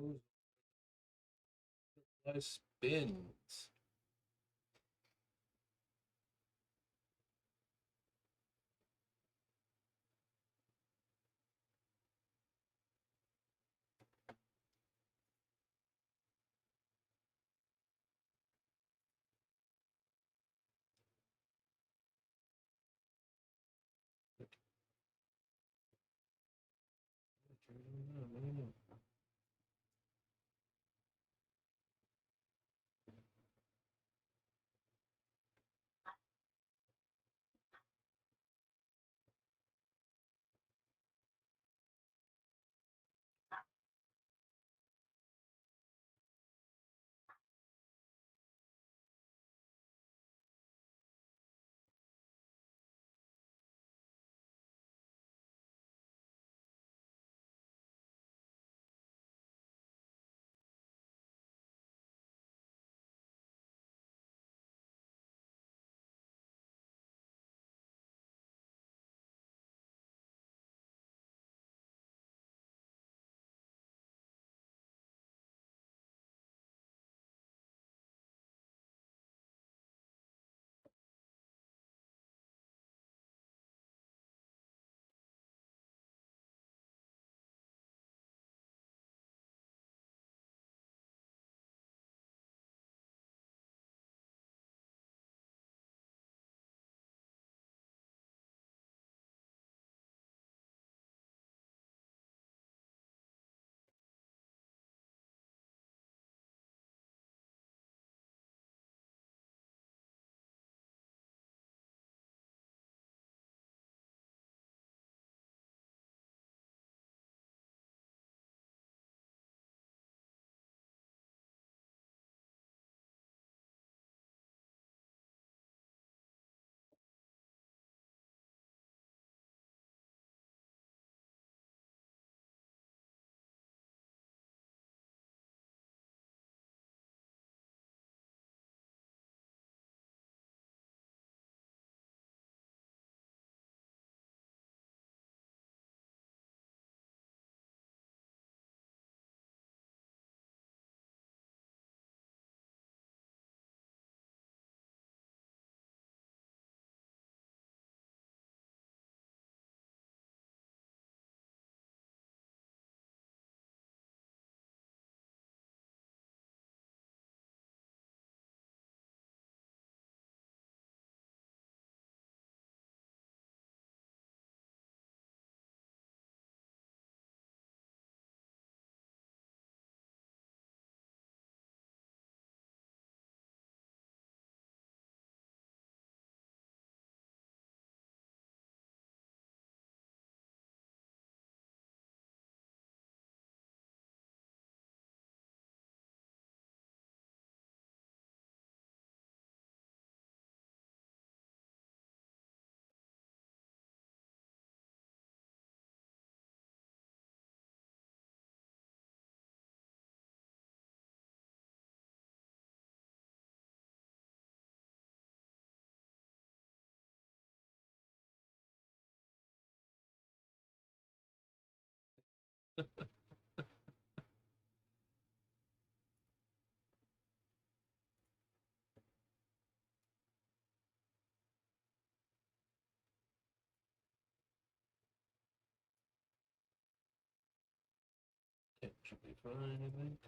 Butterfly spins. It should be fine, I think.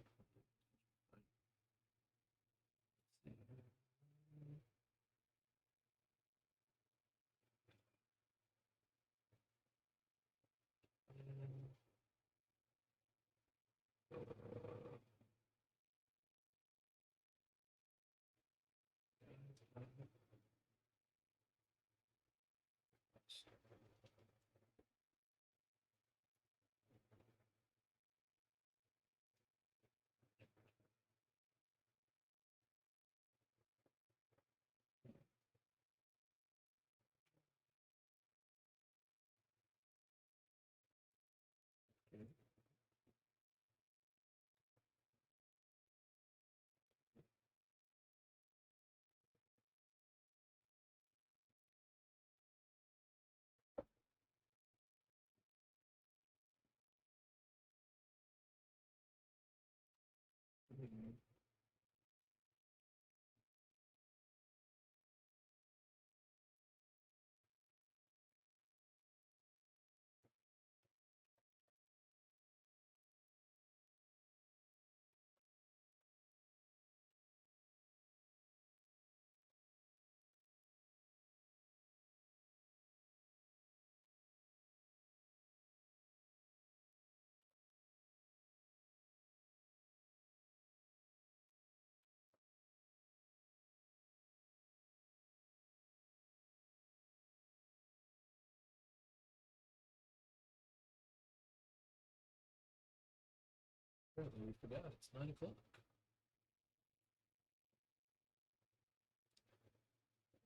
Apparently we forgot. It's 9 o'clock.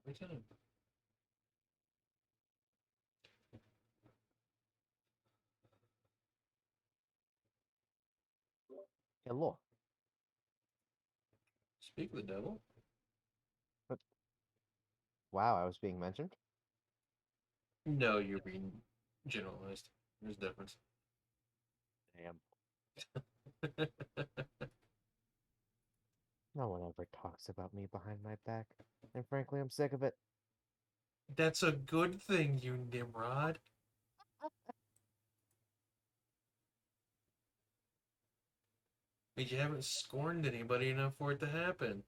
Every time. Hello. Speak of the devil. Wow, I was being mentioned. No, you're being generalized. There's a difference. Damn. No one ever talks about me behind my back, and frankly, I'm sick of it. That's a good thing, you Nimrod. But you haven't scorned anybody enough for it to happen.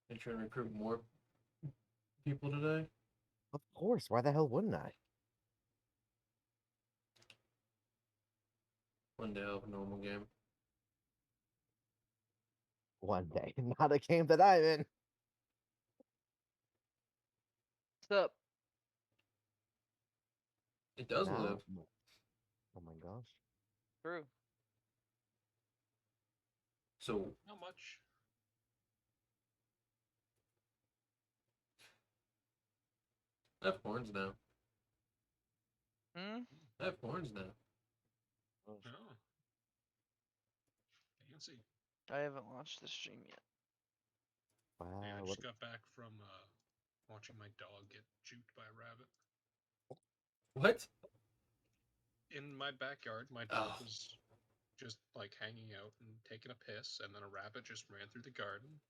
You're trying to recruit more people today? Of course, why the hell wouldn't I? One day I'll have a normal game. One day, not a game that I'm in. What's up? It does Now? live. Oh my gosh. True. So, How much? I have horns now. Hmm? I have horns now. Oh. Fancy. I haven't watched the stream yet. Wow. Yeah, I What? just got back from watching my dog get juked by a rabbit. What? In my backyard, my dog Oh. was just like hanging out and taking a piss, and then a rabbit just ran through the garden,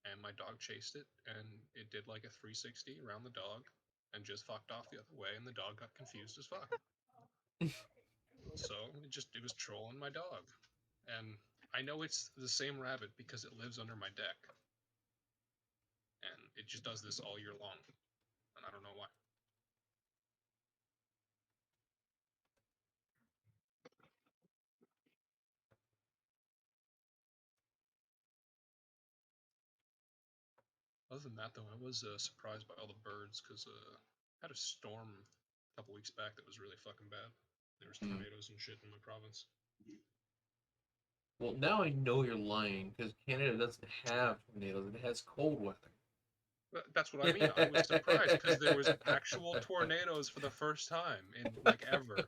and my dog chased it, and it did like a 360 around the dog, and just fucked off the other way, and the dog got confused as fuck. So it was trolling my dog, and I know it's the same rabbit because it lives under my deck, and it just does this all year long, and I don't know why. Other than that, though, I was surprised by all the birds because had a storm a couple weeks back that was really fucking bad. There was tornadoes and shit in my province. Well, now I know you're lying because Canada doesn't have tornadoes. It has cold weather. That's what I mean. I was surprised because there was actual tornadoes for the first time in like ever.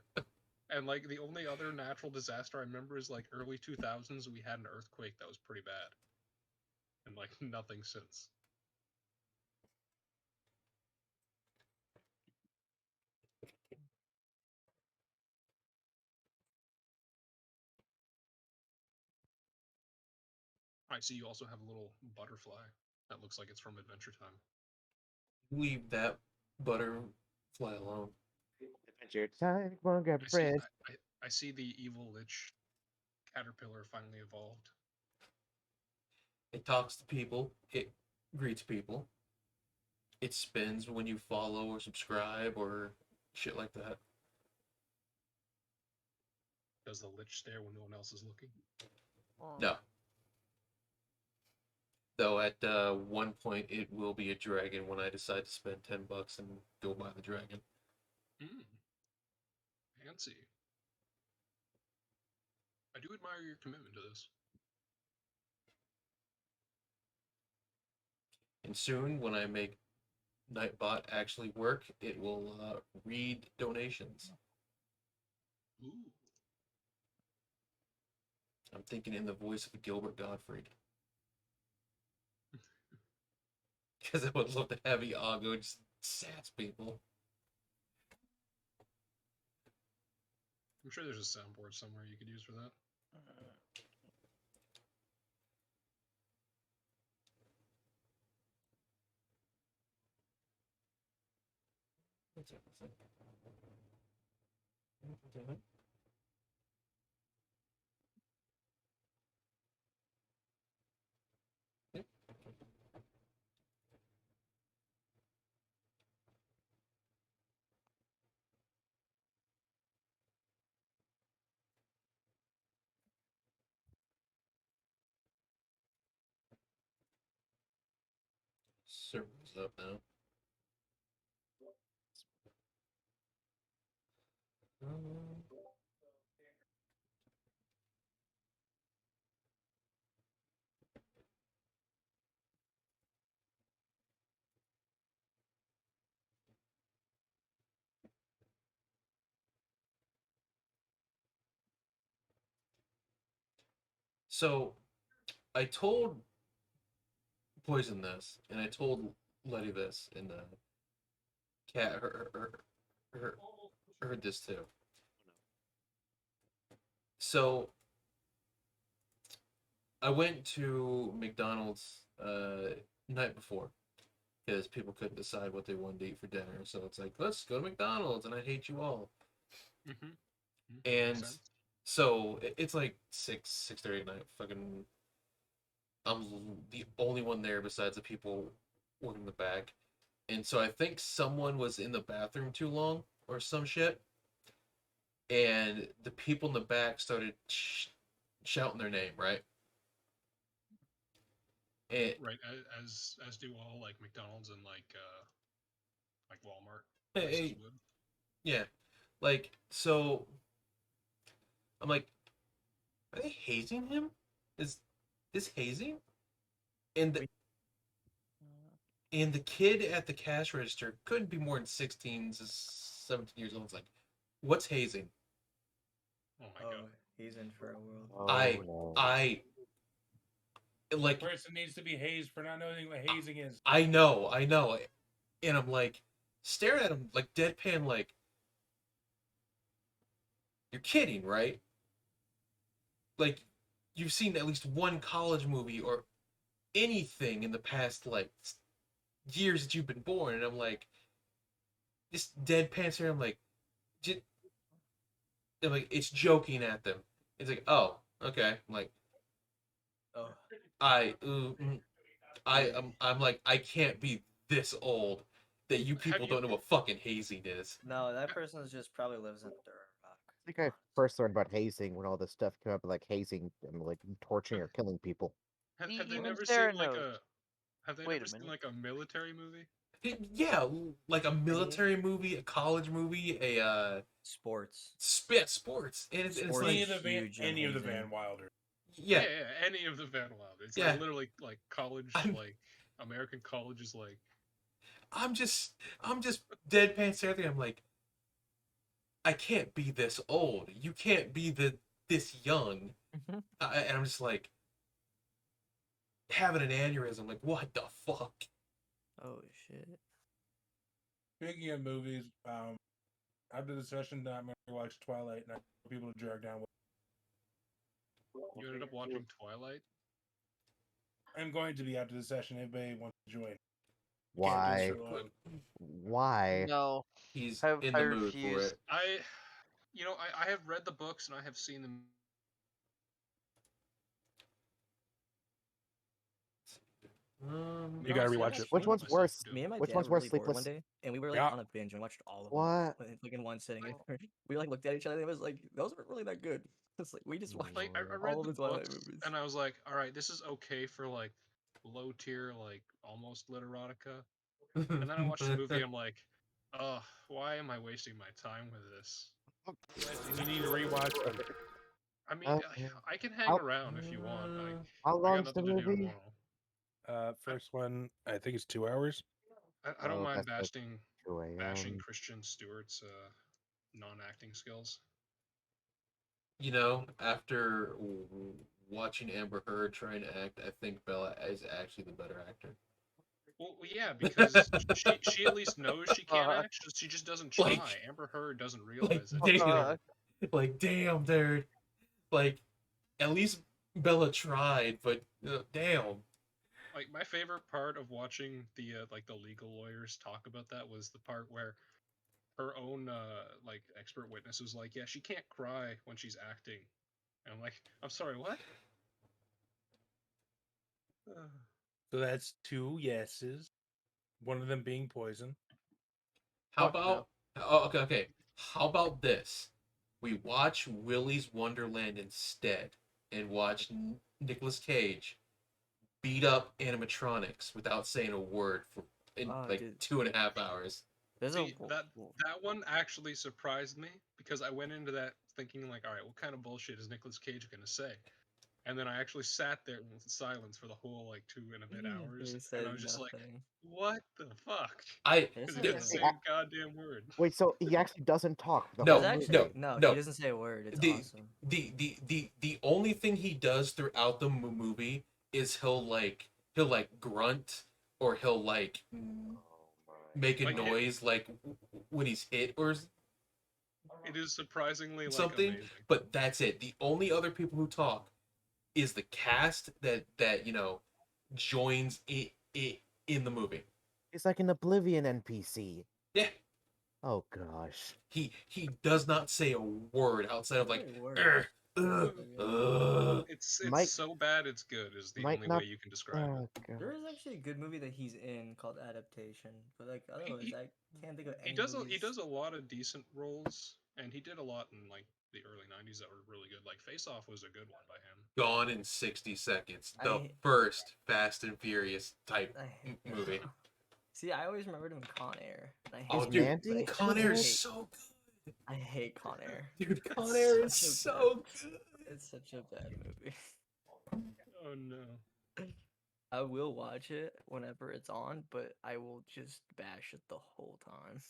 And like the only other natural disaster I remember is like early 2000s we had an earthquake that was pretty bad. And like nothing since. I see you also have a little butterfly that looks like it's from Adventure Time. Leave that butterfly alone. Adventure time. Come on, grab a I see, friend. I see the evil lich caterpillar finally evolved. It talks to people. It greets people. It spins when you follow or subscribe or shit like that. Does the lich stare when no one else is looking? Oh. No. Though at one point it will be a dragon when I decide to spend $10 and go buy the dragon. Fancy. I do admire your commitment to this. And soon, when I make Nightbot actually work, it will read donations. Ooh. I'm thinking in the voice of Gilbert Gottfried. Because I would love to have Iago just sass people. I'm sure there's a soundboard somewhere you could use for that. What's up? Yep. Server's up now. So I told Poison this, and I told Letty this, and Cat heard this too. So I went to McDonald's night before because people couldn't decide what they wanted to eat for dinner. So it's like, let's go to McDonald's, and I hate you all. And so it's like 6:30 at night. Fucking, I'm the only one there besides the people working the back. And so I think someone was in the bathroom too long or some shit. And the people in the back started shouting their name, right? And Right, as do all like McDonald's and like Walmart Hey, places would. yeah, like so. I'm like, are they hazing him? Is this hazing? And the kid at the cash register couldn't be more than 16 to 17 years old. It's like, what's hazing? Oh my god. He's in for a world. Oh, I no. I like Person needs to be hazed for not knowing what hazing is. I know, and I'm like staring at him like deadpan, like you're kidding, right? Like you've seen at least one college movie or anything in the past like years that you've been born, and I'm like, this deadpan stare. I'm like, it's joking at them. It's like, oh, okay. I'm like, Oh, I'm like, I can't be this old that you people don't know what fucking hazing is. no, that person just probably lives in Duroc. I think I first learned about hazing when all this stuff came up, like hazing and like torturing or killing people. Have they Even never Sarah seen like knows. have they Wait never a seen minute. like a military movie? Yeah, like a military movie, a college movie, a Sports. sports, and it's Sports. like, Any of the Huge Van Wilder. yeah, Any of the Van Wilder. It's Yeah. like literally like college, like American colleges, like I'm just deadpan staring at him. I'm like, I can't be this old. You can't be this young. Mhm. And I'm just like having an aneurysm. Like, what the fuck? Oh shit. Speaking of movies, after the session, I'm going to watch Twilight, and I want people to drag down with. you ended up watching Twilight. I'm going to be after the session. Anybody wants to join? Why? Can't do this for long. Why? No, He's I in the mood for refuse. it. I have read the books and I have seen them. You gotta rewatch it. Which one's worse? Me and my Which dad one's were worse, really bored one Sleepless? day, and we were like Yeah. on a binge and watched all of What? them like in one sitting. We like looked at each other and it was like those weren't really that good. It's like we just watched Like I all read of the the Twilight books movies. and I was like, all right, this is okay for like low tier, like almost literotica. And then I watched the movie. I'm like, why am I wasting my time with this? You need to rewatch them. I mean, Okay. I can hang How- around if you want. How I got long's the nothing to do movie? tomorrow. First one, I think it's 2 hours. I don't Oh, mind that's like bashing 2 a.m. Christian Stewart's non-acting skills. you know, after watching Amber Heard try and act, I think Bella is actually the better actor. Well, yeah, because she at least knows she can't Uh, act. She just doesn't Like- try. Amber Heard doesn't Like, realize it. damn, like, damn, dude. Like, at least Bella tried, but damn. Like my favorite part of watching the like the legal lawyers talk about that was the part where her own like expert witness was like, yeah, she can't cry when she's acting. And I'm like, I'm sorry, what? So that's 2 yeses. One of them being poison. How Fuck no. about? Oh, okay. How about this? We watch Willy's Wonderland instead, and watch Nicolas Cage beat up animatronics without saying a word for Oh, like dude. 2.5 hours. There's See, a that one actually surprised me because I went into that thinking like, all right, what kind of bullshit is Nicolas Cage gonna say? And then I actually sat there in silence for the whole like 2 and a bit He hours, said and I was just like, nothing. what the fuck? I Because he There's didn't a- say a goddamn word. Wait, so he actually doesn't talk the No, whole There's movie? actually no, no, no. he doesn't say a word. It's the, awesome. the only thing he does throughout the movie is he'll like grunt, or he'll like make a Like, noise like when he's hit or It is surprisingly like something, amazing. but that's it. The only other people who talk is the cast that you know joins it in the movie. It's like an Oblivion NPC. Yeah, Oh gosh. he does not say a word outside of like Say a word. "Ugh, ugh, ugh." It's Mike- so bad it's good is the Mike only not- way you can describe it. Oh god. There is actually a good movie that he's in called Adaptation, but like otherwise he- I can't think of any He does movies. a lot of decent roles, and he did a lot in like the early '90s that were really good. Like Face Off was a good one by him. Gone in 60 Seconds, the I- first Fast and Furious type I hate that. movie. See, I always remembered him in Con Air. And I hate Oh, Is dude, Mandy but I Con Air is hate- so I hate Con Air. good. Dude, It's Con Air is such a so bad- good. It's such a bad movie. Oh no. I will watch it whenever it's on, but I will just bash it the whole time.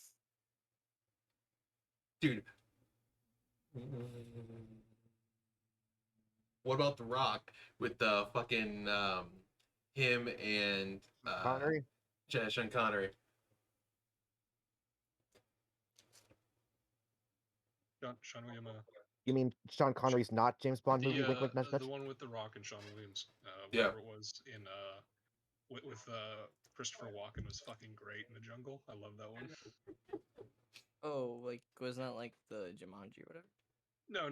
Dude. What about The Rock with the fucking him and Connery? Sean Connery? Sean William. You mean Sean Connery's not James Bond movie? The, Wink, wink, nudge, the nudge? one with The Rock and Sean Williams. Yeah. Whatever it was in with Christopher Walken was fucking great in the jungle. I love that one. Oh, like wasn't that like the Jumanji or whatever?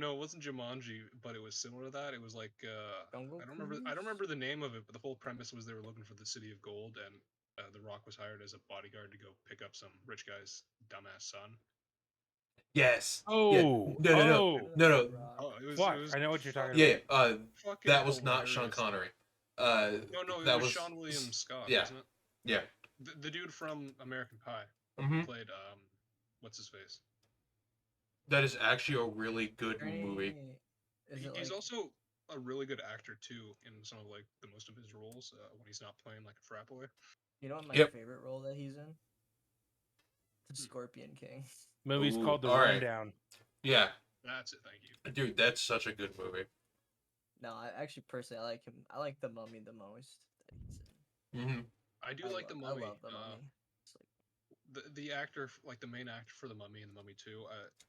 No, it wasn't Jumanji, but it was similar to that. It was like Jungle I don't remember the name of it, but the whole premise was they were looking for the City of Gold, and The Rock was hired as a bodyguard to go pick up some rich guy's dumbass son. Yes. Oh, Yeah. No. No. Oh, it was. Fuck, It was I know what you're talking Yeah, fucking that was not Sean hilarious. Connery. No, it that was Sean William Scott, yeah. wasn't it? Yeah. The dude from American Pie Hmm. played what's his face? That is actually a really good movie. Is it He's like, also a really good actor too in some of like the most of his roles when he's not playing like a frat boy. you know what my Yep. favorite role that he's in? The Scorpion King. Movie's Ooh, called The alright. Rundown. Yeah, That's it. Thank you. dude, that's such a good movie. No, I actually personally I like him. I like the Mummy the most. That he's in. Hmm. I do like the I Mummy. love the Mummy. It's like, The actor, like the main actor for the Mummy and the Mummy 2,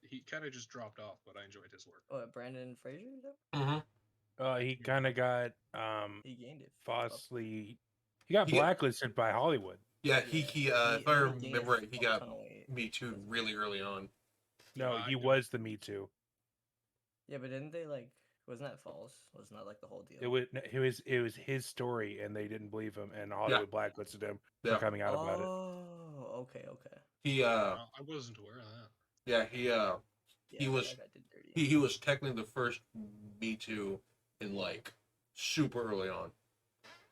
he kind of just dropped off, but I enjoyed his work. what, Brandon Fraser? Is that- Hmm. He kind of got He gained it. falsely. He got He got- blacklisted by Hollywood. Yeah, he if I he gained a remember right, he fuck got ton of weight. Me Too That's really early on. No, I he know. was the Me Too. Yeah, but didn't they like? Wasn't that false? Wasn't that like the whole deal? It was his story, and they didn't believe him, and Hollywood blacklisted him for Yeah. coming out about it. Oh, okay. He I wasn't aware of that. yeah, he Yeah, was- that guy did dirty. he was technically the first Me Too in like super early on.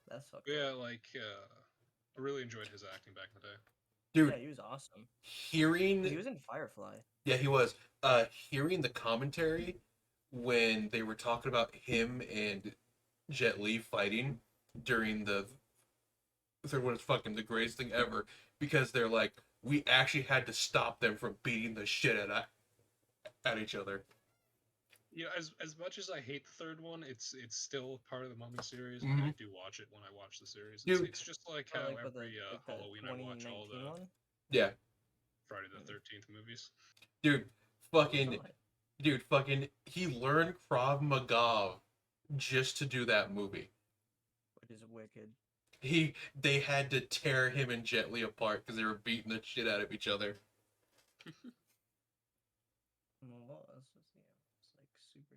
That's fucked But yeah, up. like I really enjoyed his acting back in the day. Dude, Yeah, he was awesome. hearing He was in Firefly. yeah, he was hearing the commentary when they were talking about him and Jet Li fighting during the third one is fucking the greatest thing ever, because they're like, we actually had to stop them from beating the shit at each other. You know, as much as I hate the third one, it's still part of the Mummy series, and I do watch it when I watch the series. It's, Dude. it's just like Oh, how like with every the Halloween I watch all 2019 the one. Yeah, Friday the 13th movies. dude, fucking, Saw it. dude, fucking, he learned Krav Maga just to do that movie. Which is wicked. They had to tear him and Jet Li apart because they were beating the shit out of each other. Well, it's like super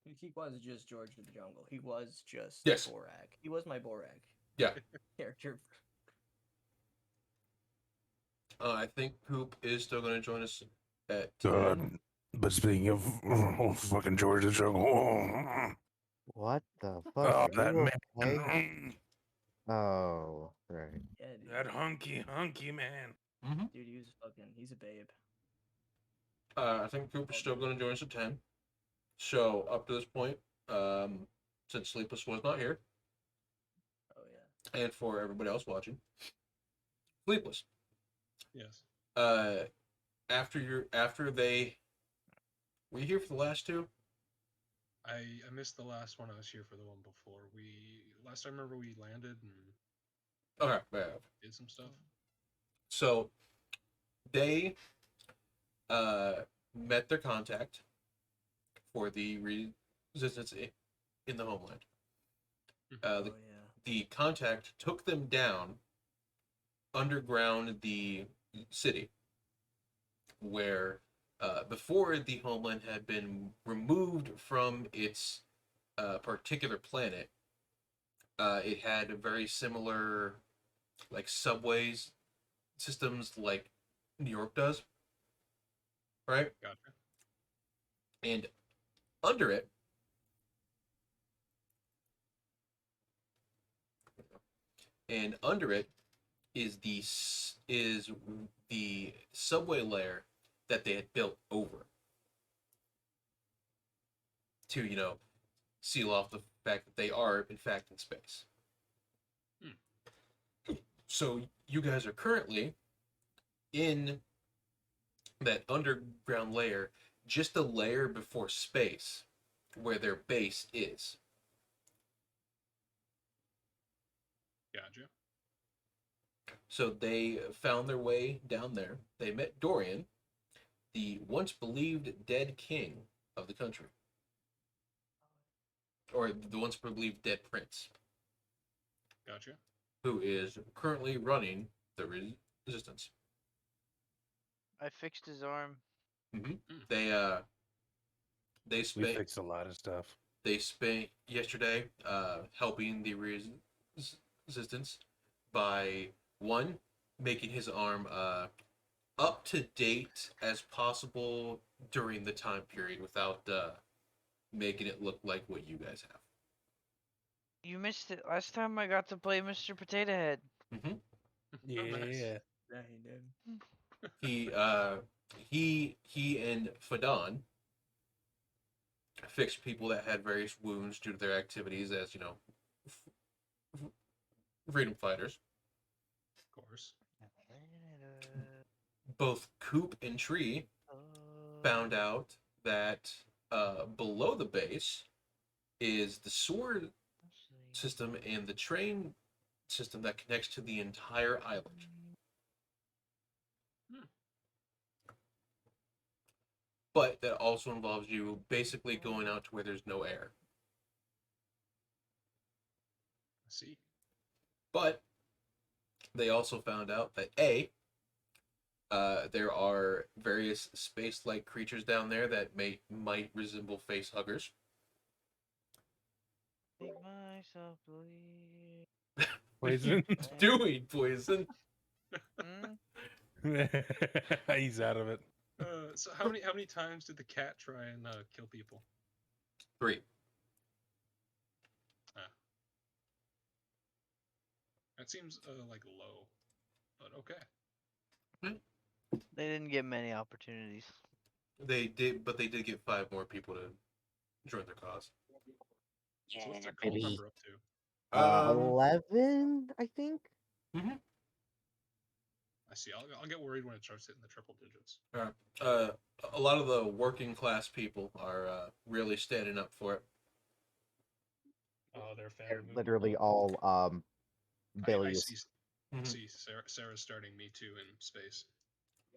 good. He was just George of the Jungle. He was just Yes. Borak. He was my Borak. Yeah. Character. I think Poop is still going to join us at God. 10. But speaking of fucking George the Jungle, What the fuck? oh, Are that you man, okay? Oh, right. Yeah, dude. that hunky man. Dude, he's a babe. I think Poop is still going to join us at 10. So, up to this point, since Sleepless was not here, Oh yeah. and for everybody else watching, Sleepless. Yes. After they were you here for the last two? I missed the last one. I was here for the one before. Last I remember we landed and Okay, yeah. did some stuff. So they met their contact for the resistance in the homeland. Oh The, yeah. the contact took them down underground the city, where before the homeland had been removed from its particular planet. It had very similar, like subways systems, like New York does, right? Gotcha. And under it, is the subway layer that they had built over to, seal off the fact that they are in fact in space. So you guys are currently in that underground layer, just a layer before space, where their base is. Gotcha. So they found their way down there. They met Dorian, the once believed dead king of the country. Or the once believed dead prince, Gotcha. who is currently running the resistance. I fixed his arm. They We spent fixed a lot of stuff. yesterday helping the resistance by one, making his arm up to date as possible during the time period without making it look like what you guys have. You missed it. Last time I got to play Mr. Potato Head. Yeah. nice. Yeah, he did. He and Fadon fixed people that had various wounds due to their activities as, freedom fighters. Of course. Both Coop and Tree found out that below the base is the sword system and the train system that connects to the entire island. But that also involves you basically going out to where there's no air. I see. But they also found out that there are various space-like creatures down there that might resemble face huggers. Make myself believe. Poison. Doing poison. Hmm? He's out of it. So how many times did the cat try and kill people? 3. That seems like low, but okay. They didn't get many opportunities. They did get 5 more people to join their cause. So what's the call baby. number up to? 11, I think. I see. I'll get worried when it starts hitting the triple digits. A lot of the working class people are really standing up for it. Oh, they're a fan They're of the movie. literally all I Billy's. see. Mhm. See, Sarah's starting Me Too in space.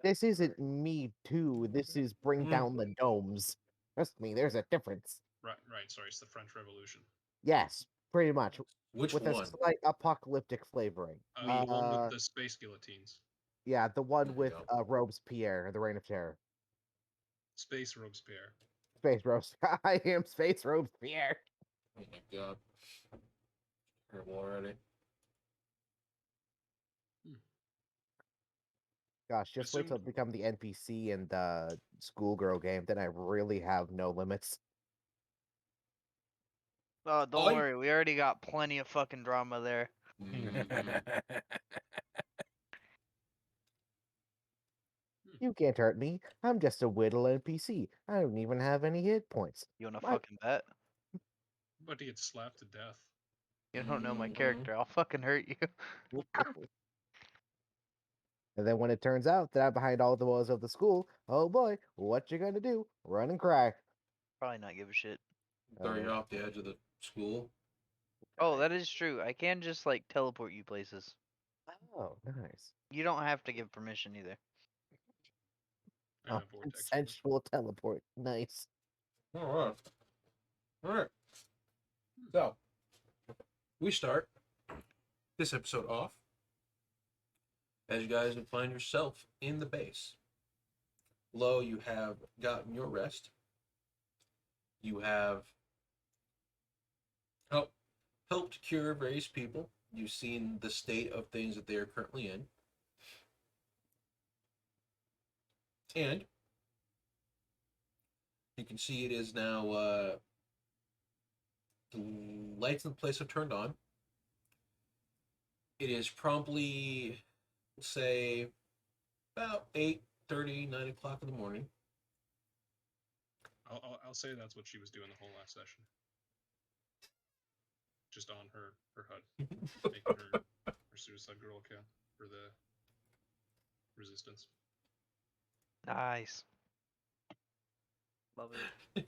This isn't Me Too. This is Bring Mhm. Down the Domes. Trust me, there's a difference. Right. Sorry, it's the French Revolution. Yes, pretty much. Which With a one? slight apocalyptic flavoring. The one with the space guillotines. Yeah, the one There you with go. Robespierre, The Reign of Terror. Space Robespierre. Space Robespierre. I am Space Robespierre. Oh my god. Terrible already. Gosh, just wait till I Assumed- become the NPC in the schoolgirl game. Then I really have no limits. Oh, don't I- worry. We already got plenty of fucking drama there. Mhm. You can't hurt me. I'm just a whittle NPC. I don't even have any hit points. You wanna My- fucking bet? I'm about to get slapped to death. You don't know my Mhm. character. I'll fucking hurt you. And then when it turns out that I'm behind all the walls of the school, oh boy, what you gonna do? Run and cry. Probably not give a shit. Throw you off the edge of the school. Oh, that is true. I can just like teleport you places. Oh, nice. You don't have to give permission either. And Oh, a vortex. consensual teleport. Nice. Alright. Alright. So, we start this episode off as you guys would find yourself in the base. Lo, you have gotten your rest. You have helped cure various people. You've seen the state of things that they are currently in. And you can see it is now the lights in the place have turned on. It is promptly, say, about 8:30, 9 o'clock in the morning. I'll say that's what she was doing the whole last session. Just on her HUD, making her suicide girl account for the resistance. Nice. Love it.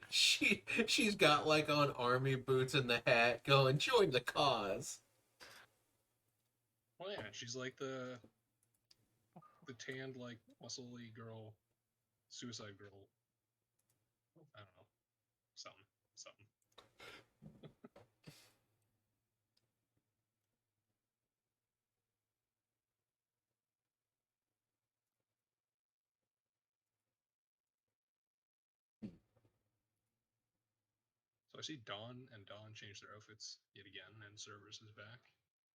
She's got like on army boots and the hat, going join the cause. Well, yeah, she's like the tanned, like muscly girl, suicide girl. I don't know, something. So I see Dawn and Dawn change their outfits yet again, and Cerberus is back.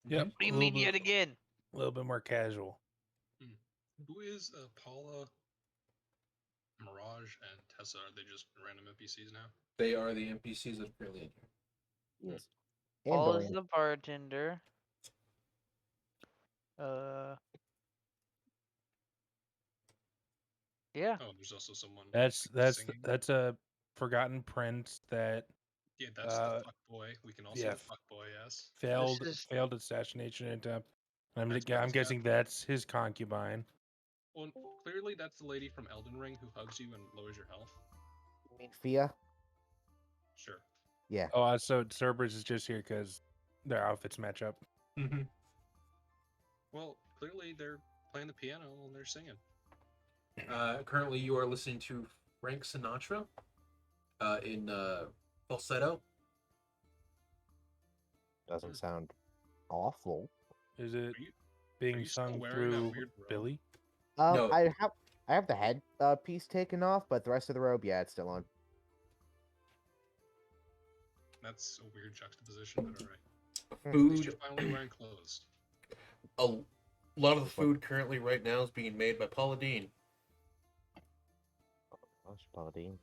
Yep. What do you mean yet again? A little bit more casual. Who is Paula, Mirage, and Tessa? Are they just random NPCs now? They are the NPCs that are currently in here. Yes. And Paul is Dorian. the bartender. Yeah. Oh, there's also someone. That's singing. that's a forgotten prince that Yeah, that's the fuck boy. We can also yeah. the fuck boy. Yes. is- failed assassination attempt. I'm That's I'm Matt's guessing that's his concubine. Well, clearly that's the lady from Elden Ring who hugs you and lowers your health. You mean Fia? Sure. Yeah. Oh, so Cerberus is just here because their outfits match up. Mm-hmm. Well, clearly they're playing the piano and they're singing. Currently, you are listening to Frank Sinatra in falsetto. Doesn't sound awful. Is it Are you being still sung wearing that through weird robe? Billy? No. I have the head piece taken off, but the rest of the robe, yeah, it's still on. That's a weird juxtaposition, but alright. At Hmm. least you're Food. finally wearing clothes. A lot of the food currently right now is being made by Paula Dean. Gosh, Paladin.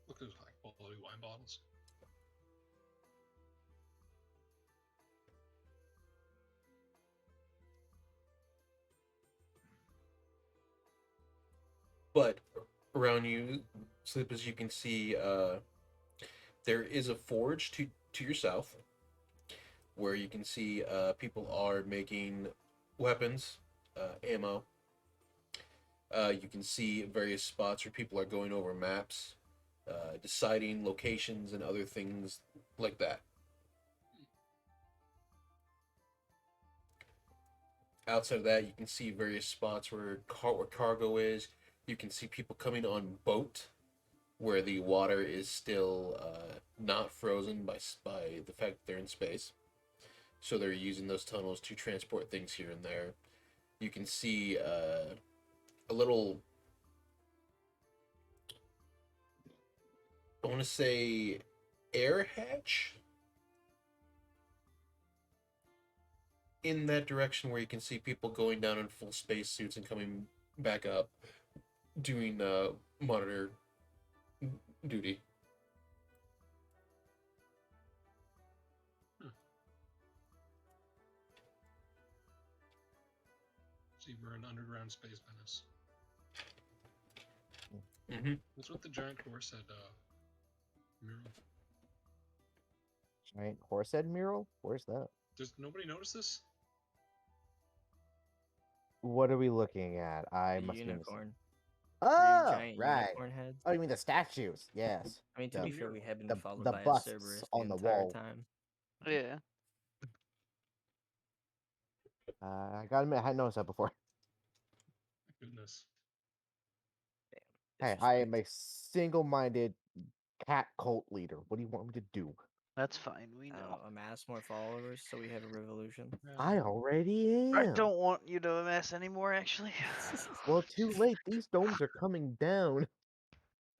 Look at those high quality wine bottles. But around you, Sleep, as you can see, there is a forge to your south. where you can see people are making weapons, ammo. You can see various spots where people are going over maps, deciding locations and other things like that. Outside of that, you can see various spots where cargo is. You can see people coming on boat where the water is still not frozen by the fact that they're in space. So they're using those tunnels to transport things here and there. You can see a little, I want to say, air hatch in that direction where you can see people going down in full spacesuits and coming back up doing monitor duty. See, we're an underground space menace. Mm-hmm. What's with the giant horse at mural? Giant horse head mural? Where's that? Does nobody notice this? What are we looking at? I The must be missing. unicorn. Oh, Giant right. unicorn heads. Oh, you mean the statues? Yes. I mean, to the- be fair, we have been the- followed the by a busts Cerberus on the the entire wall. time. Yeah. I gotta admit, I hadn't noticed that before. My goodness. Hey, I am a single-minded cat cult leader. What do you want me to do? That's fine. We know. Amass more followers, so we have a revolution. I already am. I don't want you to amass anymore, actually. Well, too late. These domes are coming down.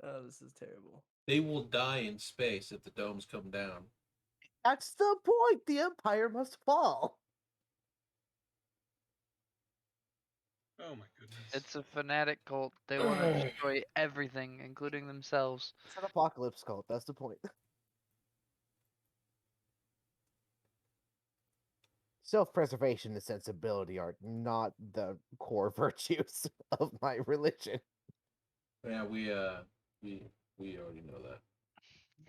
Oh, this is terrible. They will die in space if the domes come down. That's the point. The Empire must fall. Oh my goodness. It's a fanatic cult. They want to destroy everything, including themselves. It's an apocalypse cult. That's the point. Self-preservation and sensibility are not the core virtues of my religion. Yeah, we already know that.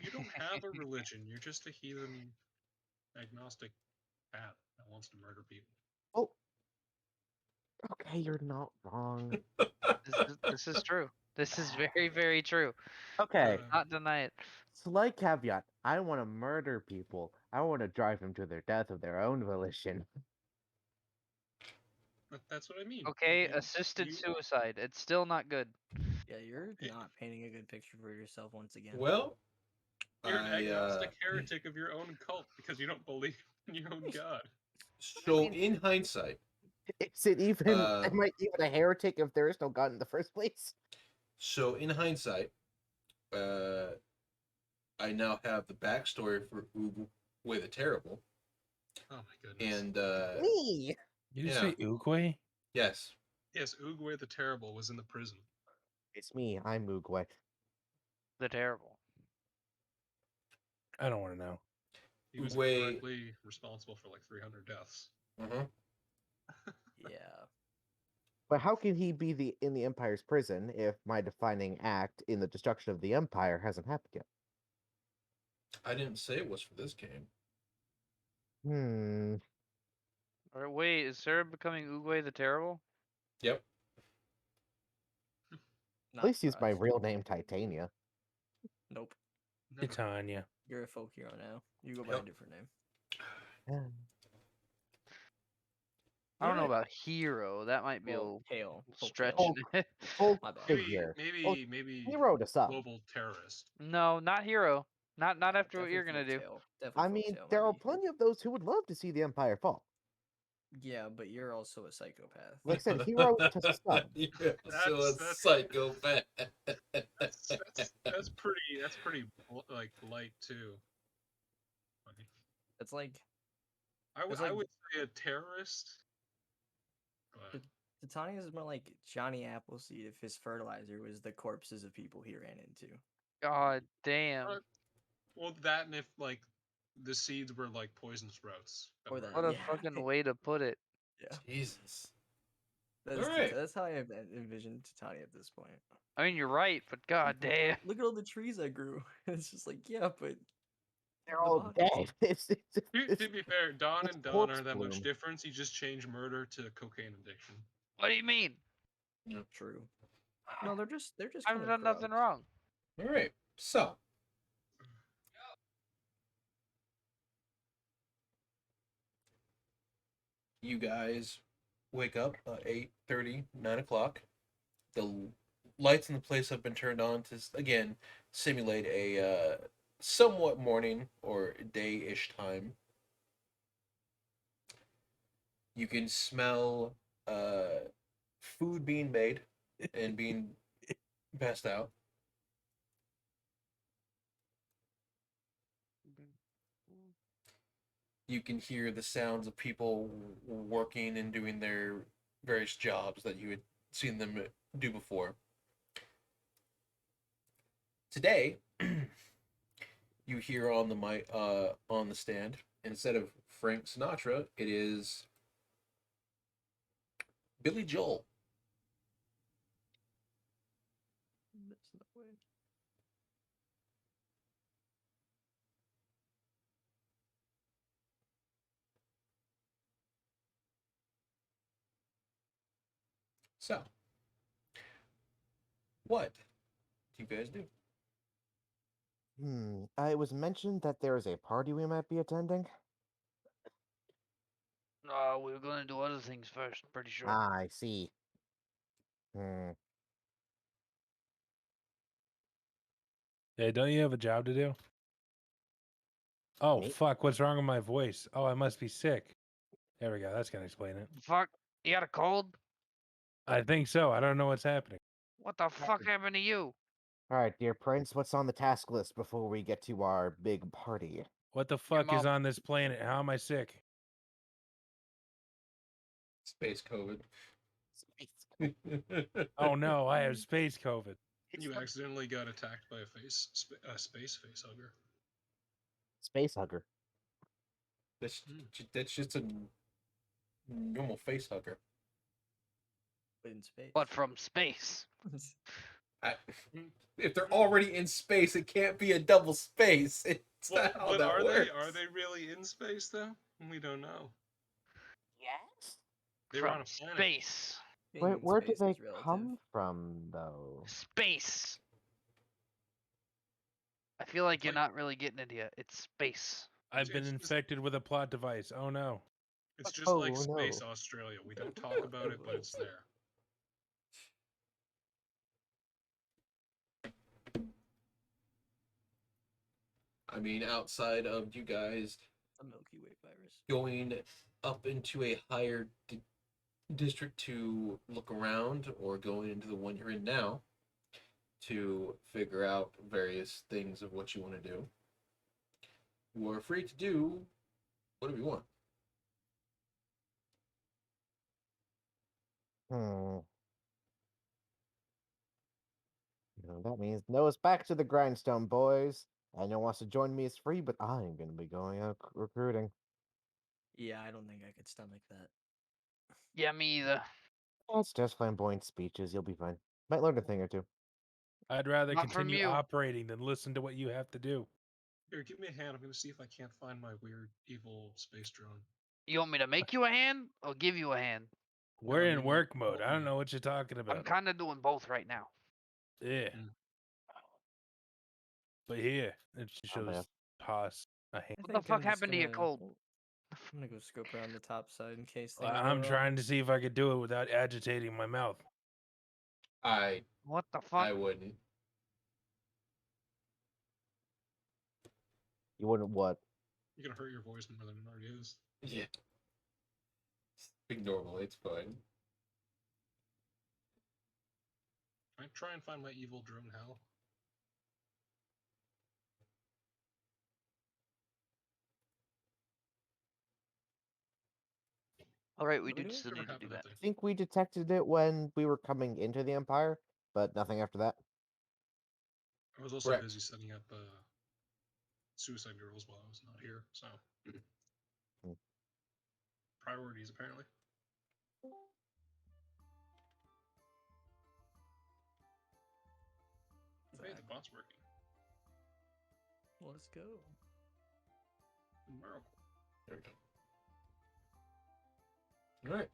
You don't have a religion. You're just a heathen, agnostic cat that wants to murder people. Oh, okay, you're not wrong. This is true. This is very, very true. Okay, Not deny it. slight caveat. I want to murder people. I want to drive them to their death of their own volition. That's what I mean. Okay, You- assisted you- suicide. It's still not good. Yeah, you're Yeah. not painting a good picture for yourself once again. Well, You're an I, agnostic heretic of your own cult because you don't believe in your own god. so in hindsight, Is it even? Am I even a heretic if there is no God in the first place? I now have the backstory for Oogway the Terrible, Oh my goodness. and Me. Did you Yeah. say Oogway? yes, Yes, Oogway the Terrible was in the prison. It's me. I'm Oogway. The terrible. I don't want to know. He was Oogway- directly responsible for like 300 deaths. Yeah. But how can he be in the Empire's prison if my defining act in the destruction of the Empire hasn't happened yet? I didn't say it was for this game. Or wait, is Sarah becoming Oogway the Terrible? Yep. At least use my real name, Titania. Nope. Never. Titania. You're a folk hero now. You go by Yep. a different name. I don't know about hero. That might be a Well, little Tail. folk stretching tail. it. Full My bad. figure. Maybe Hero to some. global terrorist. No, not hero. Not after what you're gonna do. I mean, there are plenty of those who would love to see the Empire fall. Yeah, but you're also a psychopath. Like I said, hero to some. Yeah, so a That's- psychopath. That's pretty like light too. Like, It's like I would It's like- I would say a terrorist. But Titania is more like Johnny Appleseed if his fertilizer was the corpses of people he ran into. God damn. Uh, well, that and if like the seeds were like poison sprouts. Or were- that- What a Yeah. fucking way to put it. Yeah, Jesus. that's, that's how I have envisioned Titania at this point. I mean, you're right, but god damn. Look at all the trees I grew. It's just like, yeah, but They're The all bodies. dead. It's To be fair, Don it's and Don corpse aren't that much bloom. difference. You just change murder to cocaine addiction. What do you mean? True. No, they're just I've kind of done nothing drugged. wrong. All right. So, you guys wake up 8:30, 9 o'clock. The lights in the place have been turned on to again simulate a somewhat morning or day-ish time. You can smell food being made and being passed out. You can hear the sounds of people working and doing their various jobs that you had seen them do before. Today, you hear on the mic, on the stand, instead of Frank Sinatra, it is Billy Joel. That's no way. So, what do you guys do? It was mentioned that there is a party we might be attending. We were gonna do other things first. I'm pretty sure. Ah, I see. Hmm. Hey, don't you have a job to do? Oh, Me? fuck. What's wrong with my voice? Oh, I must be sick. There we go. That's going to explain it. Fuck, you got a cold? I think so. I don't know what's happening. What the fuck happened to you? All right, dear Prince, what's on the task list before we get to our big party? What the fuck is mom. on this planet? How am I sick? Space COVID. Oh, no. I have space COVID. You accidentally got attacked by a space facehugger. Space hugger. That's just a normal face hugger. But in space. But from space. If they're already in space, it can't be a double space. It's Well, not how but that are works. they? Are they really in space though? We don't know. Yes. They were From on a planet. space. Being Where in where do space they is relative. come from, though? Space. I feel like you're like- not really getting it yet. It's space. I've been It's just- infected with a plot device. Oh, no. It's just Oh, like no. Space Australia. We don't talk about it, but it's there. I mean, outside of you guys A Milky Way virus. going up into a higher district to look around, or going into the one you're in now to figure out various things of what you want to do, you are free to do whatever you want. Hmm. That means Noah's back to the grindstone, boys. Anyone wants to join me is free, but I'm going to be going out recruiting. Yeah, I don't think I could stomach that. Yeah, me either. It's just flamboyant speeches. You'll be fine. Might learn a thing or two. I'd rather Not from continue you. operating than listen to what you have to do. Here, give me a hand. I'm gonna see if I can't find my weird, evil space drone. You want me to make you a hand or give you a hand? We're I in mean, work mode. help I don't me. know what you're talking I'm about. kind of doing both right now. Yeah. Mm. But here, it Oh, man. shows toss a hand. I What the think fuck I'm just happened to your gonna- cold? I'm gonna go scope around the top side in case things I'm go trying wrong. to see if I could do it without agitating my mouth. I What the fuck? wouldn't. You wouldn't what? You're gonna hurt your voice more than it already is. Yeah. Speak normally, it's fine. I try and find my evil drone hell. All right, we What are do we still Whatever need to do happened that. to I think we detected it when we were coming into the Empire, but nothing after that. I was also Correct. busy setting up Suicide Girls while I was not here, so Hmm. priorities apparently. Hey, the bot's working. Let's go. Miracle. There we go. All right.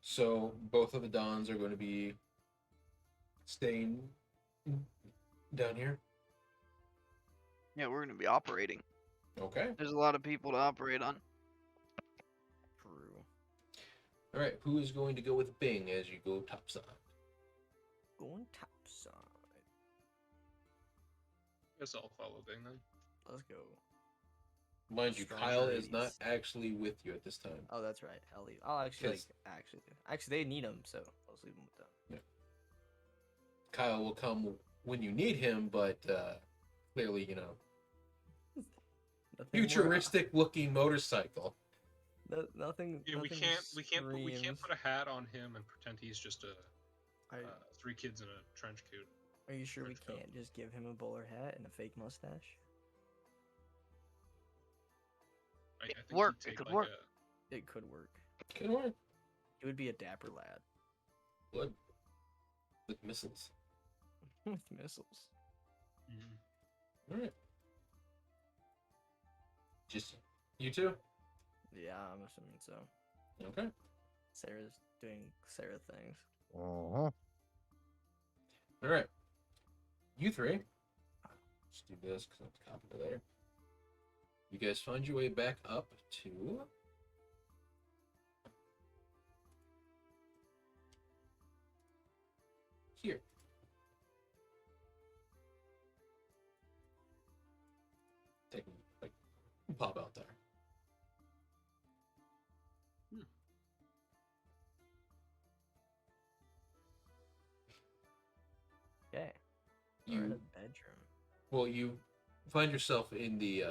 So both of the Dons are going to be staying down here. Yeah, we're gonna be operating. Okay. There's a lot of people to operate on. True. All right. Who is going to go with Bing as you go topside? Going topside. Guess I'll follow Bing then. Let's go. Mind you, Strong Kyle is not ladies. actually with you at this time. Oh, that's right. I'll leave. I'll actually, Yes. actually, they need him, so let's leave him with them. Kyle will come when you need him, but clearly, you know, Nothing more- futuristic-looking motorcycle. nothing. Yeah, we nothing can't screams- put a hat on him and pretend he's just a Are, 3 kids in a trench coat. are you sure we trench coat. can't just give him a bowler hat and a fake mustache? I It think he'd work, it take, could like, work. It could work. Good work. He would be a dapper lad Good. With missiles. with missiles. Mhm. All right. Just you two. Yeah, I'm assuming so. Okay. Sarah's doing Sarah things. Uh-huh. All right. You three. Let's do this because I'm copying it later. You guys find your way back up to here. Take like pop out there. Okay. We're in You a bedroom. well, you find yourself in the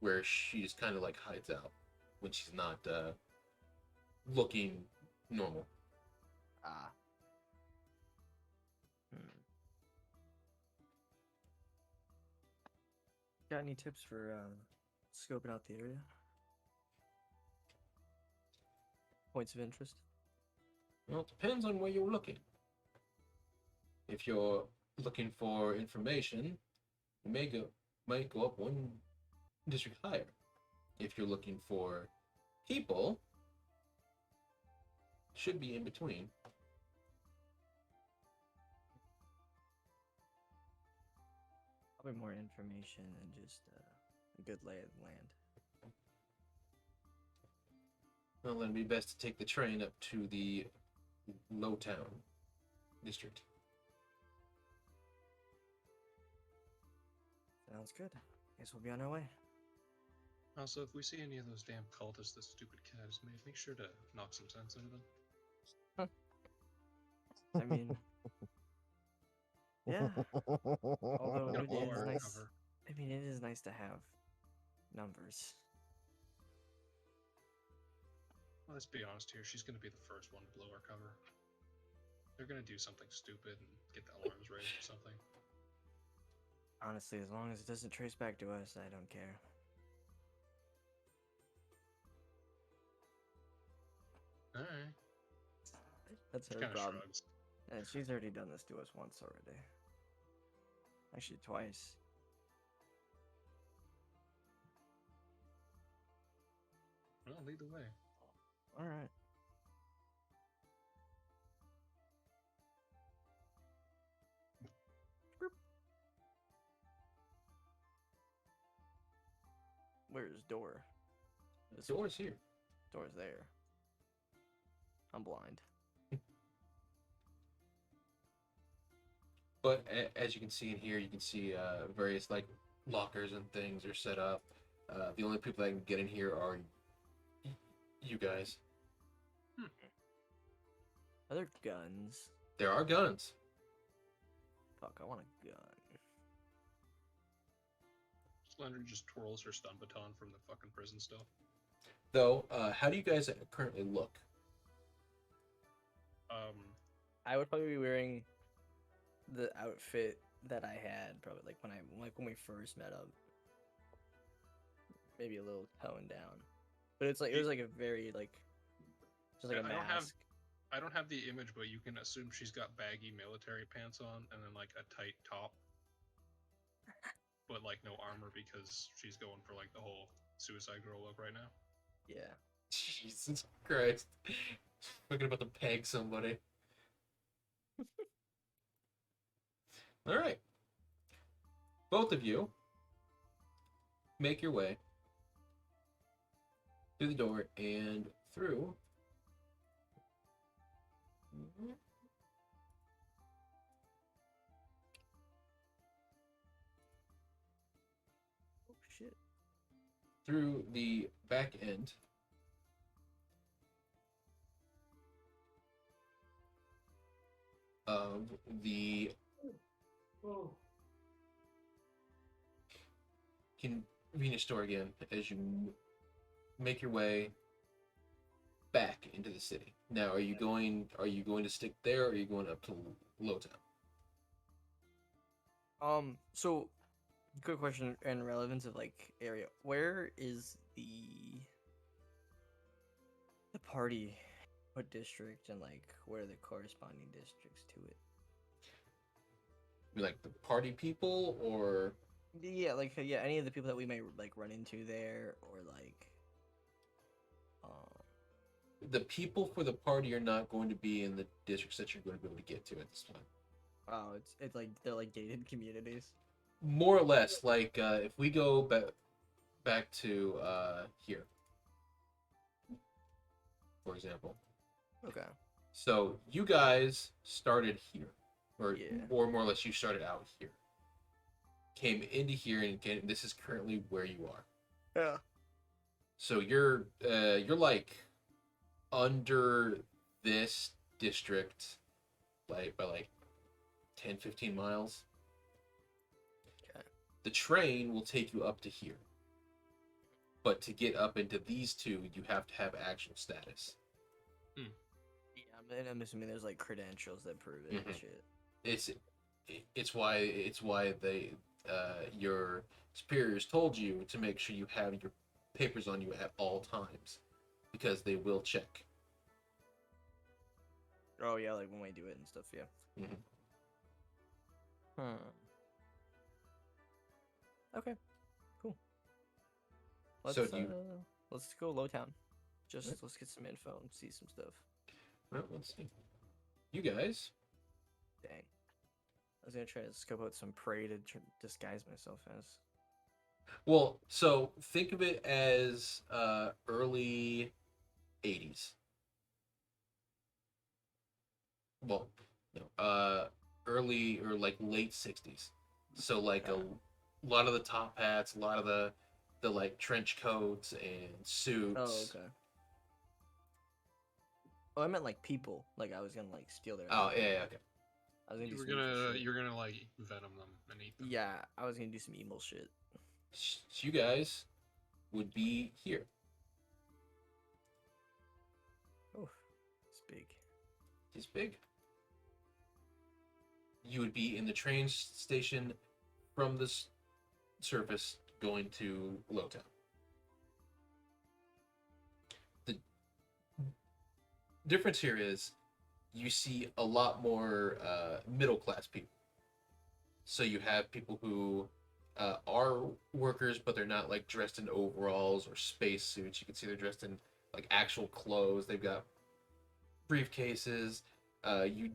where she's kind of like hides out when she's not looking normal. Ah. Got any tips for scoping out the area? Points of interest? Well, it depends on where you're looking. If you're looking for information, you might go up one district higher. If you're looking for people, should be in between. Probably more information than just a good lay of the land. Well, then it'd be best to take the train up to the Lowtown district. Sounds good. Guess we'll be on our way. Also, if we see any of those damn cultists that stupid cat has made, make sure to knock some sense into them. I mean, yeah. Although Gotta it blow is our nice. cover. I mean, it is nice to have numbers. Well, let's be honest here. She's gonna be the first one to blow our cover. They're gonna do something stupid and get the alarms raised or something. Honestly, as long as it doesn't trace back to us, I don't care. All right. That's She her kind of problem. shrugs. And she's already done this to us once already. Actually, twice. Well, lead the way. All right. Where's door? The door's here. Door's there. I'm blind. But as you can see in here, you can see various like lockers and things are set up. The only people that can get in here are you guys. Are there guns? There are guns. Fuck, I want a gun. Slender just twirls her stun baton from the fucking prison stuff. Though, how do you guys currently look? I would probably be wearing the outfit that I had probably like when we first met up. Maybe a little toned down, but it's like it was like a very like just like a I don't have- mask. I don't have the image, but you can assume she's got baggy military pants on and then like a tight top. but like no armor because she's going for like the whole Suicide Girl look right now. Yeah. Jesus Christ. Fucking about to peg somebody. Alright. Both of you make your way through the door and through. Oh shit. Through the back end of the convenience store again as you make your way back into the city. Now, are you going to stick there, or are you going up to Lowtown? So good question and relevance of like area. Where is the party? What district, and like what are the corresponding districts to it? Like the party people, or Yeah, like yeah, any of the people that we may like run into there, or like the people for the party are not going to be in the districts that you're going to be able to get to at this time. oh, it's like they're like gated communities. More or less, like if we go back to here, for example. Okay. So you guys started here, or Yeah. or more or less you started out here. Came into here, and this is currently where you are. Yeah. So you're like under this district by like 10, 15 miles. Okay. The train will take you up to here. But to get up into these two, you have to have actual status. Yeah, I'm assuming there's like credentials that prove it and Mhm. shit. It's why they your superiors told you to make sure you have your papers on you at all times, because they will check. Oh yeah, like when we do it and stuff. Yeah. Mhm. Okay. Cool. So Let's do you- let's go Lowtown. Just Right. let's get some info and see some stuff. Well, let's see. You guys, Dang. I was gonna try to scope out some prey to disguise myself as. well, so think of it as early 80s. Well, no, early or like late 60s. So like Okay. a lot of the top hats, a lot of the like trench coats and suits. Oh okay. Oh, I meant like people. Like I was gonna like steal their. Oh, identity. yeah, okay. I was gonna You do were some evil gonna shit. you're gonna like venom them and eat them. Yeah, I was gonna do some evil shit. So you guys would be here. Oh, it's big. It's big. You would be in the train station from this surface going to Lowtown. The difference here is you see a lot more middle class people. So you have people who are workers, but they're not like dressed in overalls or space suits. You can see they're dressed in like actual clothes. They've got briefcases. You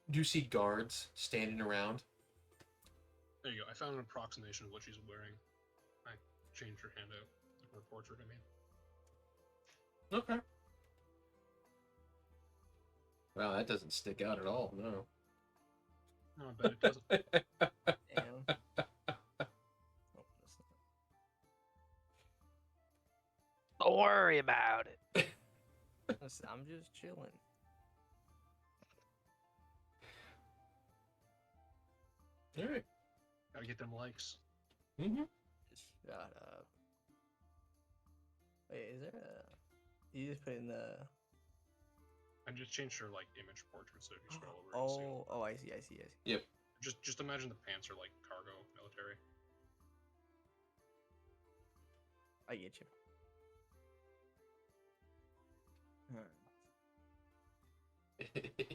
do see guards standing around. There you go. I found an approximation of what she's wearing. I changed her handout, her portrait. I mean, Okay. Wow, that doesn't stick out at all. No. no, I bet it doesn't. Damn. Oh, that's not- Don't worry about it. I'm just chilling. All right. Gotta get them likes. Mm-hmm. Just shut up. Wait, is there a? You just put in the. I just changed her like image portrait, so if you scroll over, you'll see it. Oh, I see. Just imagine the pants are like cargo military. I get you.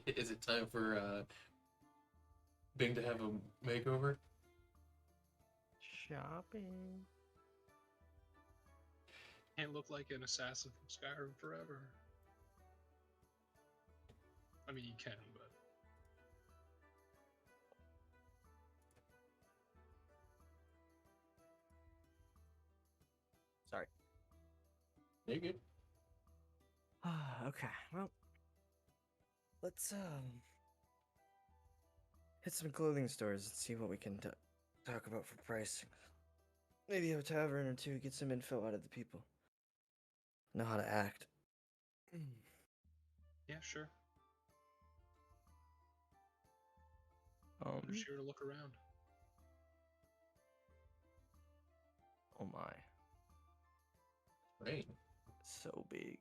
Is it time for Bing to have a makeover? shopping. Can't look like an assassin from Skyrim forever. I mean, you can, but Sorry. You're good. Okay, well, let's hit some clothing stores and see what we can talk about for pricing. Maybe a tavern or two, get some info out of the people. Know how to act. yeah, sure. Um, I'm sure to look around. oh my, Right. so big.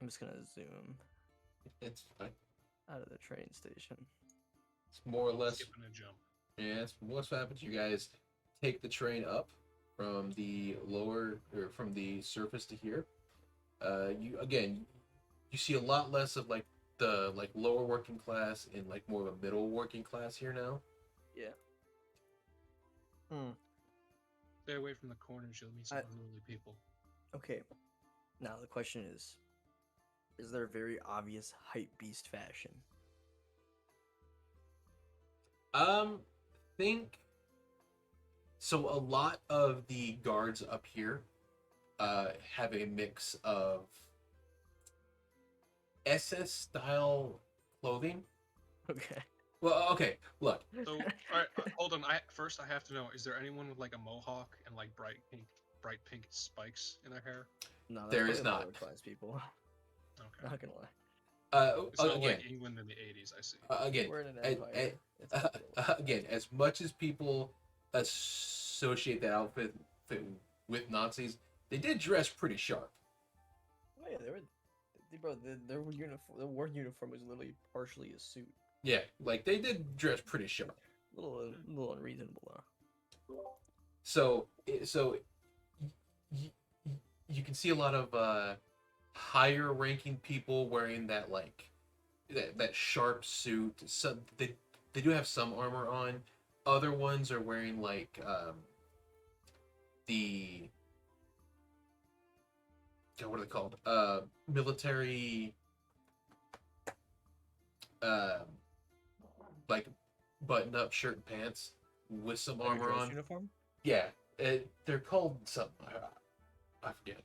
I'm just gonna zoom It's fine. out of the train station. It's more or less. Skipping a jump. Yeah, it's what's happens. You guys take the train up from the lower or from the surface to here. You see a lot less of like the lower working class and like more of a middle working class here now. Yeah. Stay away from the corners, you'll meet some unruly people. Okay. Now the question is there very obvious hype beast fashion? Think so. A lot of the guards up here have a mix of SS style clothing. Okay. Well, okay, look. So, alright, hold on. First, I have to know: is there anyone with like a mohawk and like bright pink spikes in their hair? No, that's There probably is not. lower class people. Okay. Not gonna lie. It's not Again, like England in the 80s. I see. again, We're in an a- empire. It's not gonna lie. again, as much as people associate the outfit with Nazis, they did dress pretty sharp. Oh yeah, their uniform. Their war uniform was literally partially a suit. Yeah, like they did dress pretty sharp. A little unreasonable though. So you can see a lot of higher ranking people wearing that that sharp suit. Some they do have some armor on. Other ones are wearing like the what are they called? Military like button up shirt and pants with some Like a armor dress on. uniform. Yeah, they're called something. I forget.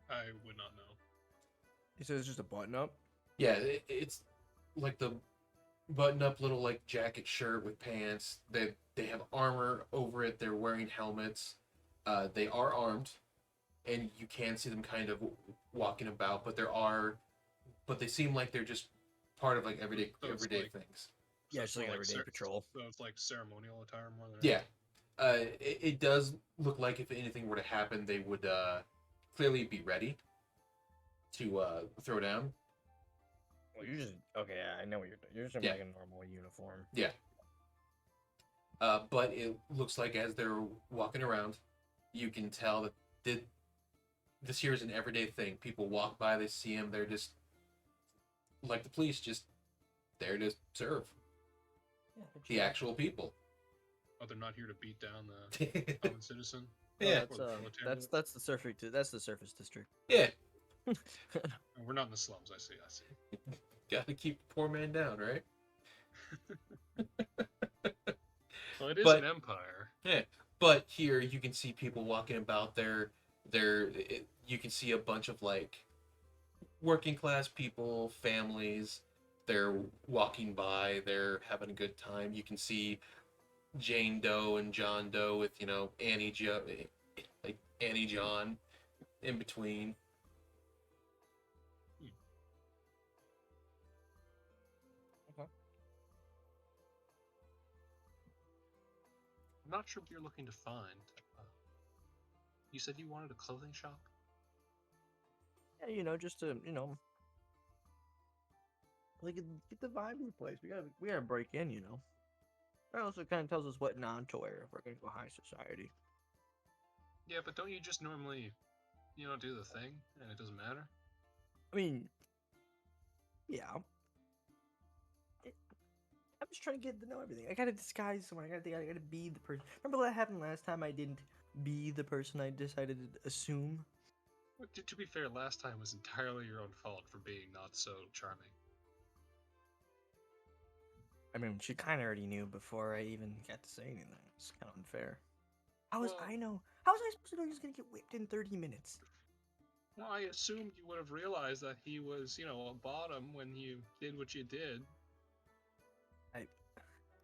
I would not know. You said it's just a button up. Yeah, it's like the button-up little like jacket shirt with pants. They have armor over it. They're wearing helmets. They are armed, and you can see them kind of walking about. But they seem like they're just part of like everyday So it's everyday like- things. Yeah, So it's like more everyday patrol. So it's like ceremonial attire more than Yeah, it does look like if anything were to happen, they would clearly be ready to throw down. Well, you just okay. Yeah, I know what you're doing. You're just in Yeah. like a normal uniform. But it looks like as they're walking around, you can tell that this here is an everyday thing. People walk by, they see them, they're just like the police, just there to serve Yeah, the actual people. Oh, they're not here to beat down the common citizen. Yeah. That's, Or the military. that's the surface. That's the surface district. Yeah, We're not in the slums. I see. gotta keep the poor man down, right? Well, it is But- an empire. Yeah, but here you can see people walking about. You can see a bunch of like working class people, families. They're walking by. They're having a good time. You can see Jane Doe and John Doe with Annie John in between. I'm not sure what you're looking to find. You said you wanted a clothing shop? Yeah, just to like get the vibe of the place. We gotta break in. That also kind of tells us what not to wear if we're gonna go high society. Yeah, but don't you just normally, do the thing and it doesn't matter? I mean, yeah. just trying to get to know everything. I gotta disguise someone. I gotta be the person. Remember what happened last time? I didn't be the person I decided to assume. Well, to be fair, last time was entirely your own fault for being not so charming. I mean, she kind of already knew before I even got to say anything. It's kind of unfair. How was Well- I know? How was I supposed to know he was gonna get whipped in 30 minutes? Well, I assumed you would have realized that he was, a bottom when you did what you did. I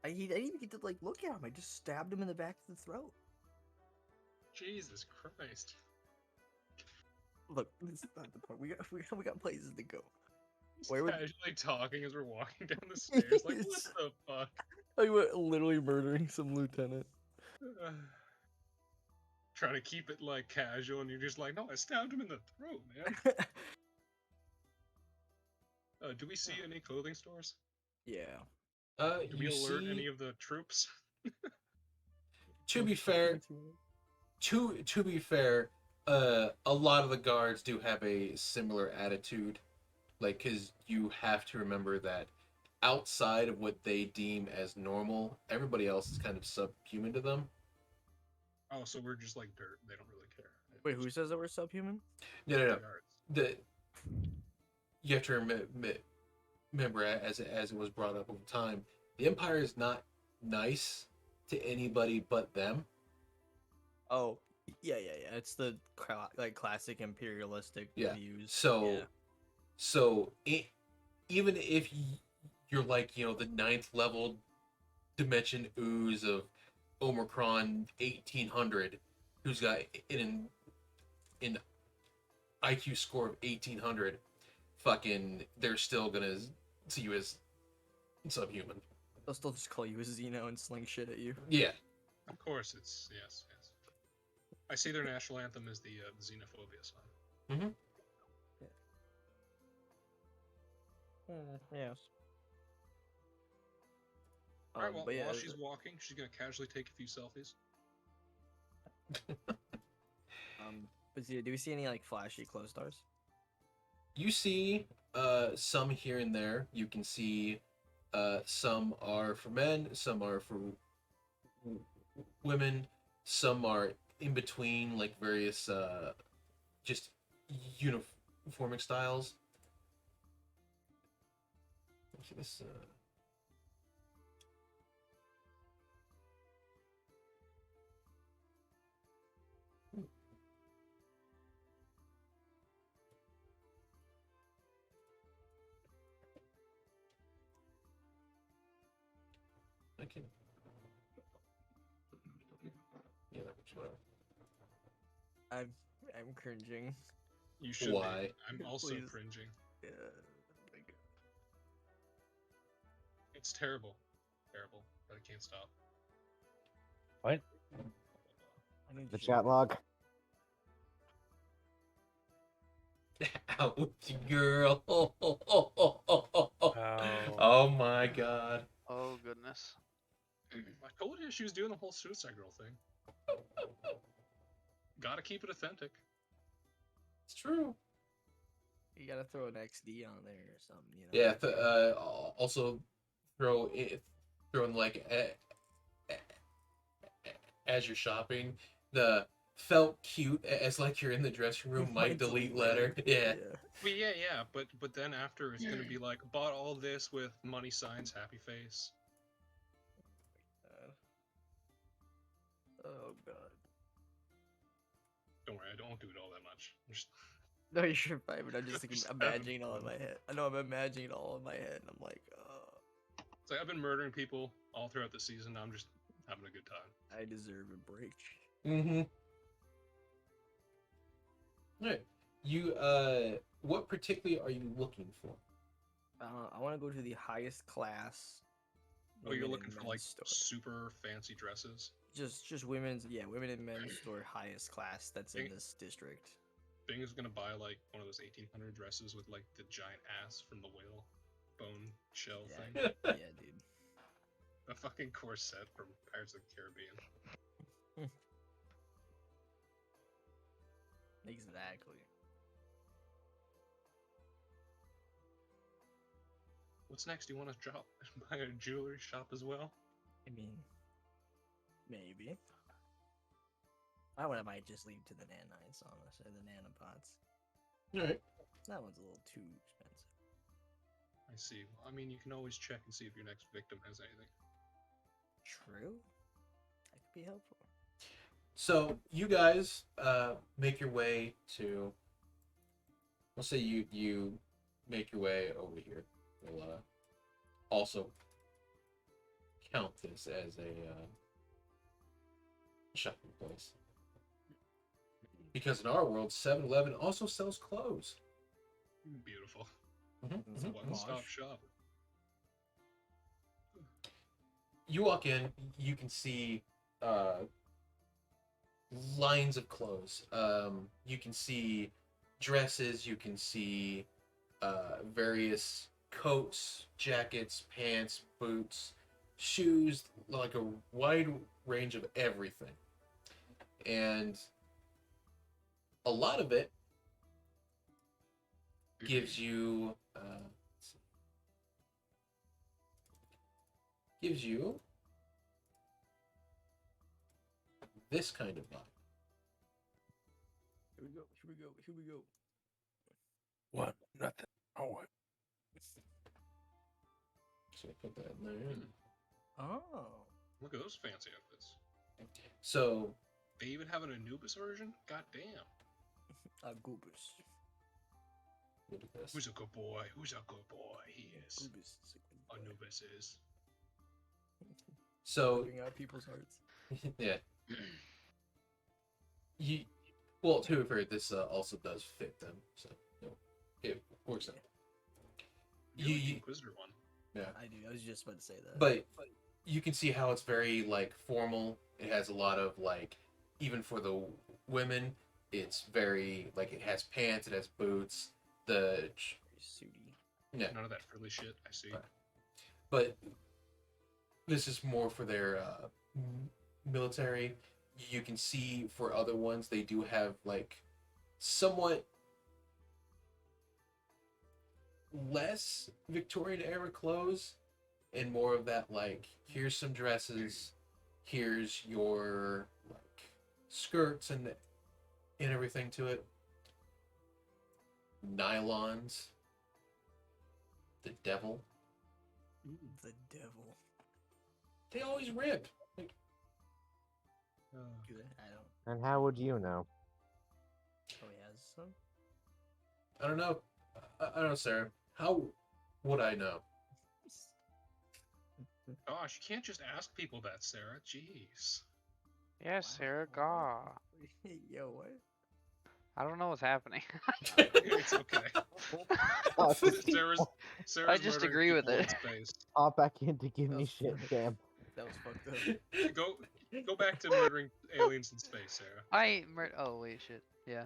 didn't even get to like look at him. I just stabbed him in the back of the throat. Jesus Christ. Look, this is not the point. We got places to go. Just Where would- casually talking as we're walking down the stairs. Like, what Yes. the fuck? Like we're literally murdering some lieutenant. Trying to keep it like casual, and you're just like, no, I stabbed him in the throat, man. Do we see any clothing stores? Yeah. Do we You alert see, any of the troops? to be fair, to be fair, a lot of the guards do have a similar attitude, like, because you have to remember that outside of what they deem as normal, everybody else is kind of subhuman to them. Oh, so we're just like dirt. They don't really care. Wait, who says that we're subhuman? No, no, The no. guards. You have to remember, as it was brought up over time, the Empire is not nice to anybody but them. Oh, yeah. It's the classic imperialistic Yeah. views. So, yeah. so even if you're like, the 9th level dimension ooze of Omicron 1800, who's got an IQ score of 1800, fucking, they're still gonna see you as subhuman. They'll still just call you a Xeno and sling shit at you. Yeah. Of course, it's yes. I see their national anthem is the xenophobia song. Yes. All right. Well, but yeah, while she's walking, she's gonna casually take a few selfies. but do we see any like flashy clothes stars? You see some here and there. You can see some are for men, some are for women, some are in between, like various just uniforming styles. What's this? I can. Yeah, that works well. I'm cringing. You should. Why? Be. I'm also Please. cringing. Yeah. my God. It's terrible, but I can't stop. What? I need The to- chat log. Ouch, girl. Oh. Oh my god. Oh goodness. I told you she was doing the whole Suicide Girl thing. Gotta keep it authentic. It's true. You gotta throw an XD on there or something, you know? Yeah, also throw in like as you're shopping, the felt cute as like you're in the dressing room might delete letter. Yeah. But yeah, but then after it's gonna be like bought all this with money signs, happy face. Oh god. Don't worry, I don't do it all that much. Just No, you're fine, but I'm just thinking, Just having imagining it all in fun. my head. I know I'm imagining it all in my head, and I'm like, it's like I've been murdering people all throughout the season. Now I'm just having a good time. I deserve a break. Mm-hmm. Alright. You what particularly are you looking for? I want to go to the highest class. Oh, you're women looking and for men's like store. super fancy dresses. Just women's, women and men's store, highest class that's in Bing. this district. Bing is gonna buy like one of those 1800 dresses with like the giant ass from the whale bone shell Yeah, thing. yeah, dude. A fucking corset from Pirates of the Caribbean. Exactly. What's next? You want to drop buy a jewelry shop as well? I mean, maybe. I would. I might just leave to the nanites, honestly, the nanopods. All right. That one's a little too expensive. I see. I mean, you can always check and see if your next victim has anything. True. That could be helpful. So you guys make your way to. Let's say you make your way over here. We'll also count this as a shopping place. Because in our world, 7-Eleven also sells clothes. Beautiful. It's a One-stop posh. shop. You walk in, you can see lines of clothes. You can see dresses, you can see various coats, jackets, pants, boots, shoes, like a wide range of everything. And a lot of it gives you let's see. Gives you this kind of vibe. Here we go. Here we go. Here we go. What? Nothing. Oh, what? So put that in there. Oh. Look at those fancy outfits. So They even have an Anubis version? God damn. Goobus. look at this. Who's a good boy? Who's a good boy? He is. Goobus is a good boy. Anubis is. So Ripping out people's hearts. yeah, you well to be fair, this also does fit them, so you know, it works out. You like the You- Inquisitor one. I do. I was just about to say that. But you can see how it's very like formal. It has a lot of like, even for the women, it's very like it has pants, it has boots, the Very sooty. yeah. None of that frilly shit. I see. Right. But this is more for their military. You can see for other ones they do have like somewhat less Victorian era clothes and more of that like here's some dresses, here's your like skirts and everything to it. Nylons. The devil. The devil. They always rip. Like, Do they? I don't. And how would you know? Oh, he has some? I don't know. I don't know, Sarah. How would I know? Gosh, you can't just ask people that, Sarah. Jeez. Yeah, Sarah, gaw. Yo, what? I don't know what's happening. It's okay. Oh, Sarah's just murdering agree with people in it. space. Hop back in to give me That's shit, funny. Cam. That was fucked up. Go back to murdering aliens in space, Sarah. I ain't oh wait, shit. Yeah.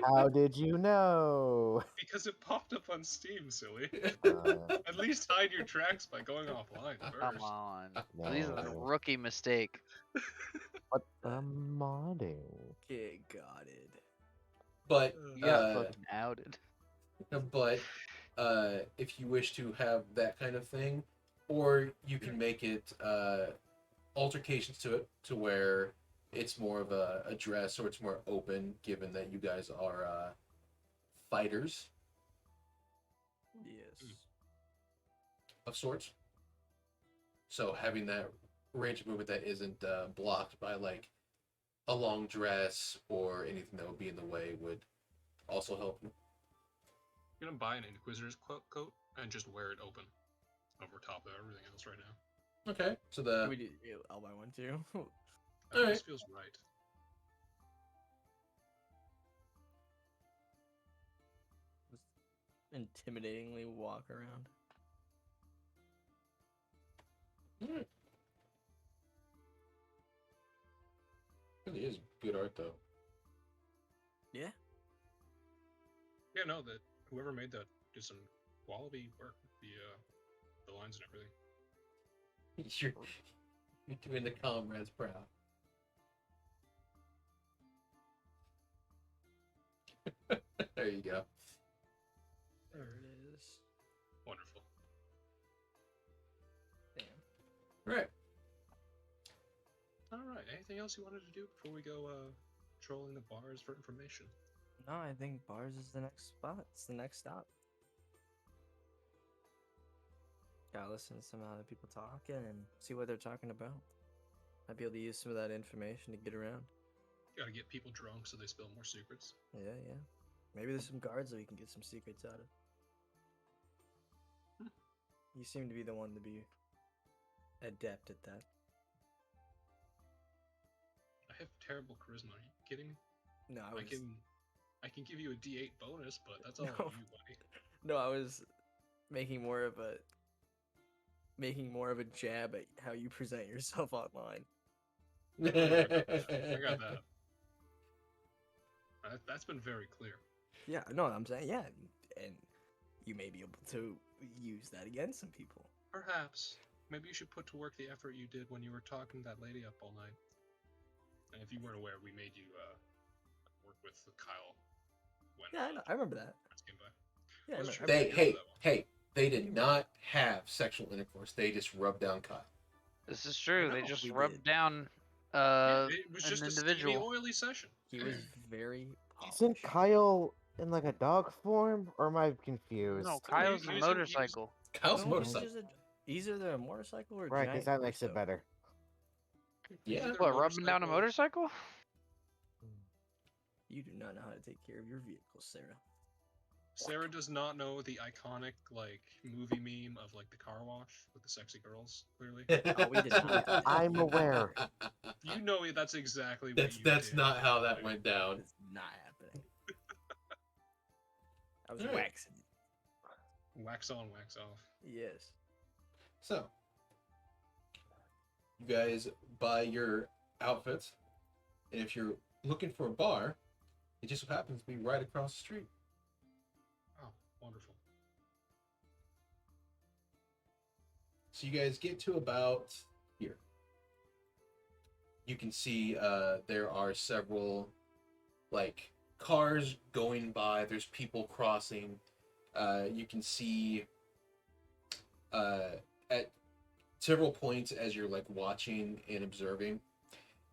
How did you know? Because it popped up on Steam, silly. Uh, At least hide your tracks by going offline Come first. on. This is a No. rookie mistake. what modding? Get got it. but You got uh, fucking outed. but if you wish to have that kind of thing, or you can make it altercations to it to where it's more of a dress or it's more open, given that you guys are fighters Yes. of sorts. So having that range of movement that isn't blocked by like a long dress or anything that would be in the way would also help you. I'm gonna buy an Inquisitor's coat and just wear it open over top of everything else right now. Okay, so the we do. I'll buy one too. This Alright. feels right. Intimidatingly walk around. Alright. Really is good art though. Yeah. Yeah, no, that whoever made that did some quality work with the lines and everything. You're doing the comrades proud. There you go. There it is. Right. All right. Anything else you wanted to do before we go trolling the bars for information? No, I think bars is the next spot. It's the next stop. Gotta listen to some other people talking and see what they're talking about. I'd be able to use some of that information to get around. Got to get people drunk so they spill more secrets. Yeah, yeah. Maybe there's some guards that we can get some secrets out of. You seem to be the one to be adept at that. I have terrible charisma. Are you kidding me? No, I was I can give you a D8 bonus, but that's all No. on you, buddy. no, I was making more of a jab at how you present yourself online. I got that. That's been very clear. Yeah, no, I'm saying yeah, and you may be able to use that against some people. Perhaps. Maybe you should put to work the effort you did when you were talking that lady up all night. And if you weren't aware, we made you work with Kyle when Yeah, I remember that. Rats came by. Yeah, I That's remember, true. They they did not have sexual intercourse. They just rubbed down Kyle. This is true. They know, just we rubbed did. down It was an just a individual. steamy, oily session. he was very. Isn't polished. Kyle in like a dog form, or am I confused? No, Kyle's he the was in- he was- motorcycle. Kyle's No, he's motorcycle. just he's either a motorcycle or a Right, giant because that makes it torso. better. Yeah. Either What, rubbing down a motorcycle? You do not know how to take care of your vehicle, Sarah. Sarah does not know the iconic like movie meme of like the car wash with the sexy girls. Clearly, Oh, we did not. I'm aware. you know that's exactly what That's you that's did. not how that went down. It's not happening. I was Alright. waxing it. Wax on, wax off. Yes. So, you guys buy your outfits, and if you're looking for a bar, it just so happens to be right across the street. Oh, wonderful. So you guys get to about here. You can see there are several like cars going by. There's people crossing. You can see at several points as you're like watching and observing,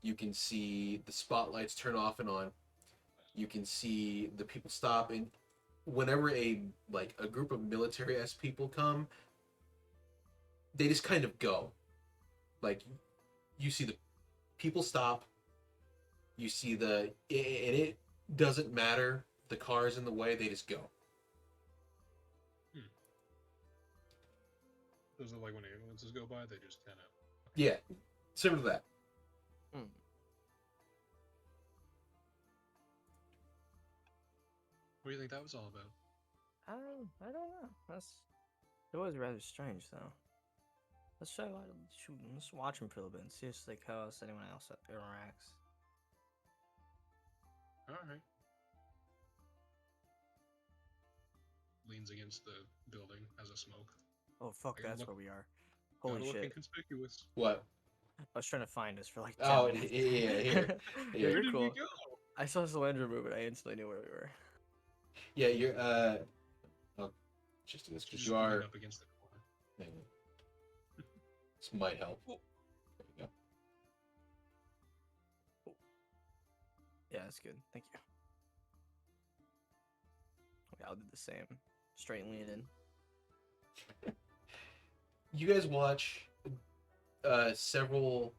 you can see the spotlights turn off and on. You can see the people stop, and whenever a group of military-esque people come, they just kind of go. Like, you see the people stop. You see and it doesn't matter the cars in the way. They just go. Those are like when ambulances go by, they just kind of. Yeah, similar to that. What do you think that was all about? I don't know. It was rather strange though. Let's try let's watch him for a little bit and see if like how else anyone else interacts. All right. Leans against the building as a smoke. Oh fuck, I gotta that's look- where we are. Gotta Holy look shit! inconspicuous. What? I was trying to find us for like 10 Oh, minutes. yeah, here. Yeah, Where you're did cool. we go? I saw Solandra move and I instantly knew where we were. Yeah, you're I'll just do this because Just you lean are. up against the corner. Hang on. This might help. There you go. Yeah, that's good. Thank you. Okay, I'll do the same. Straight lean in. You guys watch several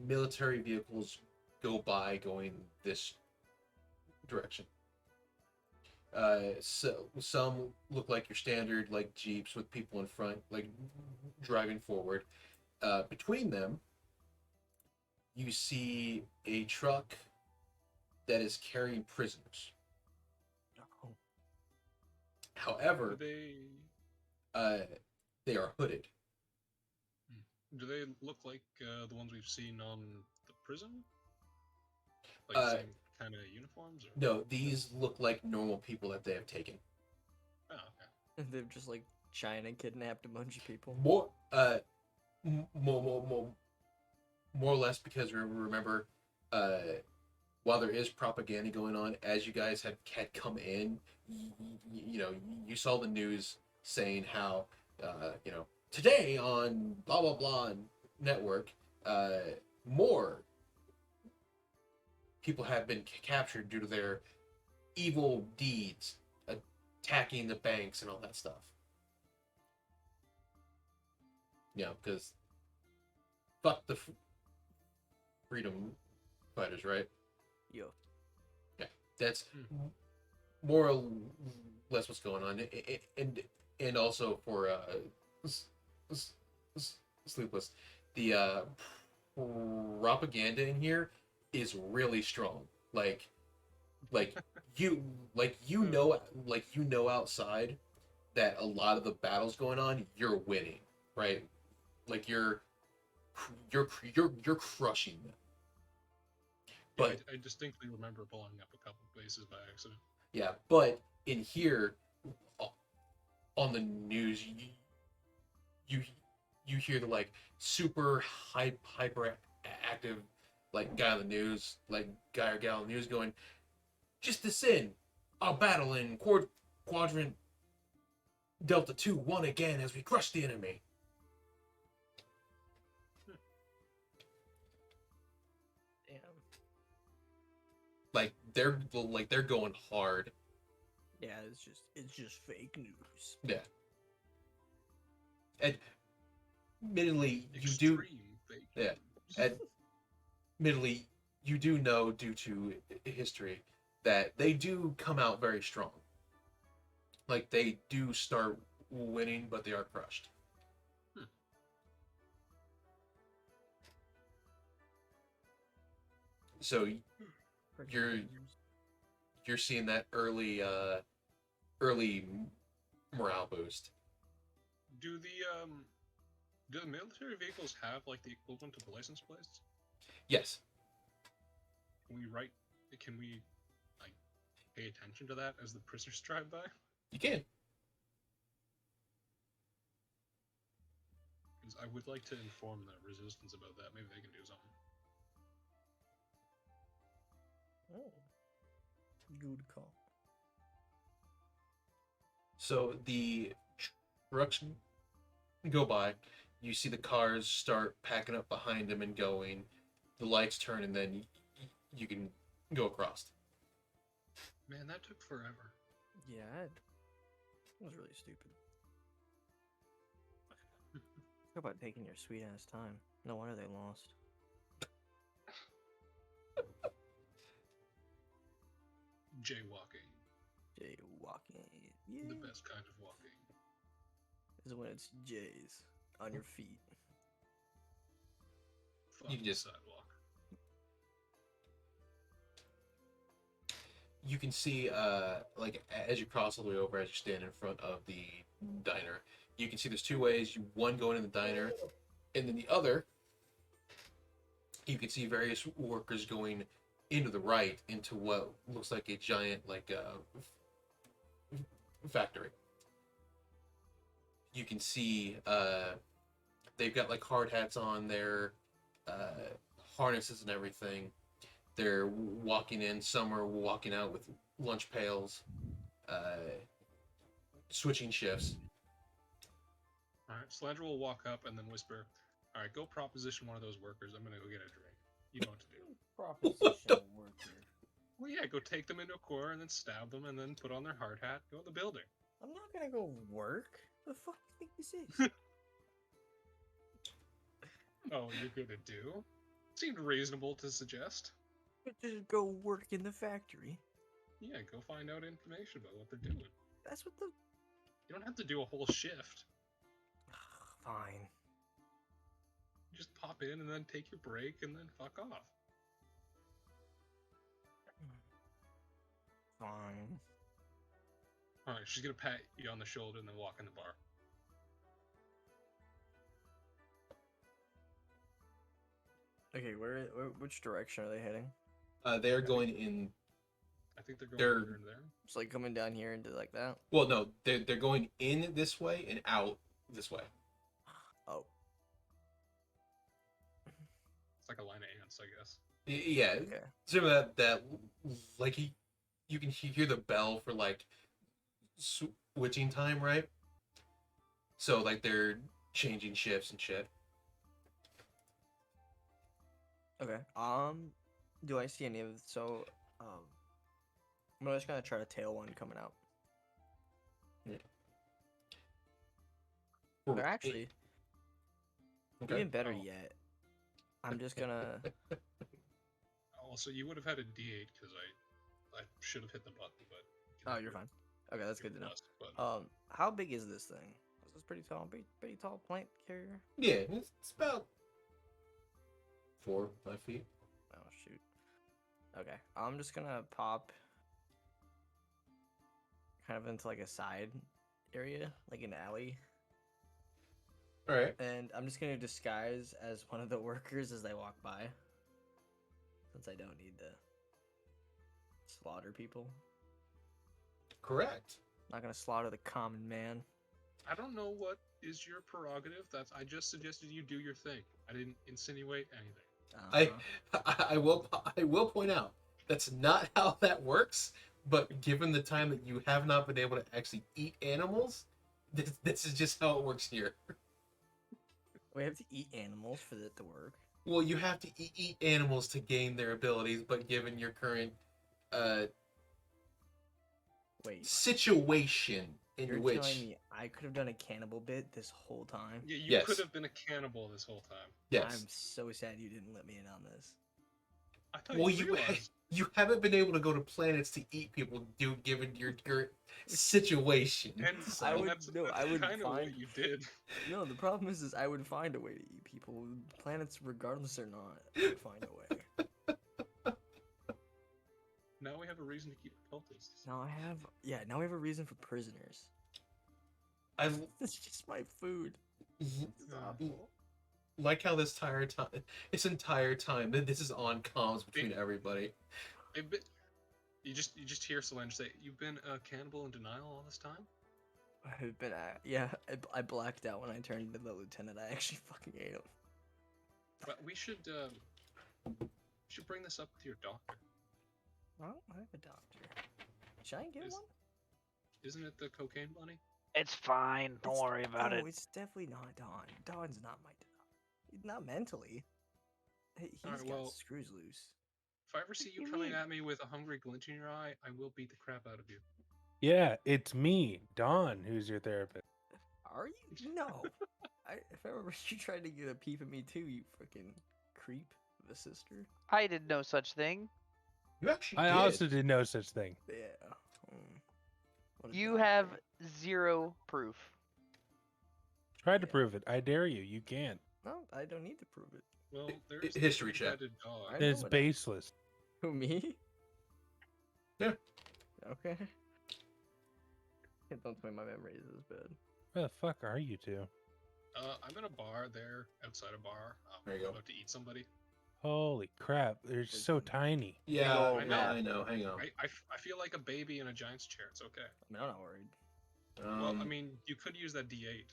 military vehicles go by going this direction. So some look like your standard like Jeeps with people in front, like driving forward. Between them, you see a truck that is carrying prisoners. Oh, However, they are hooded. Do they look like the ones we've seen on the prison? Like the same kind of uniforms? Or? No, these look like normal people that they have taken. Oh, okay. they've just like China kidnapped a bunch of people. More, more or less because remember, while there is propaganda going on, as you guys had come in, you know, you saw the news saying how, today on blah blah blah network, more people have been captured due to their evil deeds, attacking the banks and all that stuff. Yeah, because fuck the freedom fighters, right? Yo. That's more or less what's going on, and also for Sleepless, the propaganda in here is really strong. Like you know outside that a lot of the battles going on, you're winning, right? Like you're crushing them. Yeah, But I distinctly remember blowing up a couple places by accident. yeah, but in here on the news, you hear the like super hyper active like guy on the news, like guy or gal on the news going, just this in, our battle in quadrant Delta 2 won again as we crushed the enemy. Damn. Like they're going hard. Yeah, it's just fake news. Yeah. Admittedly, you do. Extreme fake Yeah. news. Admittedly, you do know due to history that they do come out very strong. Like they do start winning, but they are crushed. So you're seeing that early morale boost. Do the military vehicles have like the equivalent of the license plates? Yes. Can we like pay attention to that as the prisoners drive by? You can. Because I would like to inform the resistance about that. Maybe they can do something. Oh. Good call. So the trucks go by. You see the cars start packing up behind them and going. The lights turn, and then you can go across. Man, that took forever. Yeah, it was really stupid. Talk about taking your sweet ass time. No wonder they lost. Jaywalking. Jaywalking. Yeah. The best kind of walking. Is when it's J's on your feet. Fuck You can the just- sidewalk. You can see, like as you cross all the way over, as you stand in front of the diner, you can see there's two ways. One going in the diner, and then the other, you can see various workers going into the right into what looks like a giant factory. You can see they've got like hard hats on, their harnesses and everything. They're walking in, some are walking out with lunch pails, switching shifts. Alright, Slandra will walk up and then whisper, Alright, go proposition one of those workers. I'm gonna go get a drink. You know what to do. Proposition worker. Well, yeah, go take them into a corner and then stab them and then put on their hard hat, go in the building. I'm not gonna go work. The fuck do you think this is? Oh, you're gonna do? Seemed reasonable to suggest. Just go work in the factory. Yeah, go find out information about what they're doing. That's what the. You don't have to do a whole shift. Fine. Just pop in and then take your break and then fuck off. Fine. Alright, she's gonna pat you on the shoulder and then walk in the bar. Okay, which direction are they heading? They're going in. I think they're going They're- over in there. It's like coming down here into like that. Well, no, they're going in this way and out this way. Oh. It's like a line of ants, I guess. Yeah, Okay. some of that like you can hear the bell for like switching time, right? So like they're changing shifts and shit. Okay. Do I see any of I'm just gonna try to tail one coming out. Or- Or actually, Okay. even better Oh. yet, I'm just gonna. Also, you would have had a D8 because I should have hit the button, but. you Oh, know, you're fine. Okay, that's good to know. plus, but How big is this thing? Is this pretty tall? Pretty tall plant carrier? Yeah, it's about 4 or 5 feet. Oh shoot. Okay, I'm just gonna pop kind of into like a side area, like an alley, All right. and I'm just gonna disguise as one of the workers as they walk by, since I don't need to slaughter people. Correct. Not gonna slaughter the common man. I don't know what is your prerogative. I just suggested you do your thing. I didn't insinuate anything. I will point out that's not how that works. But given the time that you have not been able to actually eat animals, this is just how it works here. We have to eat animals for it to work. Well, you have to eat animals to gain their abilities, but given your current Wait, situation in you're which telling me I could have done a cannibal bit this whole time? Yeah, you Yes. could have been a cannibal this whole time. yes, I'm so sad you didn't let me in on this. I thought well, you realized. you haven't been able to go to planets to eat people, given your current situation. And So- I would- that's, no, that's I would kind of what find- you did. No, the problem is I would find a way to eat people. Planets, regardless or not, I would find a way. Now we have a reason to keep cultists. Now now we have a reason for prisoners. I It's just my food. It's awful. like how this entire time this is on comms between everybody. You just hear Solange say, "You've been a cannibal in denial all this time." I've been I blacked out when I turned into the lieutenant. I actually fucking ate him. But we should bring this up with your doctor. Well, I have a doctor. Should I get Is- one? Isn't it the cocaine bunny? It's fine. Don't worry about no, it. it's definitely not Don. Don's not my Don. Not mentally. He's Alright, got well- screws loose. If I ever see you you coming mean? at me with a hungry glint in your eye, I will beat the crap out of you. Yeah, it's me, Don, who's your therapist. Are you? No. If I remember, you tried to get a peep at me too, you freaking creep of a sister. I did no such thing. You actually I did. also did no such thing. Yeah. What a You have doctor. 0 proof. Try to prove it. I dare you. You can't. No, I don't need to prove it. Well, there's history the check. three-headed dog. I know It's what baseless. Who, me? Yeah. Okay. Don't tell me my memory is as bad. Where the fuck are you two? I'm in a bar there, outside a bar. There you go. About to eat somebody. Holy crap, they're so tiny. Yeah, Oh, I know. yeah, I know. Hang on. I feel like a baby in a giant's chair. It's okay. I mean, I'm not worried. Well, I mean, you could use that D8,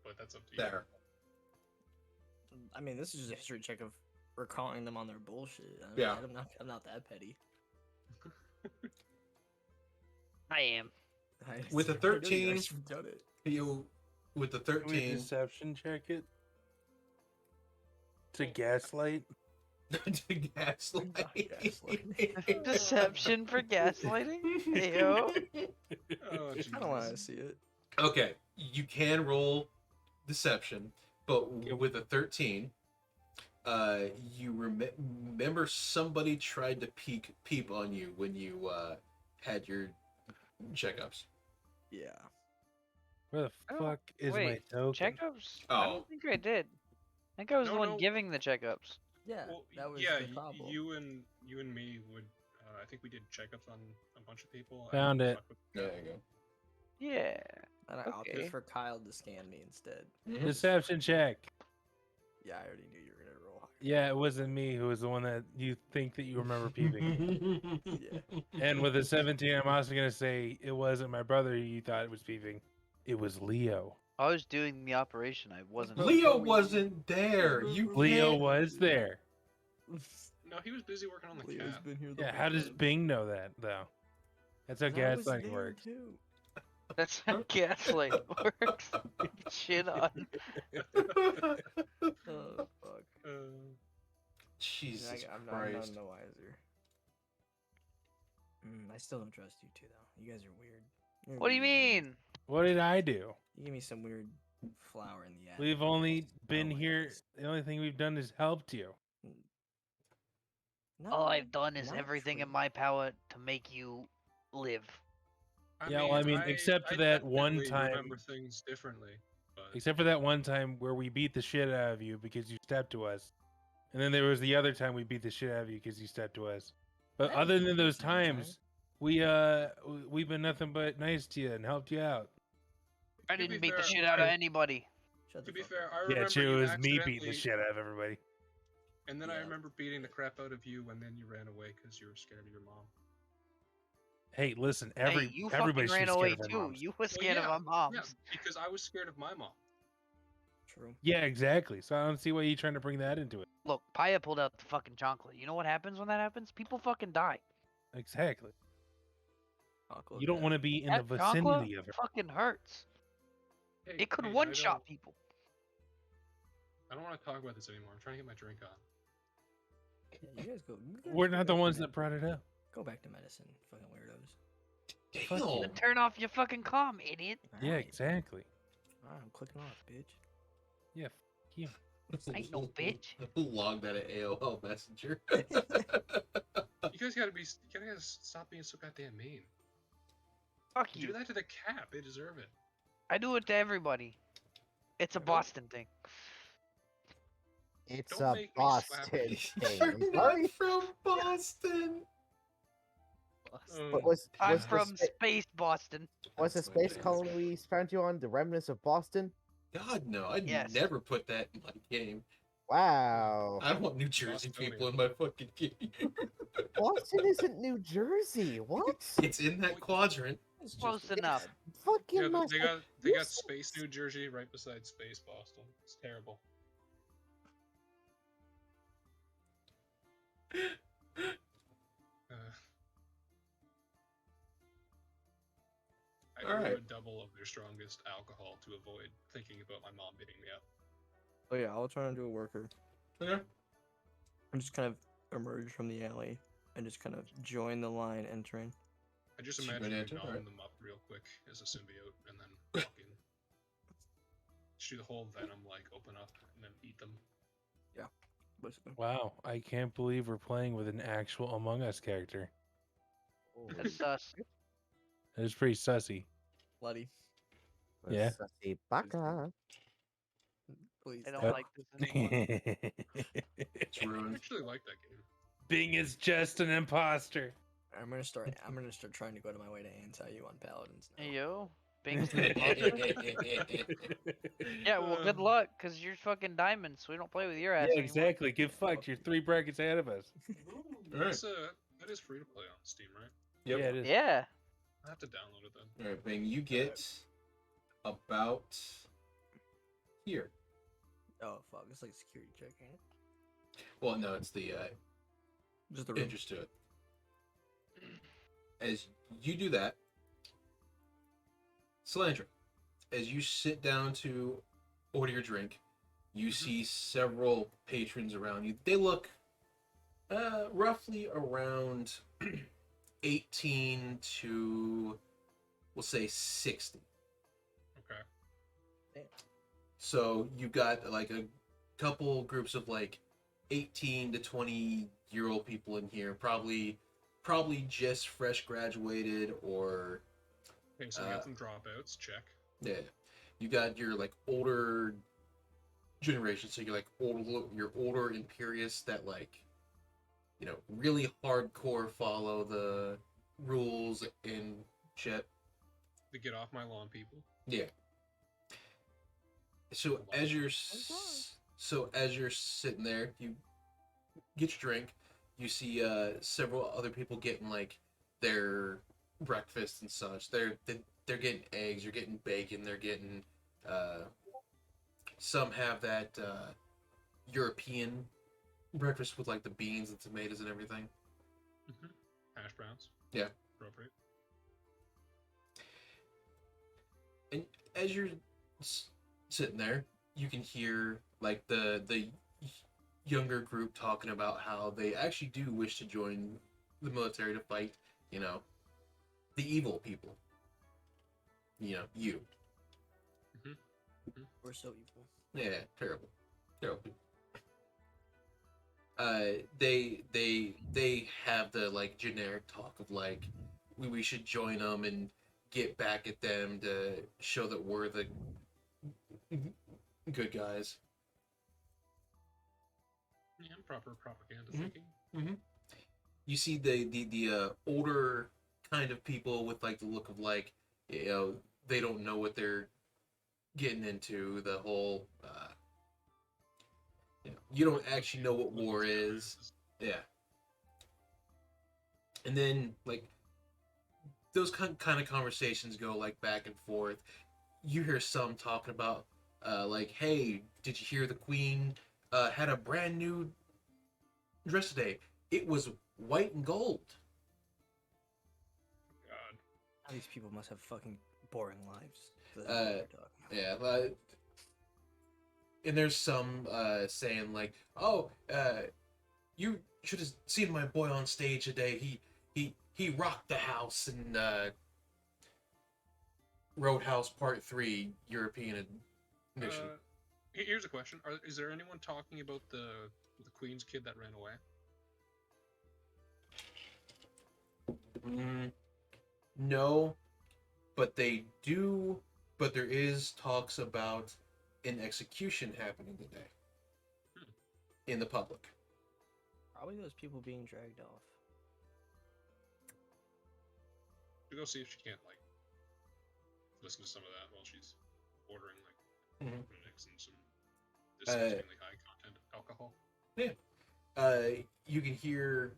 but that's up to you. there. I mean, this is just a history check of recalling them on their bullshit. I mean, Yeah. I'm not that petty. I am. With a I know you 13, guys have done it. You with the Can we 13. deception check it? To gaslight? to gaslight. Deception for gaslighting? Ew. Oh, I don't want to Jesus. see it. Okay, you can roll deception, but with a 13, you remember somebody tried to peep on you when you had your checkups. Yeah. Where the Oh, fuck is wait, my token? Checkups? I Oh. don't think I did. I think I was No, the one no. giving the checkups. Yeah, Well, that was yeah, the problem. you and me would. I think we did checkups on a bunch of people. and Found it. fuck with- There you go. Yeah. And I opted okay. for Kyle to scan me instead. Deception check. Yeah, I already knew you were gonna roll high. Yeah, it wasn't me who was the one that you think that you remember peeping. Yeah. And with a 17, I'm also gonna say it wasn't my brother who you thought was peeping. It was Leo. I was doing the operation. I wasn't. Leo wasn't there. You Leo can't- was there. No, he was busy working on the Leo's cat. been here the Yeah, whole how does time. Bing know that though? That's how 'Cause I was gaslighting there works. too. That's how gaslight works. Shit on. Oh fuck. Jesus I'm Christ. no wiser. I still don't trust you two though. You guys are weird. You're What do you weird humans. mean? What did I do? You give me some weird flower in the attic. We've only been my here. goodness. The only thing we've done is helped you. No, All I've done is not everything in true. my power to make you live. Yeah, well, I mean, except for that one definitely time- remember things differently. But Except for that one time where we beat the shit out of you because you stepped to us. And then there was the other time we beat the shit out of you because you stepped to us. But I other didn't than beat you those the other time. times, we've been nothing but nice to you and helped you out. I To be didn't beat the fair, shit out of I- anybody. Shut to the be fuck fair, up. I Yeah, remember true. you It was me beating the accidentally- shit out of everybody. And then I Yeah. remember beating the crap out of you, and then you ran away because you were scared of your mom. Hey, listen, Hey, you fucking everybody ran should be away scared of our too. moms. You were scared of yeah, our moms. Yeah, because I was scared of my mom. True. Yeah, exactly. So I don't see why you're trying to bring that into it. Look, Paya pulled out the fucking chocolate. You know what happens when that happens? People fucking die. Exactly. Uncle You don't Dad. want to be in the That chocolate vicinity of her. fucking hurts. Hey, It could hey, one shot people. I don't want to talk about this anymore. I'm trying to get my drink on. Yeah, you guys go. you guys We're go not the back to ones med- that brought it up. Go back to medicine, fucking weirdos. Fuck you. Damn. Turn off your fucking comm, idiot. Yeah, Alright. exactly. Alright, I'm clicking off, bitch. Yeah, you. Ain't no bitch. Log that at AOL Messenger. You guys gotta stop being so goddamn mean. Fuck You you. do that to the cat. They deserve it. I do it to everybody. It's a Don't- Boston thing. It's Don't a make me slap Boston you. thing. I'm You're sorry. not from Boston. But was I'm was the from spa- Space Boston. was the space colony we found you on the remnants of Boston? God no, I'd Yes. never put that in my game. Wow. I want New Jersey Bostonian. people in my fucking game. Boston isn't New Jersey. What? It's in that quadrant. It's Close just- enough. Fucking Yeah, mess- they got you Space New Jersey right beside Space Boston. It's terrible. I Alright. ordered a double of their strongest alcohol to avoid thinking about my mom beating me up. Oh yeah, I'll try and do a worker. Okay. And just kind of emerge from the alley and just kind of join the line entering. I just Shoot imagine right you into it, gnawing alright. them up real quick as a symbiote and then walk in. Just do the whole Venom like open up and then eat them. Basically. Wow, I can't believe we're playing with an actual Among Us character. That's us. It was pretty sussy. Bloody. Yeah. Sussy baka. Please. I don't Uh, like this anymore. It's I ruined. actually like that game. Bing is just an imposter. I'm gonna start trying to go to my way to anti you on paladins now. Hey, yo. Bing's the imposter. Yeah, well, good luck, because you're fucking diamonds, so we don't play with your ass Yeah, anymore. exactly. Get fucked. You're 3 brackets ahead of us. Alright. That's that is free to play on Steam, right? Yep. Yeah, it is. Yeah. I have to download it then. Alright, Bing, you get about here. Oh fuck, it's like a security check, ain't it? Well, no, it's the Just the room. interest to it. As you do that, Salandra, as you sit down to order your drink, you see several patrons around you. They look roughly around 18 to, we'll say, 60. Okay. So you've got like a couple groups of like 18 to 20-year-old people in here, probably just fresh graduated or Okay, so we got some dropouts. Check. yeah. You got your like older generation, so you're like your older imperious that like, you know, really hardcore follow the rules and shit. The get off my lawn people. Yeah. So as you're sitting there, you get your drink. You see several other people getting like their breakfast and such. They're getting eggs. You're getting bacon. They're getting some have that European breakfast with like the beans and tomatoes and everything. Hash browns. Yeah. Appropriate. as you're sitting there, you can hear like the younger group talking about how they actually do wish to join the military to fight, you know, the evil people. You know, you. We're so evil. Yeah, terrible, terrible. They have the like generic talk of like we should join them and get back at them to show that we're the good guys. Yeah, proper propaganda Mhm. thinking. You see the older kind of people with like the look of like, you know, they don't know what they're getting into. The whole you don't actually know what war is. Yeah. And then like those kind of conversations go like back and forth. You hear some talking about like, hey, did you hear the Queen had a brand new dress today? It was white and gold. God. These people must have fucking boring lives. That's Uh, what they're talking about. Yeah, and there's some saying like, "Oh, you should have seen my boy on stage today. He rocked the house in Roadhouse Part 3 European edition." Here's a question: is there anyone talking about the Queen's kid that ran away? No, but they do. But there is talks about an execution happening today in the public. Probably those people being dragged off. To go see if she can't like listen to some of that while she's ordering like Phoenix and some disgustingly high content alcohol. You can hear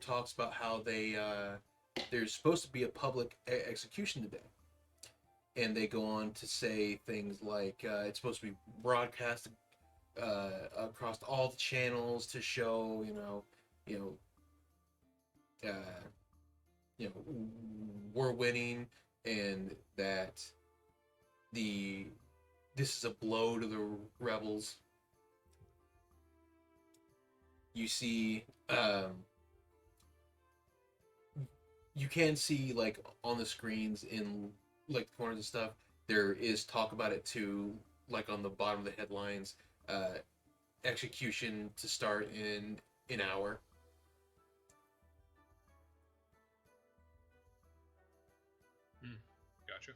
talks about how there's supposed to be a public execution today, and they go on to say things like it's supposed to be broadcast across all the channels to show we're winning, and that this is a blow to the rebels. You see, you can see like on the screens in like the corners and stuff. There is talk about it too, like on the bottom of the headlines. Execution to start in an hour. Gotcha.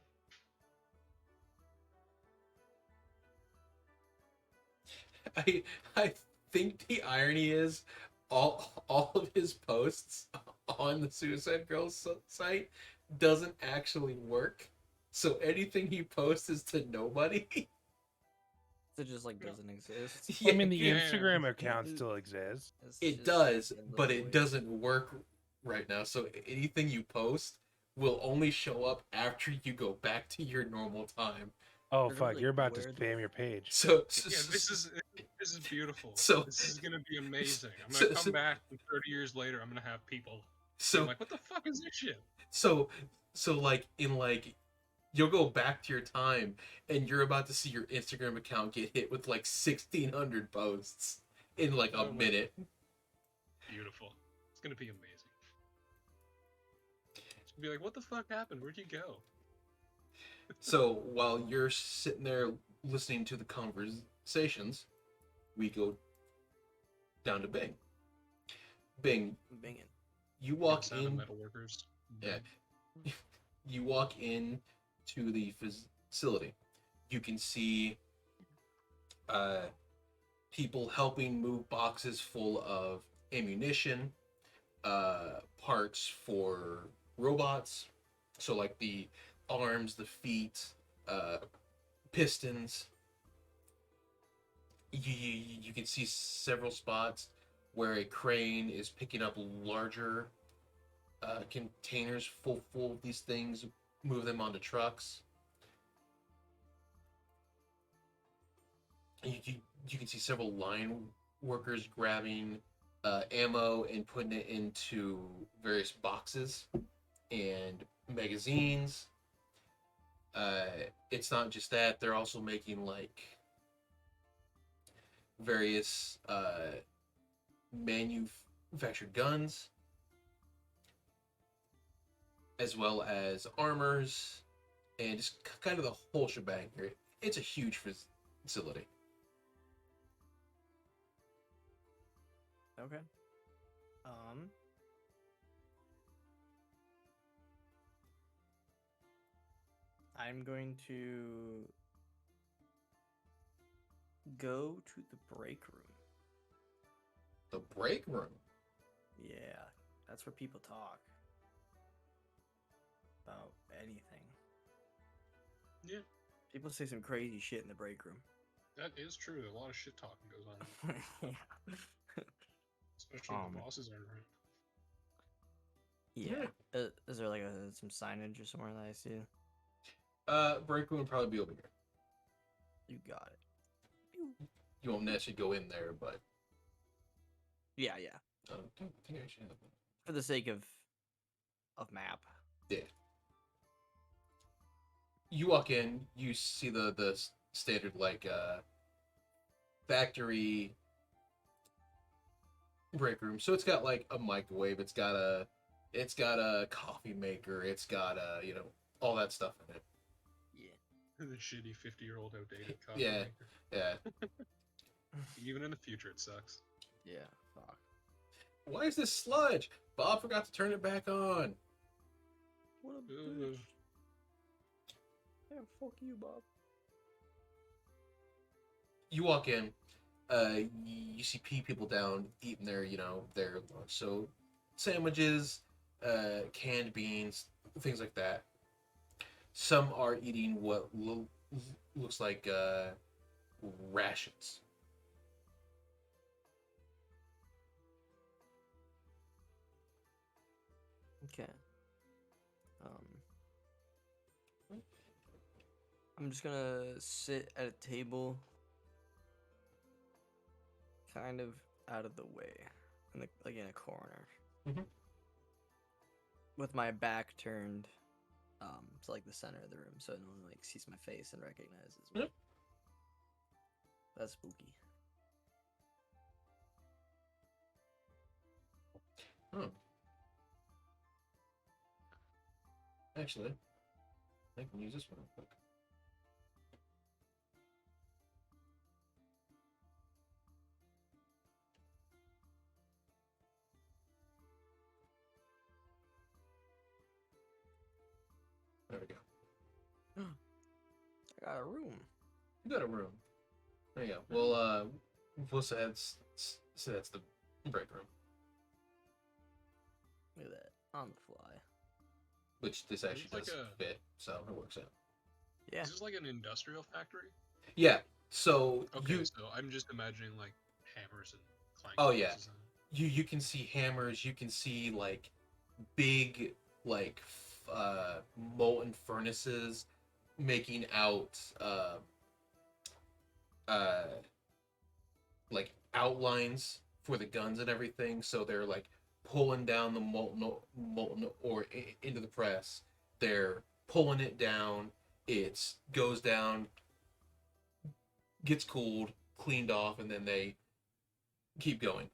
I think the irony is all of his posts on the Suicide Girls site doesn't actually work. So anything he posts is to nobody. It just like doesn't exist. I mean, the Yeah. Instagram account still exists. It's It just does, a little but it void. doesn't work right now. So anything you post will only show up after you go back to your normal time. Oh They're fuck, really you're about to weird. spam your page. So Yeah, this is beautiful. So- this is gonna be amazing. I'm so- gonna so- come back and 30 years later. I'm gonna have people so being like, "What the fuck is this shit?" so like in like you'll go back to your time and you're about to see your Instagram account get hit with like 1,600 posts in like a Oh my- minute. Beautiful. It's gonna be amazing. It's gonna be like, "What the fuck happened? Where'd you go?" So while you're sitting there listening to the conversations, we go down to Bing. Bing, Binging. you walk Sound of in. metal workers. Yeah. You walk in to the facility. You can see people helping move boxes full of ammunition, parts for robots. So like the arms, the feet, pistons. You can see several spots where a crane is picking up larger containers full of these things, move them onto trucks. You can see several line workers grabbing ammo and putting it into various boxes and magazines. It's not just that; they're also making like various manufactured guns, as well as armors, and just kind of the whole shebang here. It's a huge facility. Okay. I'm going to go to the break room. The break room. Yeah, that's where people talk about anything. Yeah, People say some crazy shit in the break room. that is true. A lot of shit talking goes on, Yeah. especially when the bosses aren't around. Yeah. Is there like some signage or somewhere that I see? Break room would probably be over here. You got it. You won't necessarily go in there, but Yeah. I don't think I should have it. For the sake of map. Yeah. You walk in, you see the standard like factory break room. So it's got like a microwave, it's got a coffee maker, it's got all that stuff in it. Yeah. The shitty 50-year-old outdated coffee Yeah. maker. Yeah. Even in the future, it sucks. Yeah. Fuck. Why is this sludge? Bob forgot to turn it back on. What a Ugh. bitch. Yeah, fuck you, Bob. You walk in, you see people down eating their their lunch. So sandwiches, canned beans, things like that. Some are eating what looks like rations. Okay. I'm just gonna sit at a table, kind of out of the way, like in a corner, Mhm. with my back turned, to like the center of the room, so no one like sees my face and recognizes me. Yep. That's spooky. Oh. Actually, I can use this one real quick. There we go. I got a room. You got a room. There you go. Well, we'll say that's the break room, Look at that on the fly. which this actually like does a- fit, so it works out. Yeah. Is this like an industrial factory? Yeah. So Okay, you so I'm just imagining like hammers and clank. Oh, yeah. pieces and- you can see hammers. You can see like big like molten furnaces making out like outlines for the guns and everything. So they're like pulling down the molten ore into the press. They're pulling it down. It goes down, gets cooled, cleaned off, and then they keep going.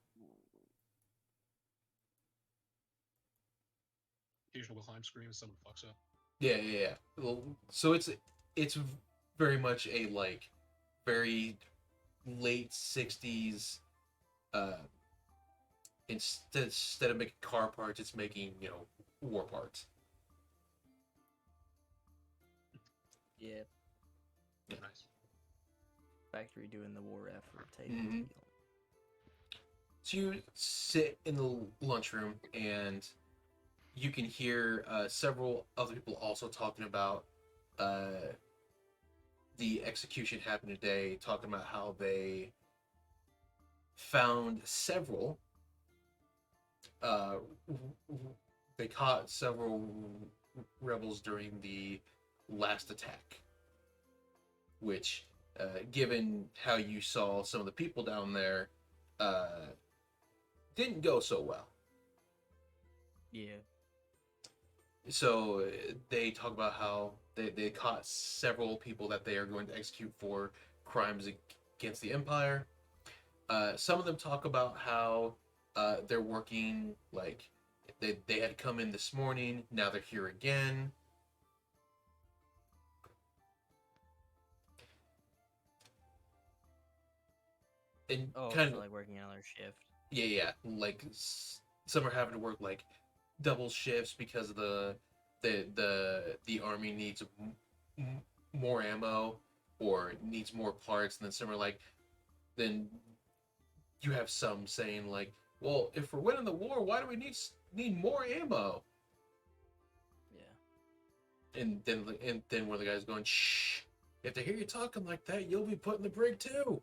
Occasional behind screen, someone fucks up. Yeah. Well, so it's very much a like very late '60s. Instead of making car parts, it's making war parts. Yeah. Nice. Factory doing the war effort type Mhm. deal. So you sit in the lunchroom and you can hear several other people also talking about the execution happened today, talking about how they found several. They caught several rebels during the last attack, which, given how you saw some of the people down there, didn't go so well. Yeah. So they talk about how they caught several people that they are going to execute for crimes against the Empire. Some of them talk about how they're working like they had come in this morning, now they're here again. And Oh, kind so of like working another shift. yeah, like some are having to work like double shifts because of the army needs more ammo or needs more parts, and then some are like, then you have some saying like, well, if we're winning the war, why do we need more ammo? Yeah. And then one of the guys going, shh, if they hear you talking like that, you'll be put in the brig too.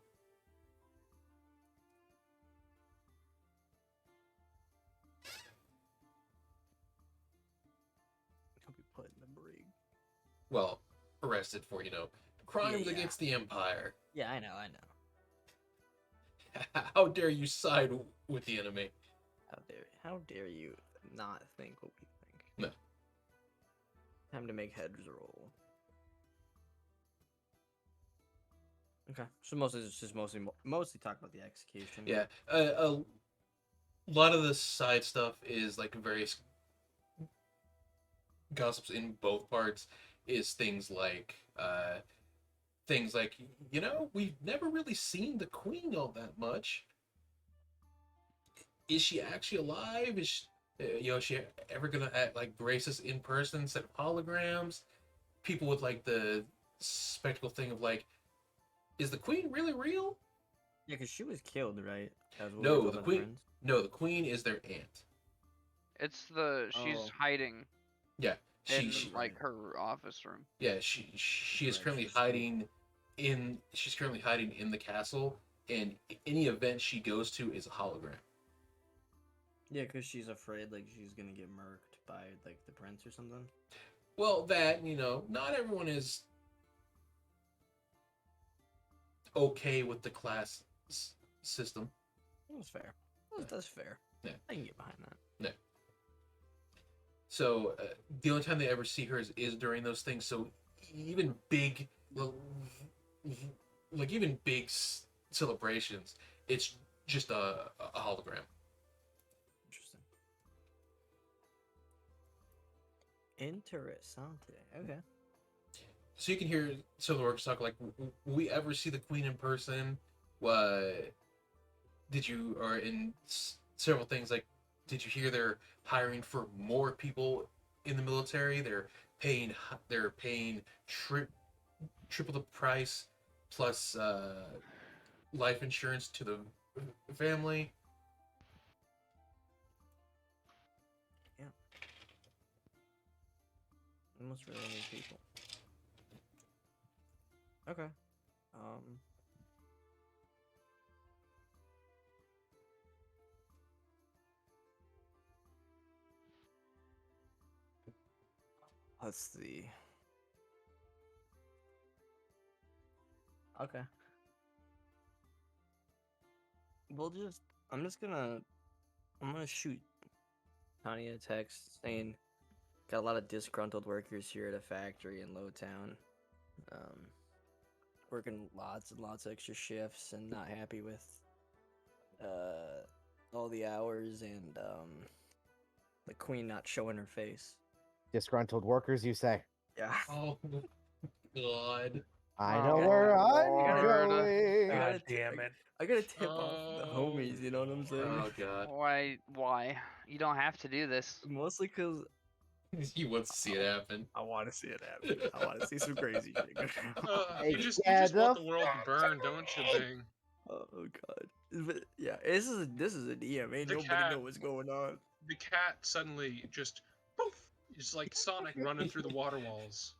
He'll be put in the brig. Well, arrested for, crimes Yeah. against the Empire. Yeah, I know. How dare you side with the enemy? How dare you not think what we think? No. Time to make heads roll. Okay, so mostly talk about the execution. Yeah, a lot of the side stuff is like various gossips in both parts. Is things like we've never really seen the Queen all that much. Is she actually alive? Is she ever gonna grace us in person instead of holograms? People with like the spectacle thing of like, is the Queen really real? Yeah, because she was killed, right? As we were No, talking the about Queen. friends? No, the Queen is their aunt. She's Oh. hiding Yeah, in she like her office room. yeah she is Right, currently she's still- hiding in the castle, and any event she goes to is a hologram. Yeah, because she's afraid like she's gonna get murked by like the prince or something. Well, that not everyone is okay with the class system. That's fair. That's fair. Yeah. I can get behind that. So the only time they ever see her is during those things. So even big, even big celebrations, it's just a hologram. Interesting. Interessante. Okay. So you can hear some of the workers talk like, will we ever see the Queen in person? Or in several things like, did you hear they're hiring for more people in the military? They're paying triple the price plus life insurance to the family. Almost really need people. Okay. Let's see. Okay. I'm gonna shoot Tanya a text saying got a lot of disgruntled workers here at a factory in Lowtown. Working lots and lots of extra shifts and not happy with all the hours and the Queen not showing her face. Disgruntled workers, you say? Yeah. Oh God! I Oh, know where I'm Lord. going. God damn it. I gotta tip off the homies, you know what I'm saying? Oh God! Why? You don't have to do this. Mostly because You want to see it happen? I want to see it happen. I want to see some crazy shit go down. Hey, you just yeah, want the the world to burn, don't you, Bing? Oh god. But yeah, this is a DM. Ain't The nobody cat. know what's going on. The cat suddenly just poof. It's like Sonic running through the water walls.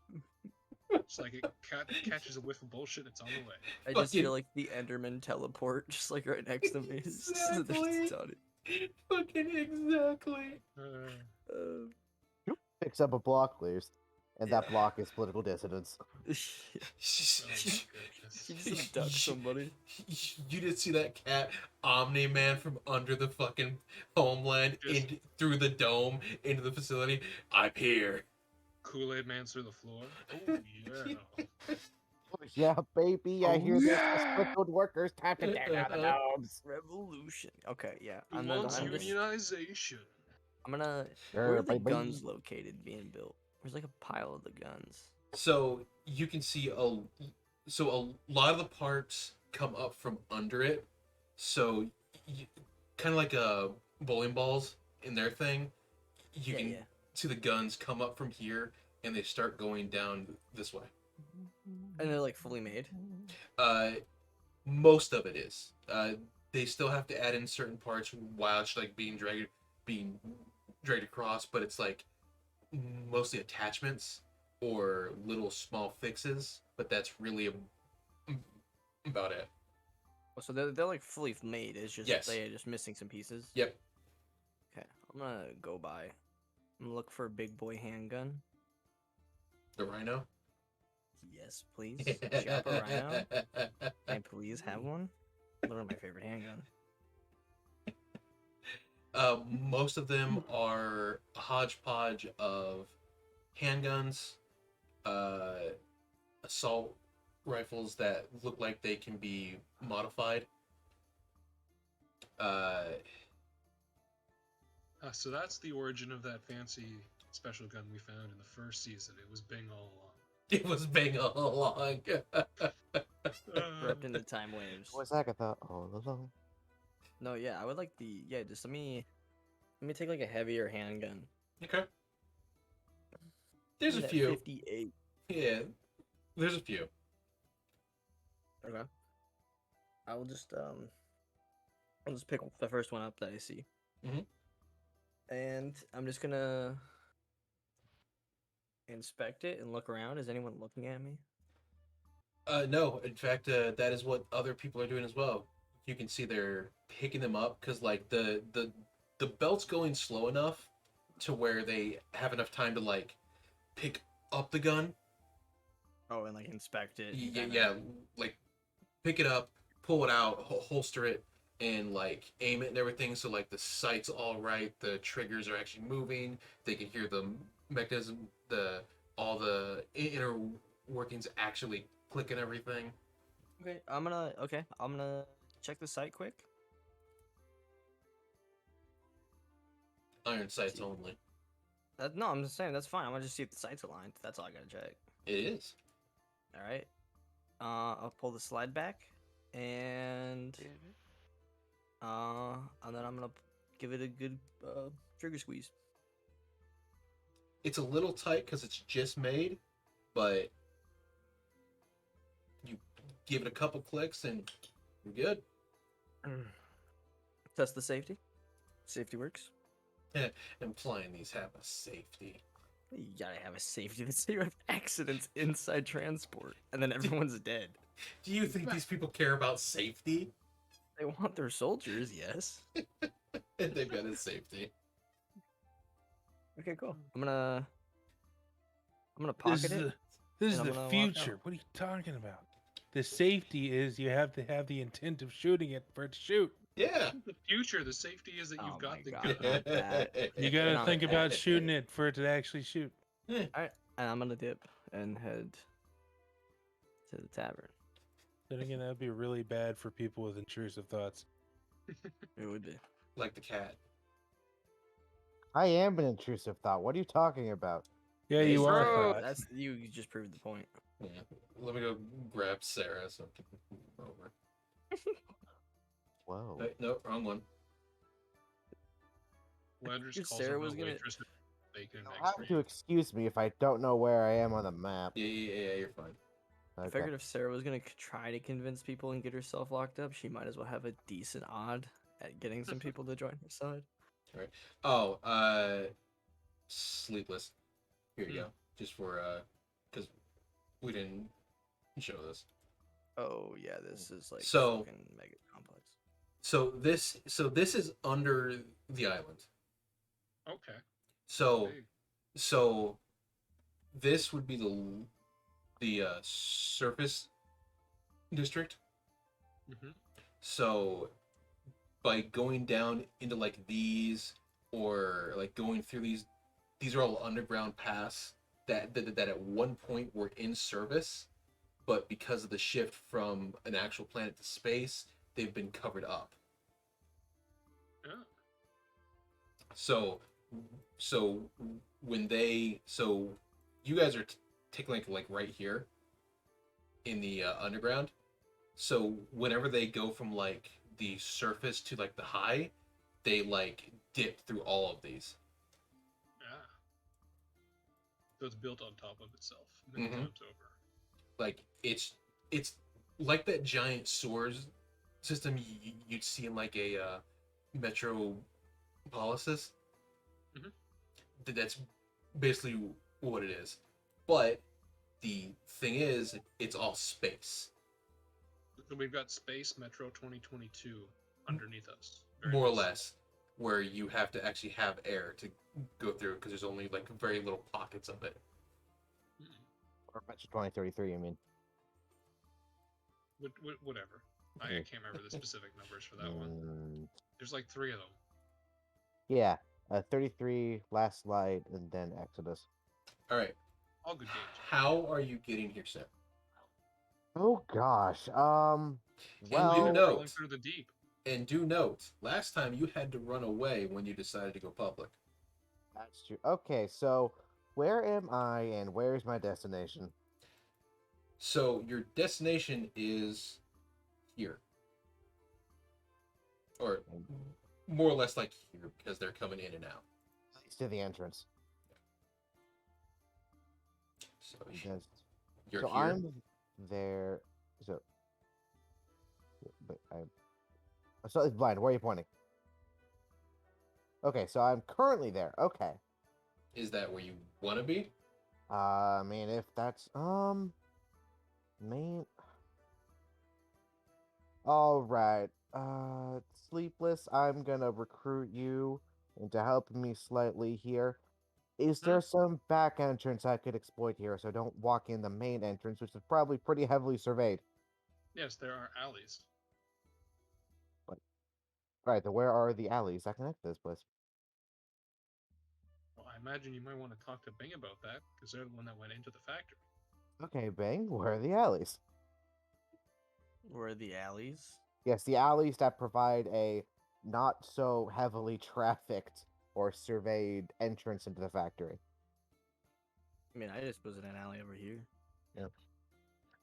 It's like a cat catches a whiff of bullshit. It's on the way. I just Fucking- feel like the Enderman teleport, just like right next to me. It's just- Exactly. it's on it. Fucking exactly. Picks up a block, leaves, and that block is political dissidence. She just ducked somebody. You did see that cat Omni Man from under the fucking homeland Just- through the dome into the facility. I'm here. Kool-Aid Man through the floor. Oh yeah. Yeah, baby, I Oh, hear this. yeah. Disgruntled workers time to tear down the domes. Revolution. Okay, yeah. Who I'm gonna. wants I'm just. unionization? I'm gonna. Sure, Where are the baby. guns located being built? There's like a pile of the guns. So you can see a lot of the parts come up from under it. So kind of like bowling balls in their thing. You Yeah, can yeah. see the guns come up from here and they start going down this way. And they're like fully made. Most of it is. They still have to add in certain parts while it's like being dragged across, but it's like mostly attachments or little small fixes. But that's really about it. Oh, so they're like fully made. It's just Yes. they're just missing some pieces. Yep. Okay, I'm gonna go by. I'm gonna look for a big boy handgun. The Rhino. Yes, please. Shop a Rhino. Can I please have one? Literally my favorite handgun. Most of them are a hodgepodge of handguns, assault rifles that look like they can be modified. So that's the origin of that fancy special gun we found in the first season. It was Bing all along. It was bang all along. Ripped into time waves. Was Agatha all alone? No, yeah, I would like the just let me take like a heavier handgun. Okay. There's a That few. 58. Yeah, there's a few. Okay. I'll just pick the first one up that I see. Mhm. And I'm just gonna inspect it and look around. Is anyone looking at me? No, in fact, that is what other people are doing as well. You can see they're picking them up because like the belt's going slow enough to where they have enough time to like pick up the gun. Oh, and like inspect it. Yeah, kinda- yeah, like pick it up, pull it out, holster it, and like aim it and everything. So like the sight's all right, the triggers are actually moving. They can hear the mechanism, all the inner workings actually click and everything. Okay, I'm gonna check the site quick. Iron sights only. No, I'm just saying that's fine. I'm gonna just see if the site's aligned. That's all I gotta check. It is. All right. I'll pull the slide back, and then I'm gonna give it a good trigger squeeze. It's a little tight because it's just made, but you give it a couple clicks and you're good. Test the safety. Safety works. Implying these have a safety. You gotta have a safety. Let's say you have accidents inside transport, and then everyone's dead. Do you think these people care about safety? They want their soldiers, yes. They've got a safety. Okay, cool. I'm gonna pocket it. This is and the I'm gonna walk out. future. What are you talking about? The safety is you have to have the intent of shooting it for it to shoot. Yeah. The future, the safety is that Oh you've got my the God. gun. Not that. You gotta Not think that. about shooting it for it to actually shoot. Alright, and I'm gonna dip and head to the tavern. Then again, that would be really bad for people with intrusive thoughts. It would be. Like the cat. I am an intrusive thought. What are you talking about? Yeah, you Bro, are. Thought. That's you just proved the point. Yeah. Let me go grab Sarah so I can move over. Whoa. No, wrong one. Landers Dude, calls Sarah over was the gonna- waitress with bacon and You'll eggs. have to excuse me if I don't know where I am on the map. Yeah, you're fine. I Okay. figured if Sarah was gonna try to convince people and get herself locked up, she might as well have a decent odd at getting some people to join her side. Oh, Sleepless. Here you go. Just for because we didn't show this. Oh yeah, this is like So- fucking mega complex. So this is under the island. Okay. So Big. so this would be the surface district. Mhm. So by going down into like these or like going through these are all underground paths that at one point were in service, but because of the shift from an actual planet to space, they've been covered up. Yeah. So, so so you guys are taking like right here in the underground. So whenever they go from like the surface to like the high, they like dip through all of these. Yeah. So it's built on top of itself many Mhm. times over. Like it's like that giant sewers system you'd see in like a metropolises. Mhm. That's basically what it is. But the thing is, it's all space, So we've got Space Metro 2022 underneath us. Very more or nice. less, where you have to actually have air to go through because there's only like very little pockets of it. Or Metro 2033, I mean. Whatever. I can't remember the specific numbers for that one. Mm, There's like 3 of them. yeah, 33, Last Light, and then Exodus. All right, All good games. how are you getting here, Sam? Oh gosh. Can you Well, know- Rolling through the deep. And do note, last time you had to run away when you decided to go public. that's true. Okay, so where am I and where's my destination? So your destination is here, or more or less like here because they're coming in and out. It's to the entrance. So Because you're so here. I'm there. So, but so it's blind. Where are you pointing? Okay, so I'm currently there. Okay. Is that where you want to be? I mean, if that's main. All right. Sleepless. I'm gonna recruit you into helping me slightly here. Is there some back entrance I could exploit here so don't walk in the main entrance, which is probably pretty heavily surveyed? Yes, there are alleys. Right, then where are the alleys that connect to this place? Well, I imagine you might want to talk to Bing about that, because they're the one that went into the factory. Okay, Bang, where are the alleys? Where are the alleys? Yes, the alleys that provide a not so heavily trafficked or surveyed entrance into the factory. I mean, I just was in an alley over here.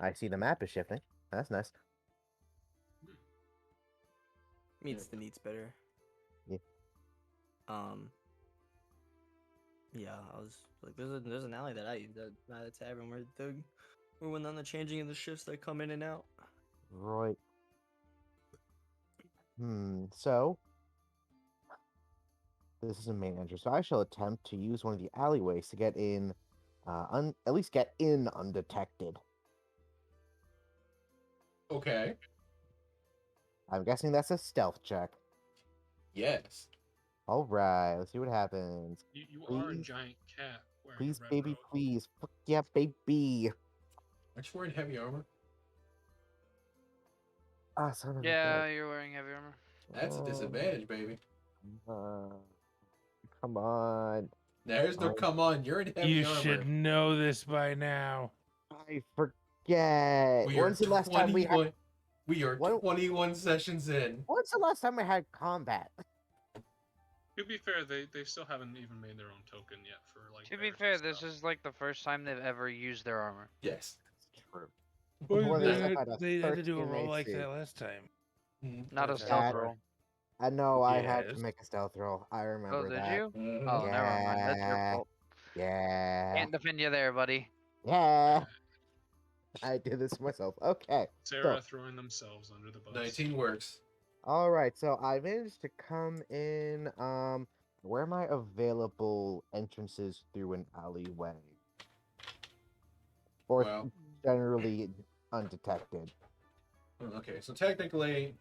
I see the map is shifting. That's nice. Meets the needs better. Yeah. Yeah, I was like, there's an alley that I used at the tavern where we went on the changing of the shifts that come in and out. Right. So this is a main entrance. So I shall attempt to use one of the alleyways to get in, at least get in undetected. Okay. I'm guessing that's a stealth check. Yes. All right, let's see what happens. You are a Please? giant cat wearing Please, a red baby, robe. please. Fuck yeah, baby. Aren't you wearing heavy armor? Ah, son of a Yeah, bitch. you're wearing heavy armor. That's a Oh, disadvantage, baby. Come on. There's no I- come on. You're in heavy You armor. should know this by now. I forget. We are When's the last time we had? 21. We are What- 21 sessions in. When's the last time we had combat? To be fair, they still haven't even made their own token yet for like. To be bears and fair, this stuff. is like the first time they've ever used their armor. Yes. True. Well, Before they they, stuck at a they had to do a 13 roll like AC. that last time. Not a Okay. stealth That- roll. I know I had to Yes. make a stealth roll. I remember Oh, did that. you? Mhm. Oh, never mind. That's your Yeah. fault. Yeah. Can't defend you there, buddy. Yeah. I did this myself. Okay. Sarah throwing themselves under the bus. 19 works. All right. So I managed to come in. Where are my available entrances through an alleyway? Or Well, generally undetected. okay. So technically,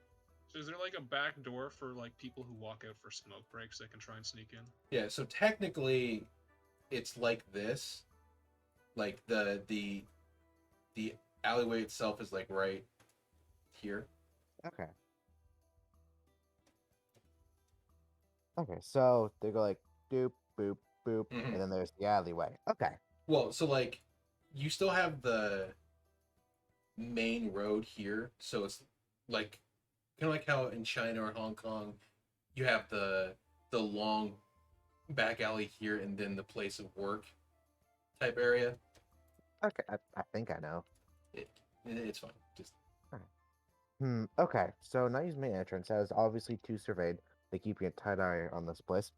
So is there like a back door for like people who walk out for smoke breaks that can try and sneak in? yeah. So technically, it's like this. Like the alleyway itself is like right here. Okay. Okay, so they go like doop, boop, boop, Mhm. and then there's the alleyway. Okay. Well, so like, you still have the main road here, so it's like kind of like how in China or Hong Kong, you have the long back alley here, and then the place of work type area. Okay, I think I know. It's fine. Just Okay, so not using main entrance as obviously two surveyed. They keeping a tight eye on this place.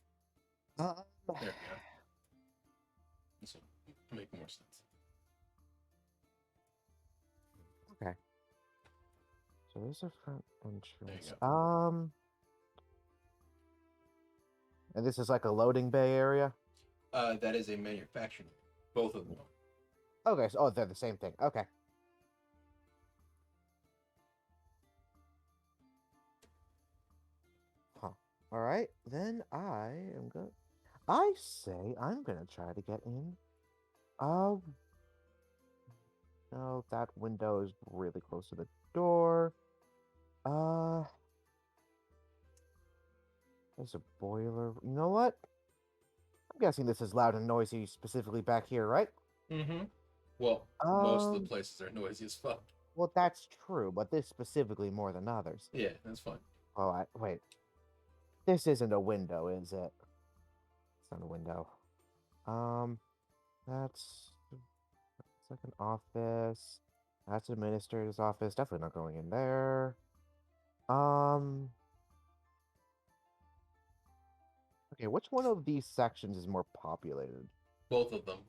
there we go. This will make more sense. Okay. So there's a front entrance. go. And this is like a loading bay area. That is a manufacturing. Both of them. Okay, so they're the same thing. Okay. Huh. All right, then I say I'm gonna try to get in. No, that window is really close to the door. There's a boiler. You know what? I'm guessing this is loud and noisy, specifically back here, right? Mm-hmm. Well, most of the Um, places are noisy as fuck. Well, that's true, but this specifically more than others. Yeah, that's fine. Oh, wait. This isn't a window, is it? It's not a window. That's it's like an office. That's administrator's office. Definitely not going in there. Okay, which one of these sections is more populated? Both of them.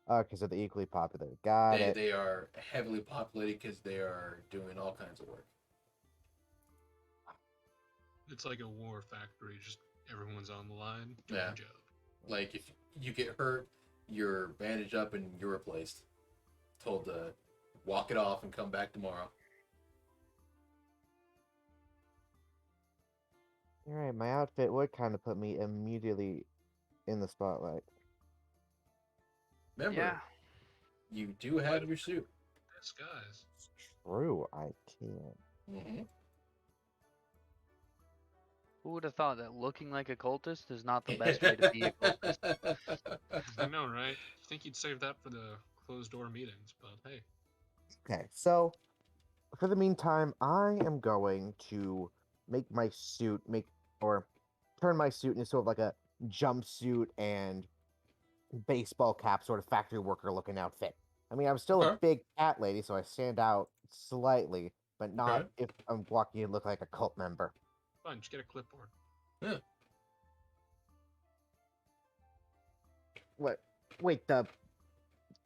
Okay, so they're equally populated. Got it. They are heavily populated because they are doing all kinds of work. It's like a war factory, just everyone's on the line doing Yeah. a job. Like if you get hurt, you're bandaged up and you're replaced. Told to walk it off and come back tomorrow. All right, my outfit would kind of put me immediately in the spotlight. Remember, Yeah. you do have your suit. Disguise. True, I can. Mm-hmm. Who would have thought that looking like a cultist is not the best way to be a cultist? I know, right? You think you'd save that for the closed door meetings, but hey. Okay, so for the meantime, I am going to make my suit turn my suit into sort of like a jumpsuit and baseball cap sort of factory worker looking outfit. I mean, I'm still a Okay. big cat lady, so I stand out slightly, but not Okay. if I'm walking and look like a cult member. Fine, just get a clipboard. Yeah. What? Wait, the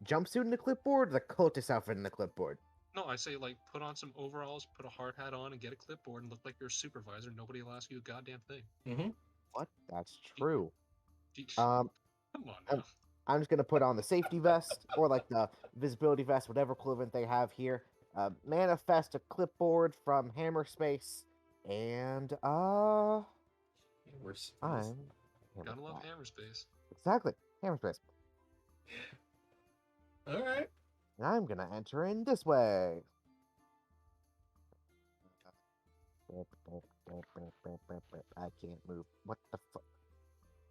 jumpsuit in the clipboard, or the cultist outfit in the clipboard? No, I say like put on some overalls, put a hard hat on, and get a clipboard and look like you're a supervisor. Nobody will ask you a goddamn thing. Mm-hmm. What? That's true. Jeez. Um, Come on now. I'm just gonna put on the safety vest or like the visibility vest, whatever equivalent they have here. Manifest a clipboard from Hammerspace, and We're I'm Gotta love Hammerspace. exactly Hammerspace. all right. And I'm gonna enter in this way. I can't move. What the fuck?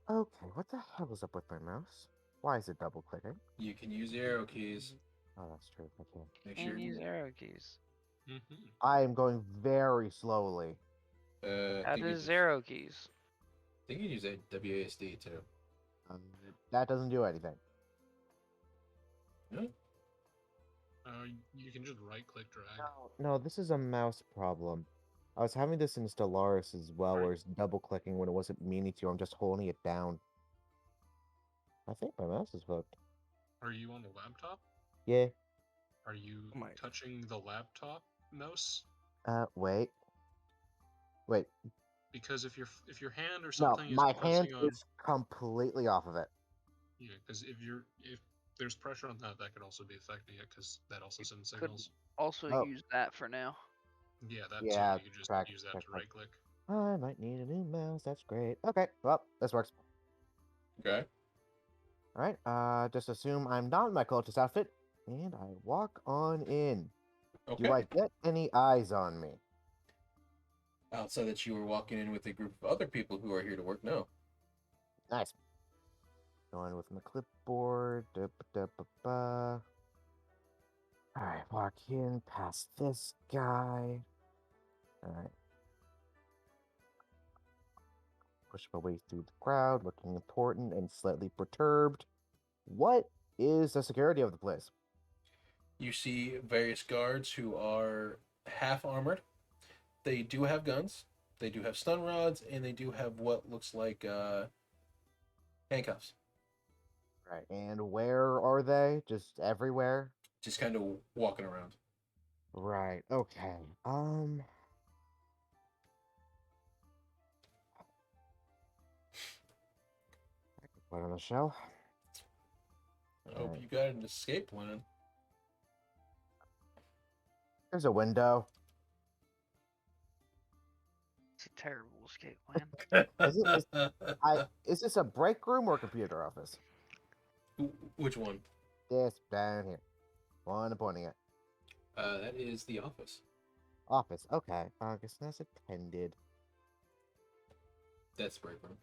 Okay, what the hell is up with my mouse? Why is it double clicking? You can use the arrow keys. Oh, that's true. I can't. Make sure And you use arrow keys. Mm-hmm. I am going very slowly. How does arrow keys? I think you can use a WASD too. That doesn't do anything. No? You can just right click drag. No, this is a mouse problem. I was having this in Stellaris as well, Right. where it's double clicking when it wasn't meaning to. I'm just holding it down. I think my mouse is hooked. Are you on the laptop? Yeah. Are you Oh my- touching the laptop mouse? Wait. Wait. Because if your hand or No, something my is hand pressing on, is completely off of it. yeah, because if there's pressure on that, that could also be affecting it, because that also sends Could signals. also Oh. use that for now. Yeah, that Yeah, too. You could just track- use that track- to right click. I might need a new mouse. That's great. Okay, well, this works. Okay. All right. Just assume I'm not in my cultist outfit, and I walk on in. Okay. Do I get any eyes on me? Outside that you were walking in with a group of other people who are here to work, no. Nice. Going with my clipboard. in past this guy. Alright. Push my way through the crowd, looking important and slightly perturbed. What is the security of the place? You see various guards who are half armored. They do have guns. They do have stun rods, and they do have what looks like handcuffs. Right. And where are they? Just everywhere? Just kind of walking around. Right. Okay. I can put on the shelf. I hope Alright. you got an escape plan. There's a window. It's a terrible escape plan. Is this a break room or computer office? Which one? This down here. One I'm pointing at. That is the office. Office. Okay. August has attended. That's the break room.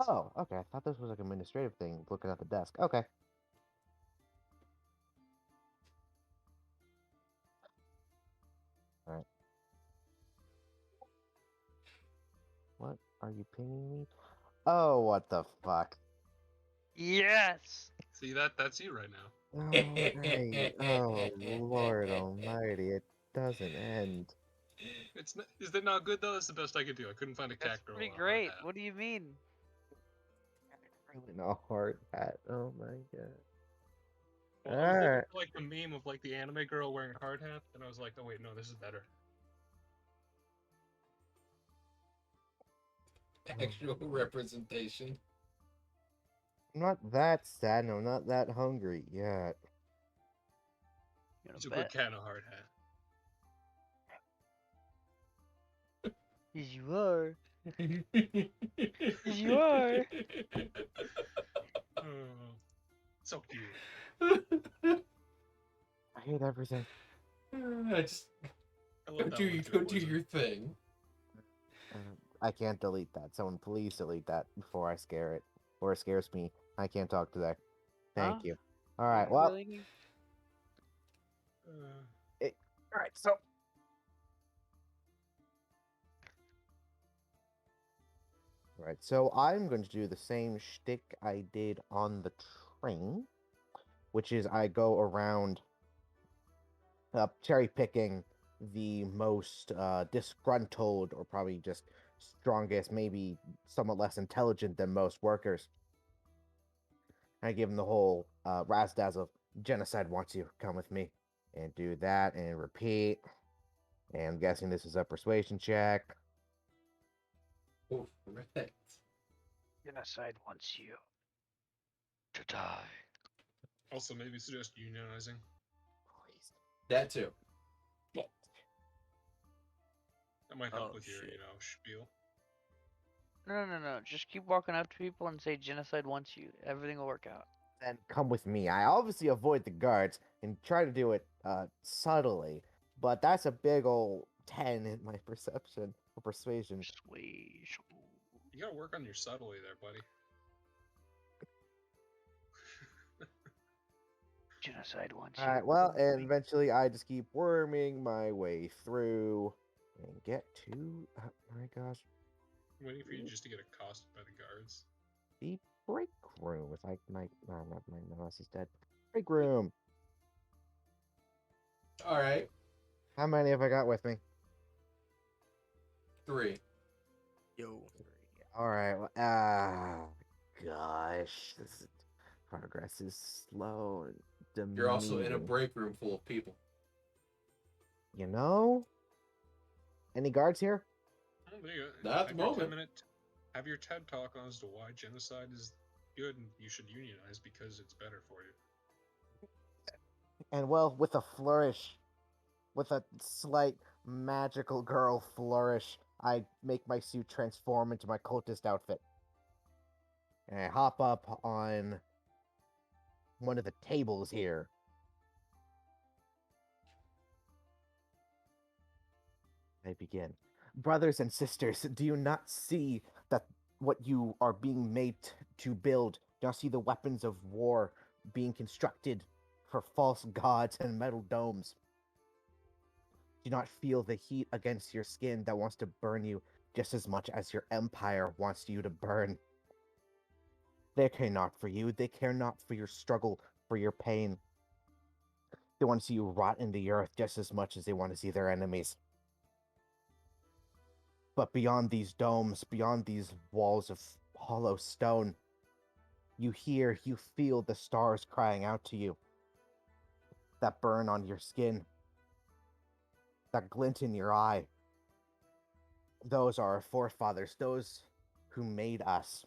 Oh, okay. I thought this was like an administrative thing, looking at the desk. Okay. Alright. What are you pinging me? Oh, what the fuck? Yes. See that's you right now. Oh, right. Oh, Lord Almighty. It doesn't end. Is that not good though? That's the best I could do. I couldn't find a That's cat girl. pretty on a hard great. hat. What do you mean? In a hard hat. Oh my god. Well, I was looking Alright. for, like the meme of like the anime girl wearing a hard hat, and I was like, oh wait, no, this is better. Actual representation. I'm not that sad. No, I'm not that hungry yet. You He's a wanna good bet? cat in a hard hat. Yes, you are. Yes, you are. Oh, so cute. I hate everything. I just I love that go one do too, your thing. I can't delete that. Someone please delete that before I scare it. Or it scares me. I can't talk today. Thank Huh? you. Alright, You well. really need- Alright, so. Alright, so I'm going to do the same shtick I did on the train, which is I go around cherry picking the most disgruntled or probably just strongest, maybe somewhat less intelligent than most workers. I give them the whole razzle genocide wants you, come with me, and do that and repeat. And I'm guessing this is a persuasion check. Correct. Genocide wants you to die. Also, maybe suggest unionizing. Please. That too. That might help Oh, with your, shit. spiel. No. Just keep walking up to people and say genocide wants you. Everything will work out. Then come with me. I obviously avoid the guards and try to do it subtly, but that's a big old 10 in my perception or persuasion. Persuasion. You gotta work on your subtlety there, buddy. Genocide wants you. Alright, well, come with and me. eventually I just keep worming my way through and get to, oh my gosh, I'm waiting for you just to get accosted by the guards. the break room. If I might, oh, never mind, my mouse is dead. Break room. All right. How many have I got with me? 3. Yo. Alright, well, gosh, progress is slow and demeaning. You're also in a break room full of people. You know? Any guards here? Oh, there you go. Not at the Have your moment. have your TED talk on as to why genocide is good and you should unionize because it's better for you. And well, with a flourish, with a slight magical girl flourish, I make my suit transform into my cultist outfit. And I hop up on one of the tables here. I begin. Brothers and sisters, do you not see that what you are being made to build? Do you not see the weapons of war being constructed for false gods and metal domes? Do not feel the heat against your skin that wants to burn you just as much as your empire wants you to burn. They care not for you. They care not for your struggle, for your pain. They want to see you rot in the earth just as much as they want to see their enemies. But beyond these domes, beyond these walls of hollow stone, you hear, you feel the stars crying out to you. That burn on your skin. That glint in your eye. Those are our forefathers, those who made us.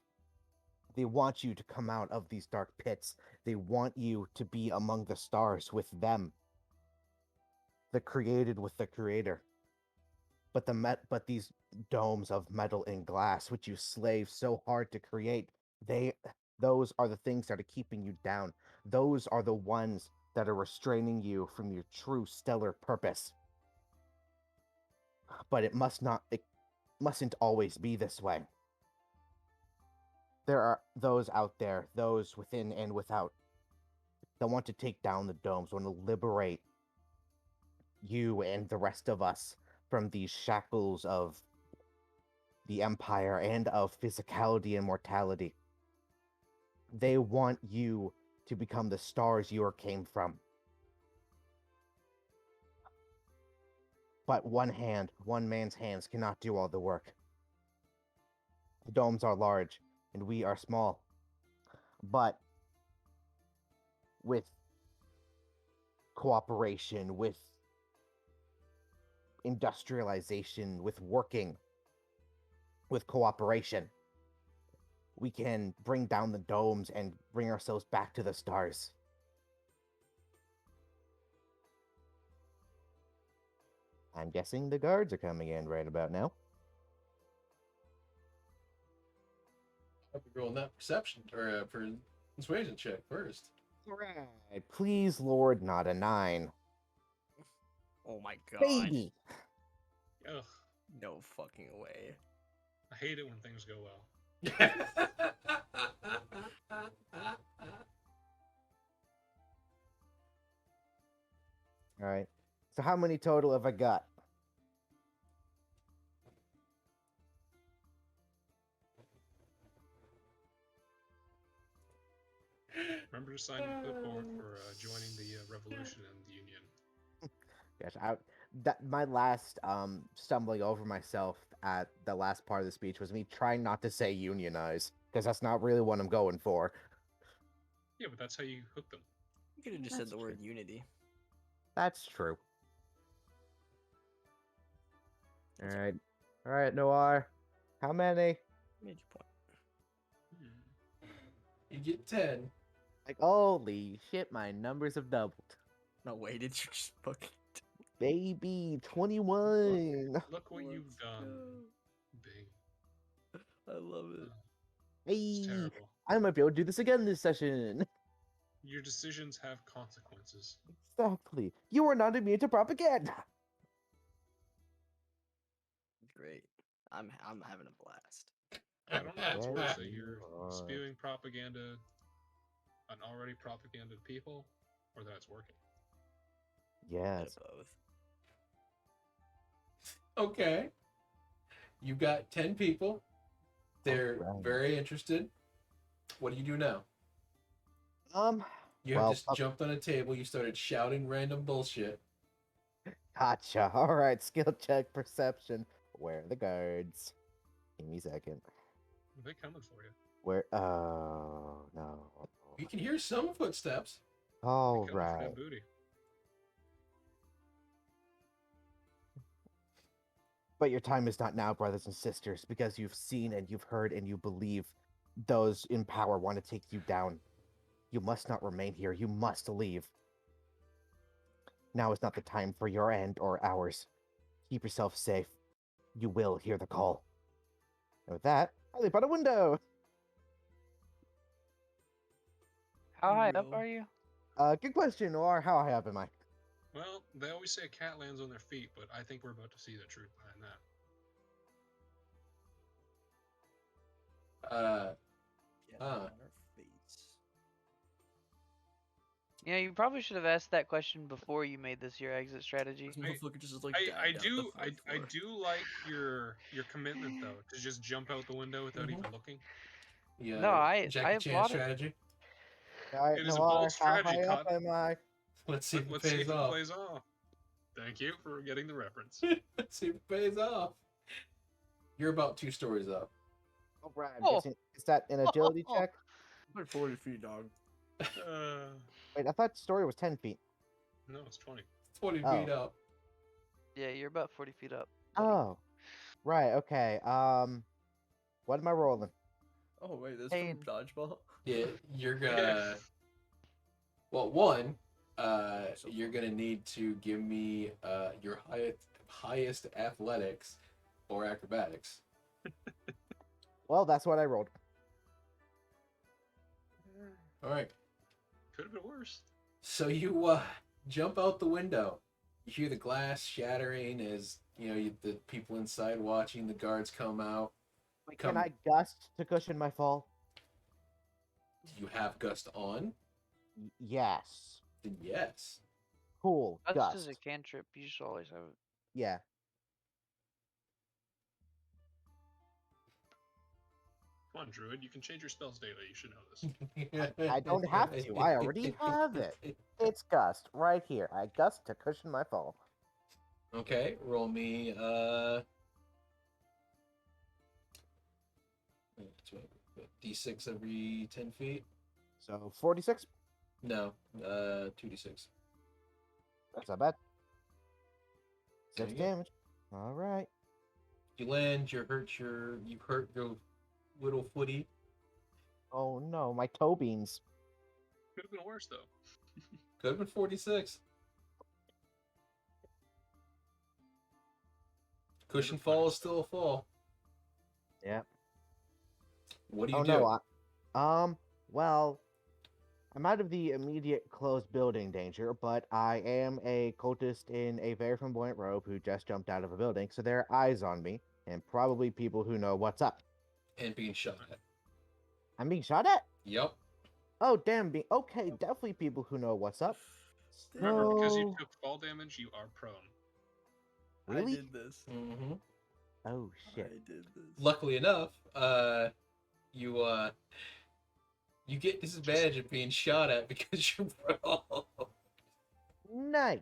They want you to come out of these dark pits. They want you to be among the stars with them. The created with the creator. But these domes of metal and glass, which you slave so hard to create, those are the things that are keeping you down. Those are the ones that are restraining you from your true stellar purpose. But it mustn't always be this way. There are those out there, those within and without, that want to take down the domes, want to liberate you and the rest of us from these shackles of the Empire and of physicality and mortality. They want you to become the stars you came from. But one man's hands cannot do all the work. The domes are large, and we are small. But with cooperation, with industrialization, with working, with cooperation, we can bring down the domes and bring ourselves back to the stars. I'm guessing the guards are coming in right about now. I'll be rolling that perception or persuasion check first. Alright, please, Lord, not a 9. Oh my god. Baby! Ugh, No fucking way. I hate it when things go well. Alright, so how many total have I got? Remember to sign your clipboard for joining the revolution and the union. Yes, my last stumbling over myself at the last part of the speech was me trying not to say unionize, because that's not really what I'm going for. Yeah, but that's how you hook them. You could have just said the word unity. That's true. Alright, Noir. How many? Made your point. You get 10. Like, holy shit, my numbers have doubled. No way, did you just fucking Baby, 21. Look what you've done, Big. I love it. It's Hey, terrible. I might be able to do this again this session. Your decisions have consequences. Exactly. You are not immune to propaganda. Great. I'm having a blast. I don't know what's Yes, worse, that you you're are. spewing propaganda on already propagandaed people, or that it's working. Yes. Both. Okay. You got 10 people. They're Alright. very interested. What do you do now? You have Well, just jumped on a table. You started shouting random bullshit. gotcha. Alright, skill check, perception. Where are the guards? Give me a second. Are they coming for you? Where? Oh, no. You can hear some footsteps. They coming for Alright. that booty. But your time is not now, brothers and sisters, because you've seen and you've heard and you believe those in power want to take you down. You must not remain here. You must leave. Now is not the time for your end or ours. Keep yourself safe. You will hear the call. And with that, I leap out a window. How high up Real. are you? Good question, or how high up am I? Well, they always say a cat lands on their feet, but I think we're about to see the truth behind that. Get Ah. on our feet. You know, you probably should have asked that question before you made this your exit strategy. This motherfucker just like I died down do the fourth I floor. do like your commitment though to just jump out the window without Mhm. even looking. Yeah, No, I Jackie Chan applaud it. strategy. Alright, It is a no, bold how strategy, high up Cotton. am I? Let's see if it Let's see pays if it off. plays off. Thank you for getting the reference. Let's see if it pays off. You're about 2 stories up. Alright, I'm Oh. guessing, is that an agility check? Like 40 feet, dog. Wait, I thought story was 10 feet. No, it's 20. 20 Oh. feet up. Yeah, you're about 40 feet up. buddy. Oh. Right, okay. What am I rolling? Oh wait, this Pain. from dodgeball. Yeah, you're Yeah. gonna. Well, one, you're gonna need to give me your highest athletics or acrobatics. Well, that's what I rolled. All right. Could have been worse. So you jump out the window. You hear the glass shattering as the people inside watching the guards come out. Wait, Come. can I gust to cushion my fall? Do you have gust on? Yes. Then yes. Cool. Gust Gust. is a cantrip. You should always have it. Yeah. Come on, Druid. You can change your spells daily. You should know this. I don't have to. I already have it. It's gust right here. I gust to cushion my fall. Okay, roll me d6 every 10 feet. So 46. No, 2d6. That's not bad. There 6 you go. damage. All right. You land, you hurt your little footy. Oh no, my toe beans. Could have been worse though. Could have been 46. Cushion fall is still a fall. Yeah. What do you Oh do? no. Well, I'm out of the immediate closed building danger, but I am a cultist in a very flamboyant robe who just jumped out of a building, so there are eyes on me, and probably people who know what's up. And being shot at. I'm being shot at? Yep. Oh, damn. Okay, definitely people who know what's up. Remember, because you So- took fall damage, you are prone. Really? I did this. Mm-hmm. Oh, I shit. did this. Luckily enough, you get disadvantage of being shot at because you're prone. Nice.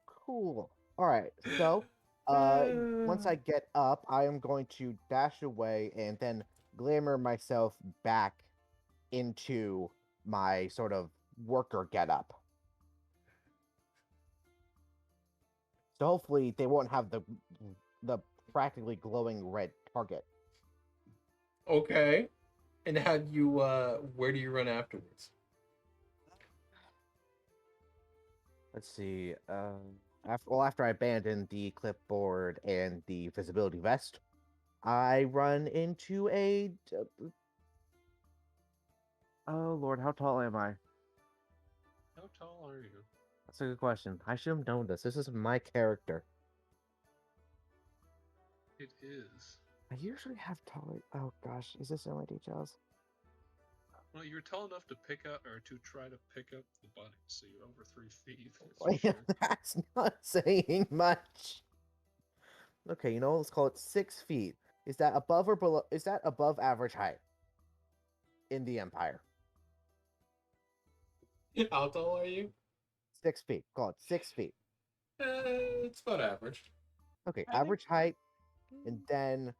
Cool. All right. So, once I get up, I am going to dash away and then glamour myself back into my sort of worker getup. So hopefully they won't have the practically glowing red target. Okay. And how do you where do you run afterwards? Let's see. After I abandon the clipboard and the visibility vest, I run into a. Oh Lord, how tall am I? How tall are you? That's a good question. I should have known this. This is my character. It is. I usually have taller. Oh gosh, is this in my details? Well, you're tall enough to pick up or to try to pick up the bunny, so you're over 3 feet. for Wait, sure. that's not saying much. Okay, let's call it 6 feet. Is that above or below? Is that above average height in the Empire? How tall are you? 6 feet. Call it 6 feet. It's about average. Okay, average height, and then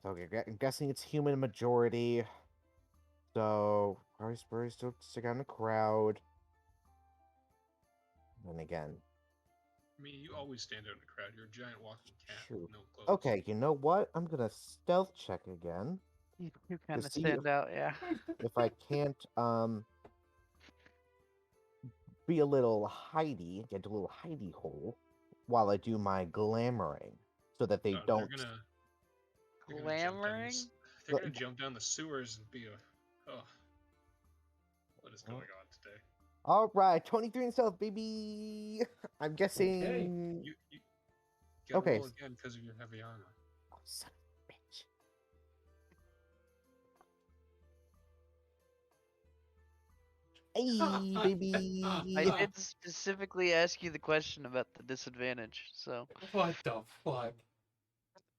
I'm guessing it's human majority. So probably Spurs still stick out in the crowd. Then again, I mean, you always stand out in the crowd. You're a giant walking cat True. with no clothes. okay, you know what? I'm gonna stealth check again. You kind of see stand out, yeah. If I can't be a little hidey, get a little hidey hole while I do my glamoring, so that they No, don't. They're gonna jump down Glamoring? they're Look- gonna jump down the sewers and be oh, what is going on today? All right, 23 and stealth, baby. I'm guessing. You gotta Okay. roll again because of your heavy armor. Oh, son of a bitch. Hey, baby. I did specifically ask you the question about the disadvantage, so. What the fuck?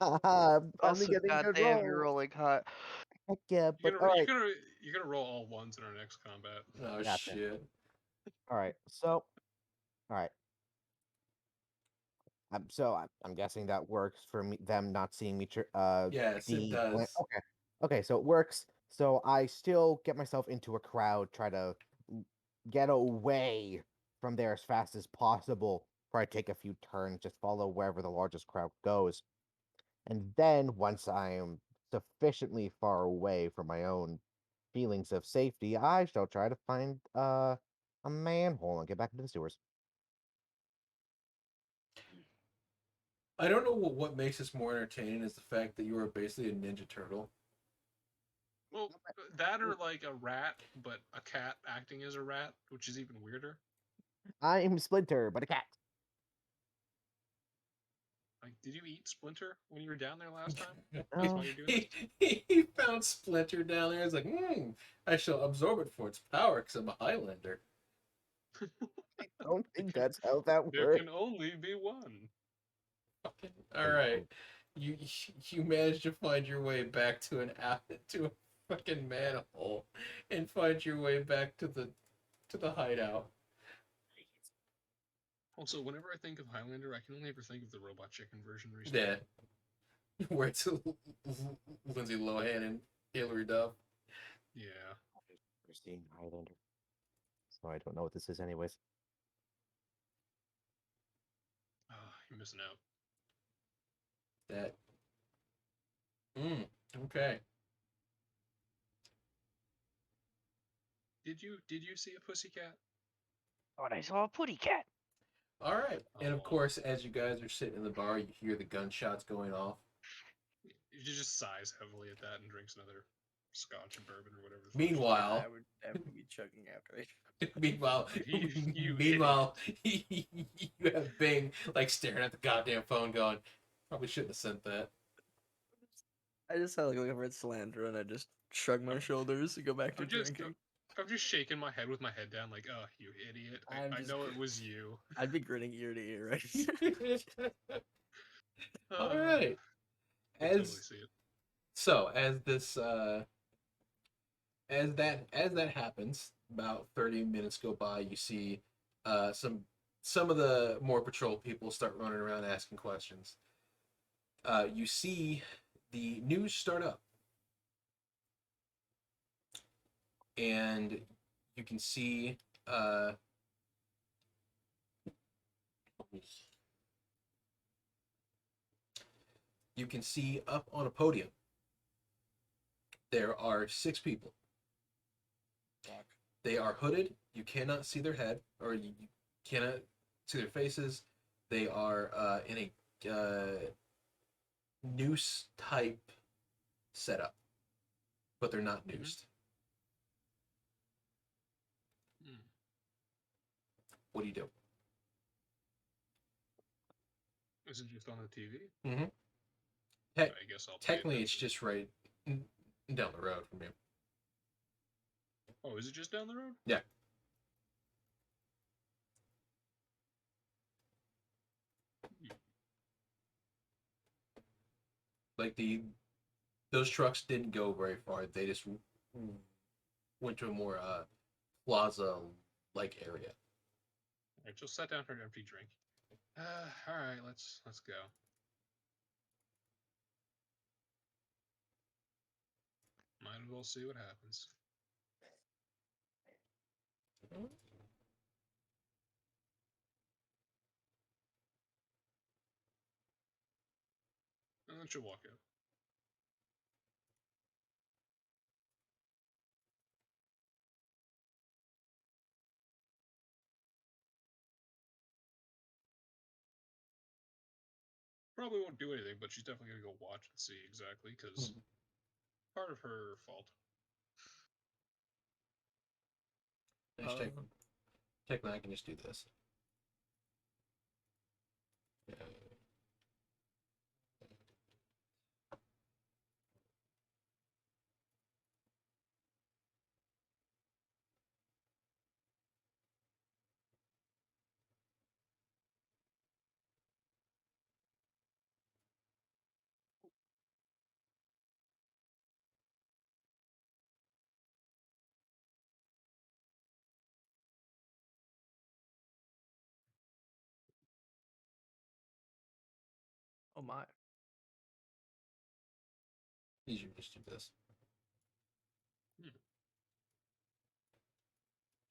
I'm finally Also, getting good goddamn, you're rolls. rolling hot. Heck yeah, but You're all gonna, right. you're gonna roll all ones in our next combat. Oh Gotcha. shit. All right. So, all right. I'm guessing that works for me. Them not seeing me. Yes, it does. Okay. Okay. So it works. So I still get myself into a crowd, try to get away from there as fast as possible. Try to take a few turns, just follow wherever the largest crowd goes, and then once I am sufficiently far away from my own feelings of safety, I shall try to find a manhole and get back into the sewers. I don't know what makes this more entertaining is the fact that you are basically a Ninja Turtle. Well, that or like a rat, but a cat acting as a rat, which is even weirder. I'm Splinter, but a cat. Like, did you eat Splinter when you were down there last time? No. That's why you're doing He, he found Splinter down there. He's like, I shall absorb it for its power because I'm a Highlander. this. I don't think that's how that There works. can only be one. Fucking all right. You managed to find your way back to a fucking manhole and find your way back to the hideout. Also, whenever I think of Highlander, I can only ever think of the Robot Chicken version recently. Yeah. Where it's Lindsay Lohan and Hilary Duff. Yeah. Never seen Highlander, so I don't know what this is, anyways. You're missing out. That. Okay. Did you see a pussycat? Thought I saw a putty cat. All right. And of Oh. course, as you guys are sitting in the bar, you hear the gunshots going off. You just sighs heavily at that and drinks another scotch and bourbon or whatever. Meanwhile, I would definitely be chugging after it. Meanwhile, You you have Bing like staring at the goddamn phone, going, "Probably shouldn't have sent that." I just had like a red cilantro and I just shrug my shoulders and go back to drinking. I'm just shaking my head with my head down, like, "Oh, you idiot! I know it was you." I'd be grinning ear to ear right All right. I totally see it. So as this as that happens, about 30 minutes go by. You see some of the more patrol people start running around asking questions. You see the news start up, and you can see up on a podium there are 6 people. They are hooded. You cannot see their head, or you cannot see their faces. They are in a noose type setup, but they're not noosed. What do you do? Is it just on the TV? Mm-hmm. I guess I'll. Technically, it's just right down the road from you. Oh, is it just down the road? Yeah. Like those trucks didn't go very far. They just went to a more plaza-like area. All right, just set down her empty drink. All right, let's go. Might as well see what happens. And then she'll walk out. Probably won't do anything, but she's definitely gonna go watch and see exactly, because part of her fault. Technically, I can just do this. Oh my. Easier just do this.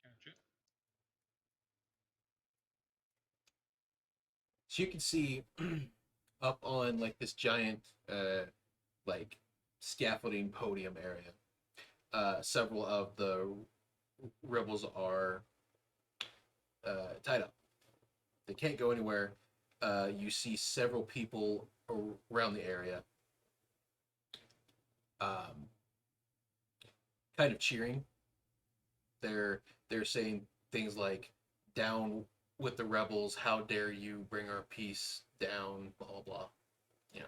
Gotcha. So you can see up on like this giant like scaffolding podium area, several of the rebels are tied up. They can't go anywhere. You see several people around the area, kind of cheering. They're saying things like "Down with the rebels! How dare you bring our peace down!" Blah blah blah. You know,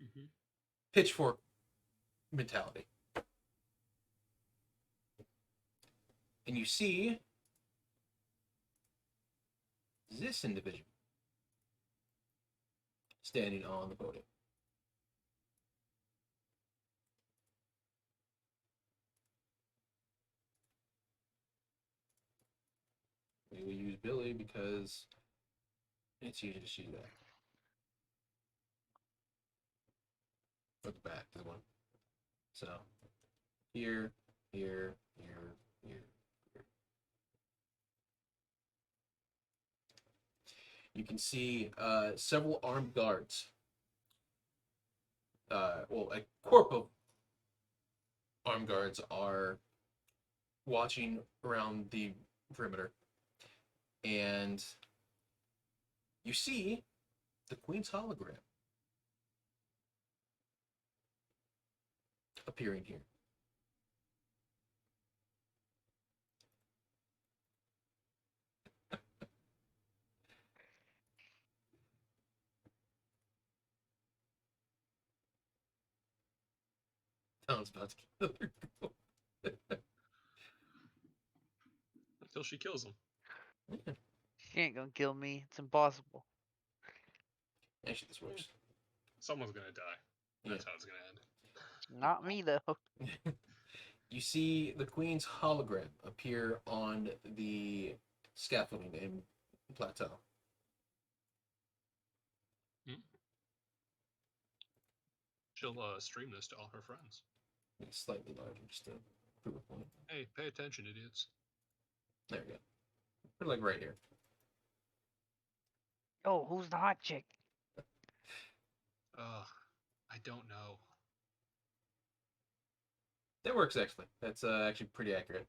Mm-hmm. pitchfork mentality. And you see this individual standing on the podium. We will use Billy because it's easy to see that. Look back to the one. So here, here, here, here, here. You can see several armed guards. Well, a corp of armed guards are watching around the perimeter. And you see the Queen's hologram appearing here. Tom's about to kill her. Until she kills him. She ain't gonna kill me. It's impossible. Actually, this works. Someone's gonna die. That's Yeah. how it's gonna end. Not me though. You see the Queen's hologram appear on the scaffolding in Plateau. She'll stream this to all her friends. It's slightly larger, just to prove a point. Hey, pay attention, idiots. There we go. Put it like right here. Oh, who's the hot chick? I don't know. That works actually. That's actually pretty accurate.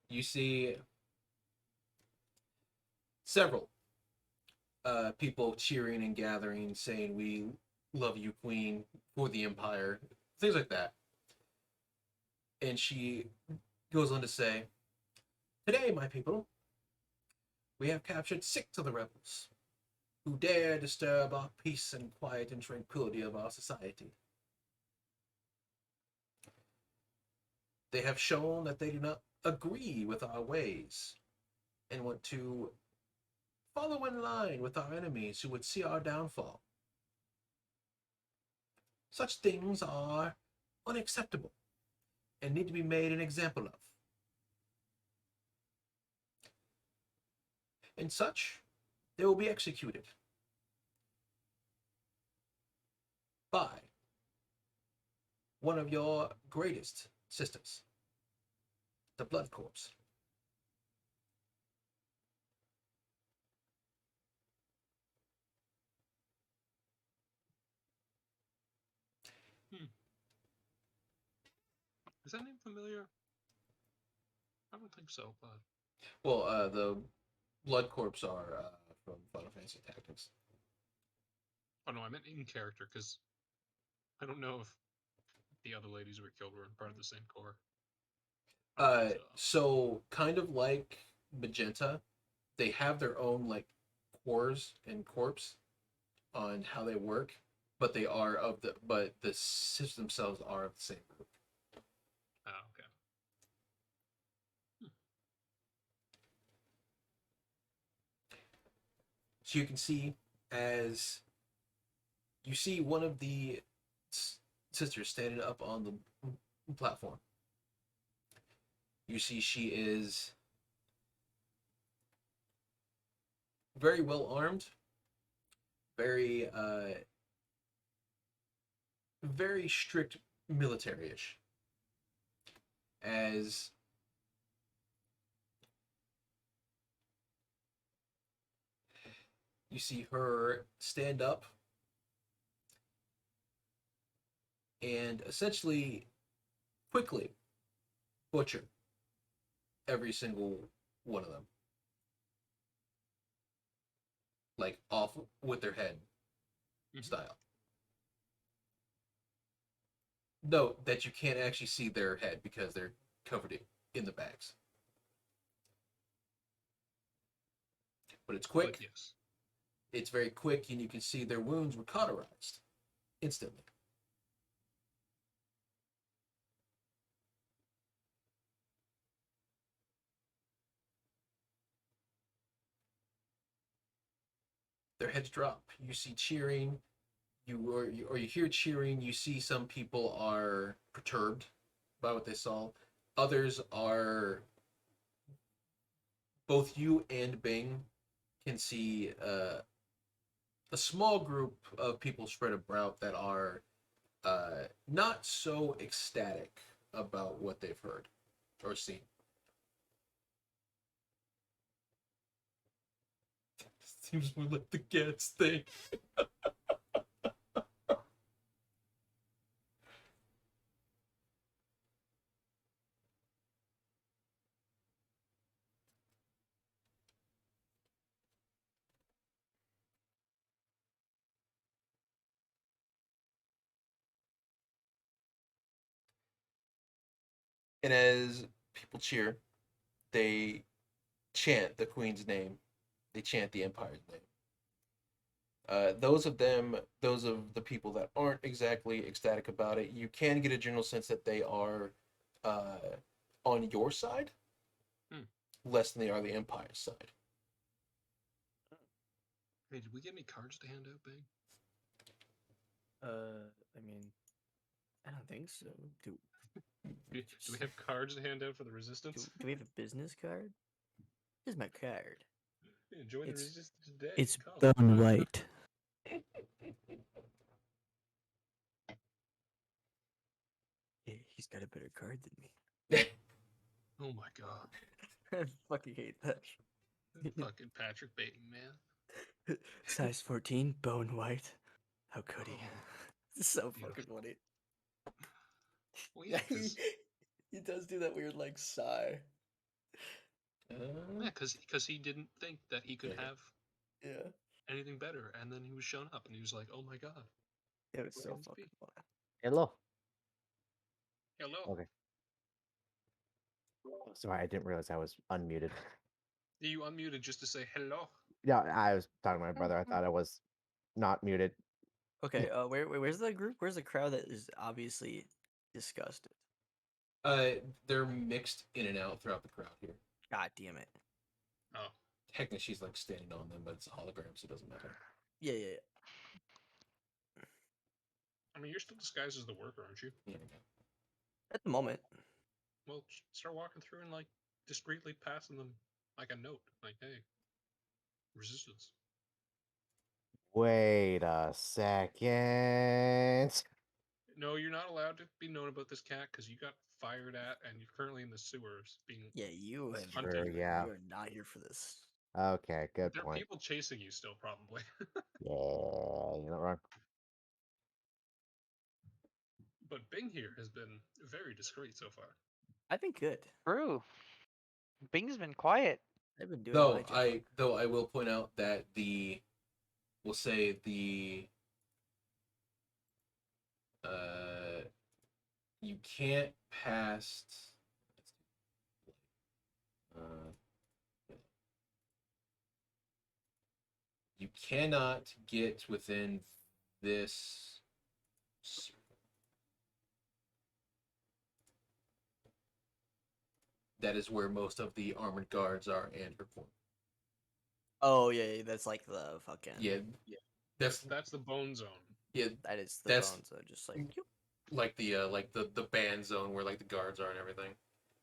You see several people cheering and gathering, saying, "We love you, Queen, for the Empire," things like that. And she goes on to say, "Today, my people, we have captured 6 of the rebels who dare disturb our peace and quiet and tranquility of our society. They have shown that they do not agree with our ways and want to follow in line with our enemies who would see our downfall. Such things are unacceptable and need to be made an example of. And such, they will be executed by one of your greatest sisters, the Blood Corps." Is that name familiar? I don't think so, but Well, the Blood Corps are from Final Fantasy Tactics. oh no, I meant in character because I don't know if the other ladies who were killed were part of the same corps. So kind of like Magenta, they have their own like cores and corps on how they work, but the systems themselves are of the same group. Oh, okay. So you can see as you see one of the sisters standing up on the platform. You see she is very well armed, very very strict military-ish. As you see her stand up and essentially quickly butcher every single one of them. Like off with their head style. Note that you can't actually see their head because they're covered in the bags. But it's quick. But yes. It's very quick, and you can see their wounds were cauterized instantly. Their heads drop. You see cheering. You hear cheering. You see some people are perturbed by what they saw. Others are. Both you and Bing can see a small group of people spread about that are not so ecstatic about what they've heard or seen. Seems more like the Gats thing. And as people cheer, they chant the Queen's name. They chant the Empire's name. Those of the people that aren't exactly ecstatic about it, you can get a general sense that they are on your side, less than they are the Empire's side. Hey, did we get any cards to hand out, Bang? I mean, I don't think so. Do we have cards to hand out for the Resistance? Do we have a business card? Here's my card. Enjoy the It's- Resistance Day. It's Come. bone white. Yeah, he's got a better card than me. Oh my god. I fucking hate that. Fucking Patrick Bateman, man. Size 14, bone white. How could he? Oh, It's so beautiful. fucking funny. Well, yeah, he does do that weird like sigh. because he didn't think that he could Yeah. have Yeah. anything better, and then he was shown up, and he was like, "Oh my god, It was What so can this fucking be? funny. Hello. hello." Okay. Sorry, I didn't realize I was unmuted. You unmuted just to say hello. Yeah, I was talking to my brother. I thought I was not muted. Okay, where's the group? Where's the crowd that is obviously disgusted? They're mixed in and out throughout the crowd here. God damn it. Oh, Technically, she's like standing on them, but it's a hologram, so it doesn't matter. Yeah, yeah, yeah. I mean, you're still disguised as the worker, aren't you? Yeah. At the moment. Well, start walking through and like discreetly passing them like a note, like, "Hey, Resistance." Wait a second. No, you're not allowed to be known about this cat because you got fired at, and you're currently in the sewers being. Yeah, you That's have true, yeah. You are not here for this. Okay, good There are point. people chasing you still, probably. Yeah, you're not wrong. But Bing here has been very discreet so far. I've been good. True. Bing's been quiet. I've been doing Though my job. I will point out that we'll say you can't pass. You cannot get within this. That is where most of the armored guards are and her form. Oh yeah, that's like the fucking Yeah, that's That's the bone zone. yeah, That is the that's- bone, so just like like the band zone where like the guards are and everything.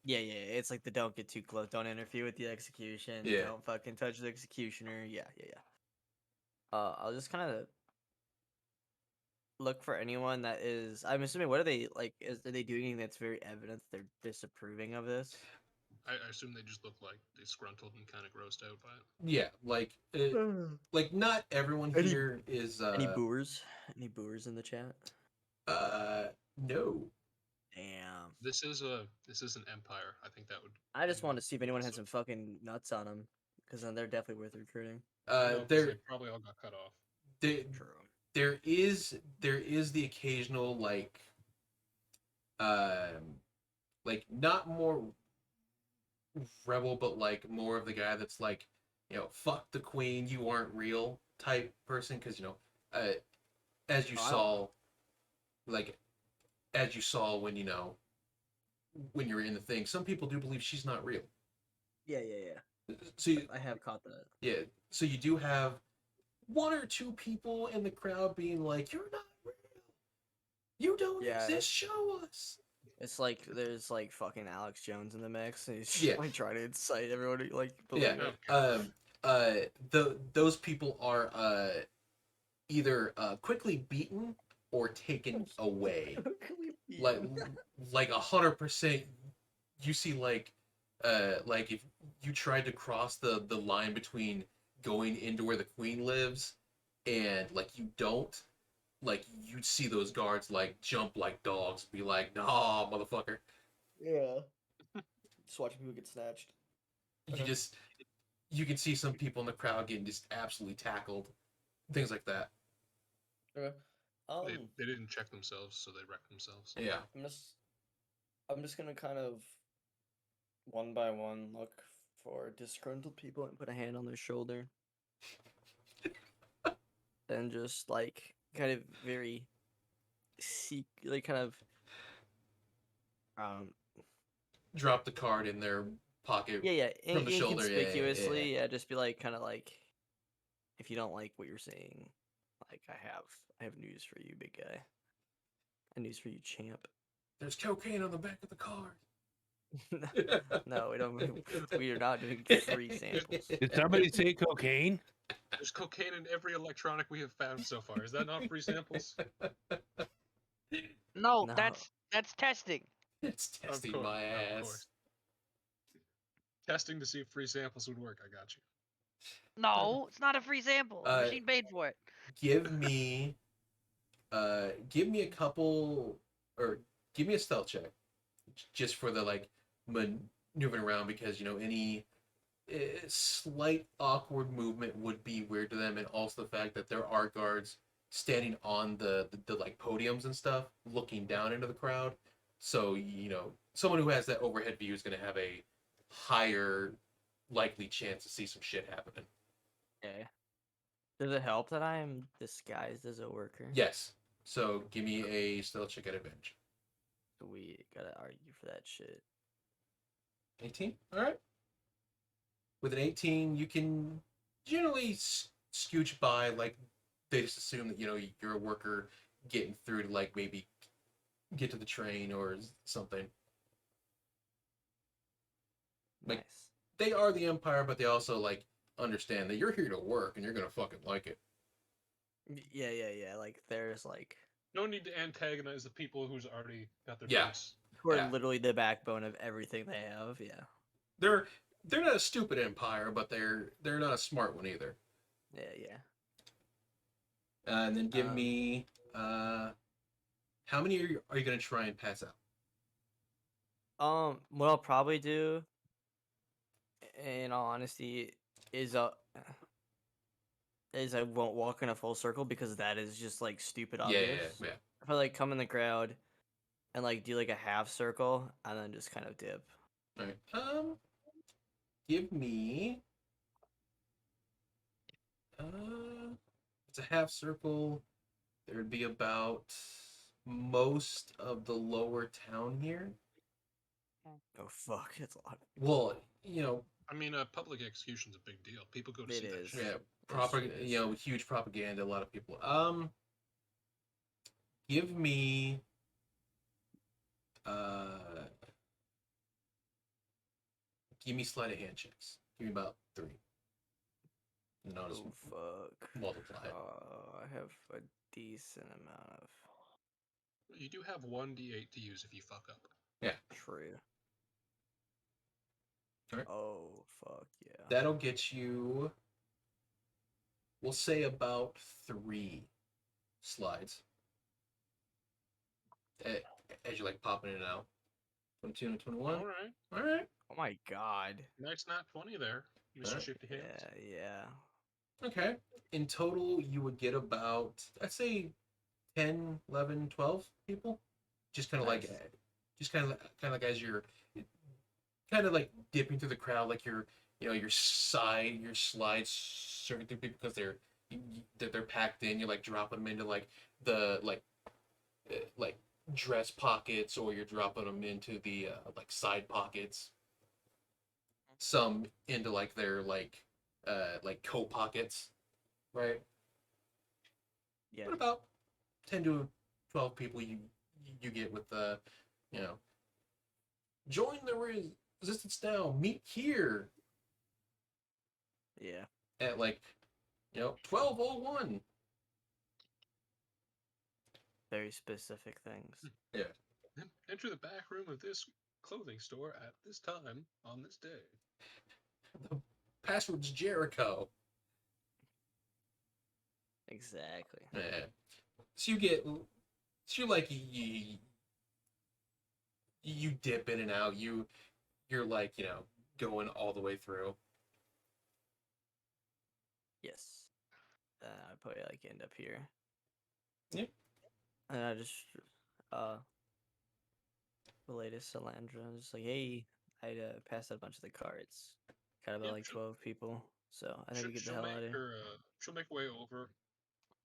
Yeah, it's like the don't get too close, don't interfere with the execution, Yeah. don't fucking touch the executioner. Yeah. I'll just kind of look for anyone that is. I'm assuming. What are they like? Are they doing anything that's very evident they're disapproving of this? I assume they just look like disgruntled and kind of grossed out by it. Yeah, like not everyone Any- here is Any booers? Any booers in the chat? no. Damn. This is an empire. I think that would. I just be want to see if anyone had also- some fucking nuts on them, because then they're definitely worth recruiting. No, 'cause There they probably all got cut off. True. there is the occasional like not more rebel, but like more of the guy that's like, fuck the queen, you aren't real type person, because as you Oh, I don't saw, like as you saw when when you're in the thing, some people do believe she's not real. Yeah. So I have caught that. yeah, so you do have one or two people in the crowd being like, "You're not real. You don't Yeah. exist. Show us." It's like there's like fucking Alex Jones in the mix, and he's Yeah. like trying to incite everyone to like Yeah. believe it. Those people are either quickly beaten or taken away. Like 100%. You see, like if you tried to cross the line between going into where the queen lives and like you don't, like you'd see those guards like jump like dogs, be like, "Nah, motherfucker." Yeah. Just watching people get snatched. You can see some people in the crowd getting just absolutely tackled, things like that. Okay. They didn't check themselves, so they wrecked themselves. Yeah. I'm just gonna kind of one by one look for disgruntled people and put a hand on their shoulder. And just like kind of very Drop the card in their pocket. yeah, From the shoulder, yeah, inconspicuously, just be like kind of like, if you don't like what you're seeing, like I have news for you, big guy. I have news for you, champ. There's cocaine on the back of the card. No, we don't. We are not doing free samples. Did somebody say cocaine? There's cocaine in every electronic we have found so far. Is that not free samples? No, No. that's testing. It's testing course, my of ass. course. Testing to see if free samples would work. I got you. No, it's not a free sample. The machine paid for it. Give me a couple, or give me a stealth check, just for the like maneuvering around, because any slight awkward movement would be weird to them, and also the fact that there are guards standing on the like podiums and stuff, looking down into the crowd. So someone who has that overhead view is going to have a higher likely chance to see some shit happening. Okay. Does it help that I am disguised as a worker? Yes. So give me a stealth check at advantage. We gotta argue for that shit. 18. All right. With an 18, you can generally scooch by. Like they just assume that you're a worker getting through to like maybe get to the train or something. Like, Nice. They are the Empire, but they also like understand that you're here to work and you're gonna fucking like it. Yeah. Like there's like No need to antagonize the people who's already got their Yeah. base. who are Yeah. literally the backbone of everything they have. Yeah. They're not a stupid Empire, but they're not a smart one either. Yeah. And then give Um, me how many are you gonna try and pass out? What I'll probably do, in all honesty, is I won't walk in a full circle, because that is just like stupid obvious. Yeah. If I like come in the crowd and like do like a half circle and then just kind of dip. All right. Give me it's a half circle. There'd be about most of the lower town here. Oh fuck, it's a lot. Well, I mean, public execution's a big deal. People go to It see that is. shit. yeah, huge propaganda. A lot of people. Give me Give me sleight of hand checks. Give me about 3. And I'll just Oh fuck. multiply it. I have a decent amount of You do have 1d8 to use if you fuck up. true. Alright. Oh fuck yeah. That'll get you, we'll say, about 3 slides. As you like popping in and out. 22 and 21. All right. All right. Oh my god. Nice nat 20 there, Mr. Alright. Shifty Hands. Yeah. Okay. In total, you would get about, I'd say, 10, 11, 12 people. Just kind of like, Nice. kind of like as you're kind of like dipping through the crowd, like your slides certain through people because they're packed in. You're like dropping them into like the like dress pockets, or you're dropping them into the like side pockets. Some into like their like coat pockets, right? Yeah. What about 10 to 12 people you get with join the resistance now, meet here Yeah. at 12:01. Very specific things. Enter the back room of this clothing store at this time on this day. The password's Jericho. Exactly. Yeah. So you like you dip in and out. You're like, going all the way through. Yes. I probably like end up here. Yeah. And I just relate to Salandra. Just like, hey, I passed out a bunch of the cards. Got about Yeah, like sure. 12 people. So I think we get the hell out of here. She'll make her way over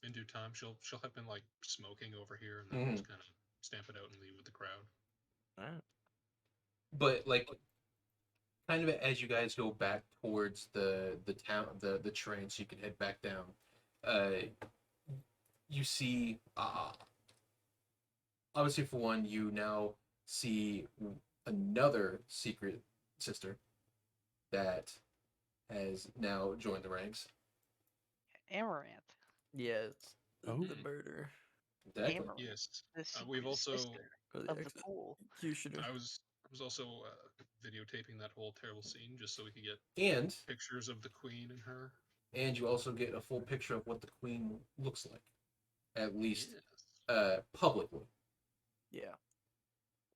in due time. She'll have been like smoking over here, and then just kind of stamp it out and leave with the crowd. Alright. But like, kind of as you guys go back towards the town, the train, so you can head back down. You see, obviously for one, you now see another secret sister that has now joined the ranks. Amaranth. Yes. Oh. The murder. Exactly. Amaranth. Yes. The We've secret also. sister Or the of the pool. executioner. I was also videotaping that whole terrible scene just so we could get And pictures of the queen and her. you also get a full picture of what the queen looks like, at least Yes. publicly. Yeah.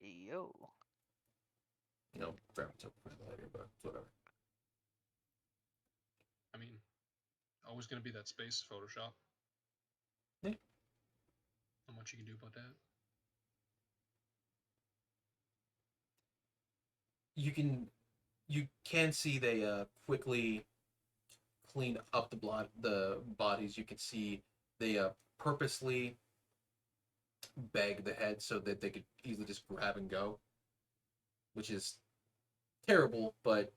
Yo. Fair later, but whatever. I mean, always going to be that space Photoshop. Yeah. Not much you can do about that. You can see they quickly clean up the bodies. You can see they purposely bag the head so that they could easily just grab and go, which is terrible but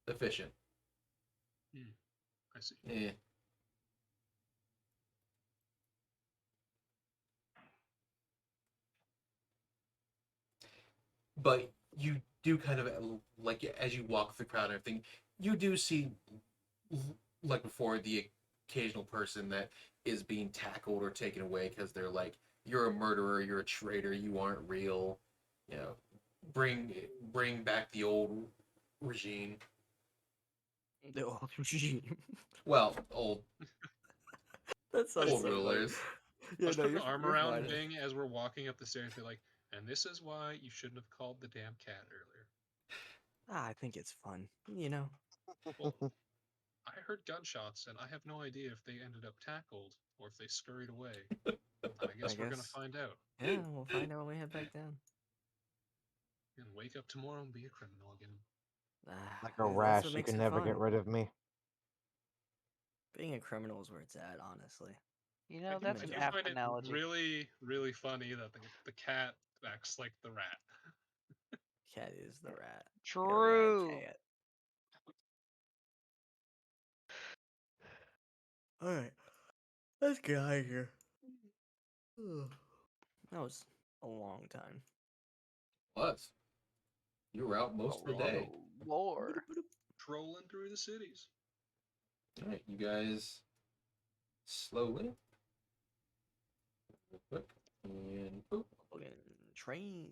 efficient. I see. Yeah. But you do kind of like, as you walk through the crowd and everything, you do see, like before, the occasional person that is being tackled or taken away because they're like, you're a murderer, you're a traitor, you aren't real. Bring back the old regime. The old regime. Well, old That sounds old so funny. rulers. Yeah, Let's no, put an you're- arm you're around fine. Bing as we're walking up the stairs. Be like, and this is why you shouldn't have called the damn cat earlier. I think it's fun. Well, I heard gunshots, and I have no idea if they ended up tackled or if they scurried away. I guess we're gonna guess. find out. Yeah, we'll find out when we head back down. And wake up tomorrow and be a criminal again. Like a That's what rash, you makes can it never get fun. rid of me. Being a criminal is where it's at, honestly. You I know, do- that's I an do apt find it analogy. really, really funny that the cat acts like the rat. Cat is the rat. You're a rat True. cat. Alright. Let's get out of here. That was a long time. Plus, you were out most of the day. Hello. War. Trolling through the cities. All right, you guys slowly, real quick, and boop, Fucking train.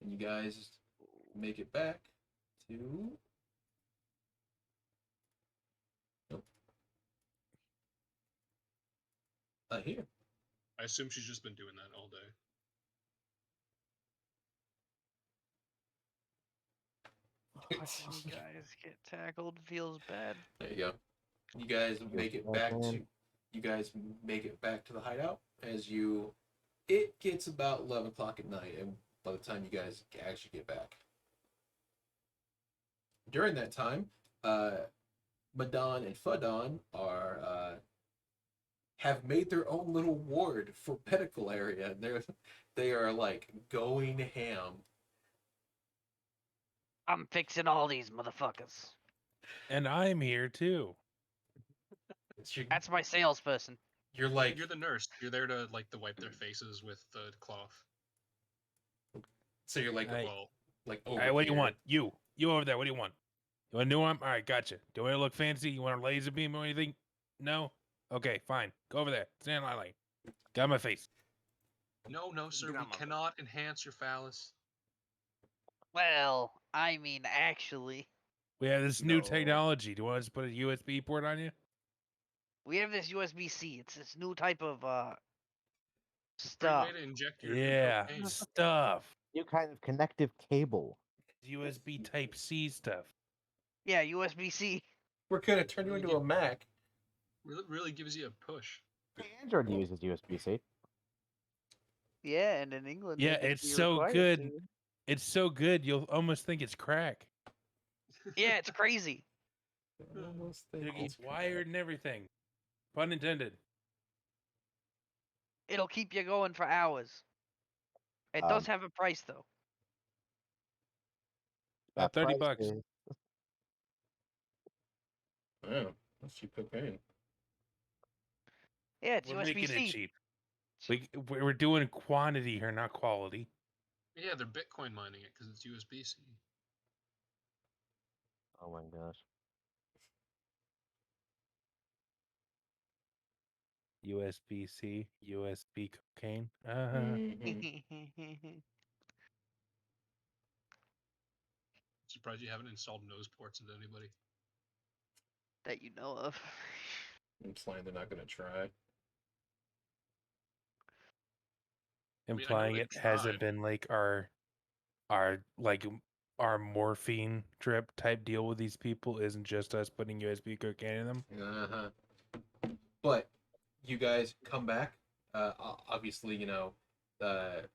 and you guys make it back to. Nope. Here. I assume she's just been doing that all day. Watching you guys get tackled feels bad. There you go. You guys make it back to. You guys make it back to the hideout as you. It gets about 11 o'clock at night, and by the time you guys actually get back. During that time, Madon and Fudon are have made their own little ward for Pedicle area, and they are like going ham. I'm fixing all these motherfuckers. And I'm here too. That's my salesperson. You're like You're the nurse. You're there to like to wipe their faces with the cloth. so you're like Hey. like All over right, what do you here. want? You over there. What do you want? You want a new one? All right, gotcha. Do you want to look fancy? You want a laser beam or anything? No. Okay, fine. Go over there. Stand in my lane. Got my face. No, sir. Get We on my cannot enhance your phallus. Well, I mean, actually, We have this new No. technology. Do you want us to put a USB port on you? we have this USB-C. It's this new type of Great stuff. way to inject your Yeah, cocaine. stuff. New kind of connective cable. USB Type C stuff. Yeah, USB-C. We're gonna turn you Really into a Mac. Really gives you a push. Android uses USB-C. Yeah, and in England, Yeah, they can it's be so required good. to. It's so good you'll almost think it's crack. Yeah, it's crazy. It's wired and everything. Pun intended. It'll keep you going for hours. It Um, does have a price though. About That 30 price bucks. is- Oh, that's cheap cocaine. Yeah, it's We're making it USB-C. cheap. We're doing quantity here, not quality. Yeah, they're Bitcoin mining it because it's USB-C. Oh my gosh. USB-C, USB cocaine. Mhm. Surprised you haven't installed nose ports into anybody. That you know of. I'm implying they're not gonna try. Implying they it hasn't tried. been like our our morphine trip type deal with these people isn't just us putting USB cocaine in them. Uh-huh. But you guys come back. Obviously, the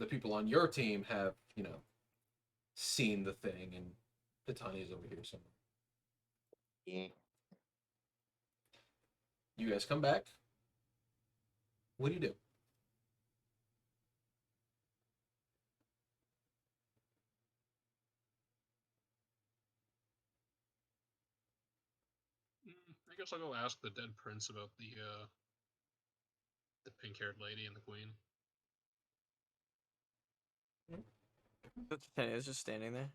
people on your team have, seen the thing, and Titania's over here somewhere. Yeah. You guys come back. What do you do? I guess I'll go ask the dead prince about the pink-haired lady and the queen. It's just standing there.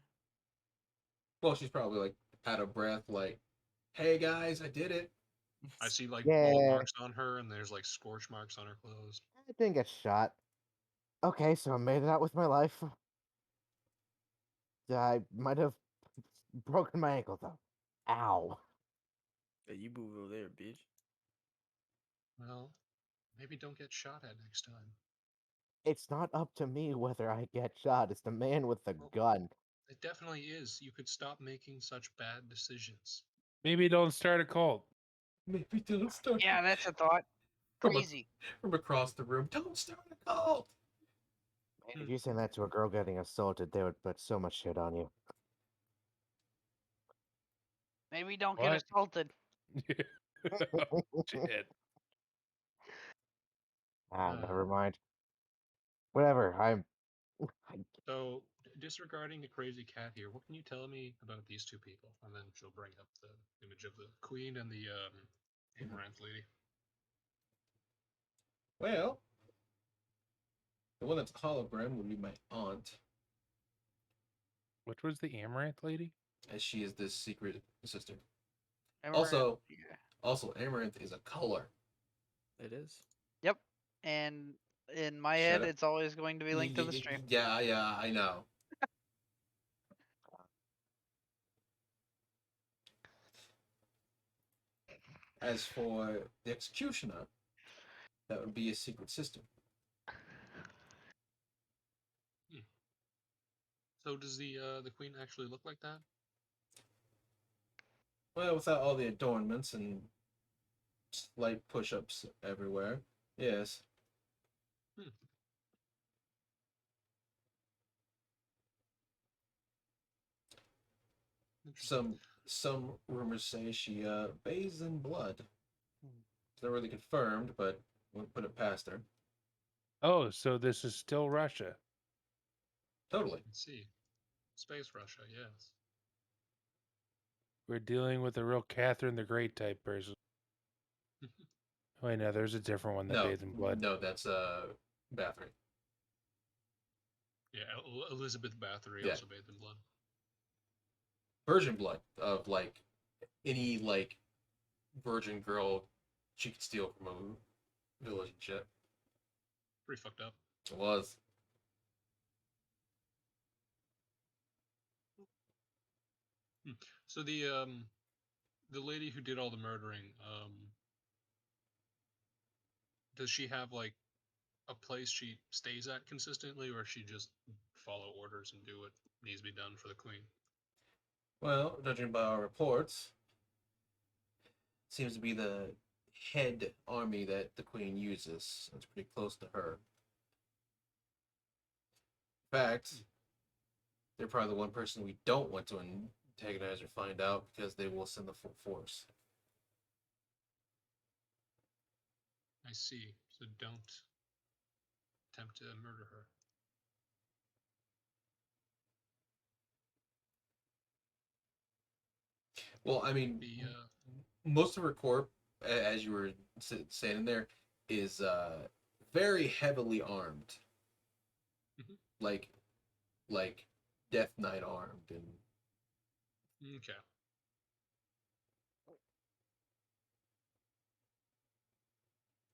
Well, she's probably like out of breath, like, "Hey guys, I did it." I see like Yeah. ball marks on her, and there's like scorch marks on her clothes. I didn't get shot. Okay, so I made it out with my life. I might have broken my ankle though. Ow. Hey, you move over there, bitch. Well, maybe don't get shot at next time. It's not up to me whether I get shot. It's the man with the Well- gun. It definitely is. You could stop making such bad decisions. Maybe don't start a cult. Maybe don't start. Yeah, that's a thought. From a- Crazy. From across the room, don't start a cult. Man, if you send that to a girl getting assaulted, they would put so much shit on you. Maybe don't What? get assaulted. Shit. Never mind. Whatever. So, disregarding the crazy cat here, what can you tell me about these two people? And then she'll bring up the image of the queen and the Amaranth lady. Well, the one that's a hologram would be my aunt. Which was the Amaranth lady? as she is this secret assistant. Amaranth, Also, yeah. also Amaranth is a color. It is. Yep. And in my Shut head, up. it's always going to be linked to the stream. Yeah, I know. As for the executioner, that would be a secret system. So does the queen actually look like that? Well, without all the adornments and slight push-ups everywhere, yes. Interesting. Some rumors say she bathes in blood. It's not really confirmed, but we'll put it past her. Oh, so this is still Russia. Totally. Let's see. Space Russia, yes. We're dealing with a real Catherine the Great type person. Wait, no, there's a different one that No, bathes in blood. no, that's Bathory. Yeah, Elizabeth Bathory Yeah. also bathed in blood. Virgin blood of like any like virgin girl she could steal from a village and shit. Pretty fucked up. It was. So the lady who did all the murdering, does she have like a place she stays at consistently, or she just follow orders and do what needs to be done for the queen? Well, judging by our reports, seems to be the head army that the queen uses. It's pretty close to her. In fact, they're probably the one person we don't want to antagonize or find out because they will send the full force. I see. So don't attempt to murder her. Well, I mean, The most of her corp, as you were saying there, is very heavily armed, like Death Knight armed, and okay.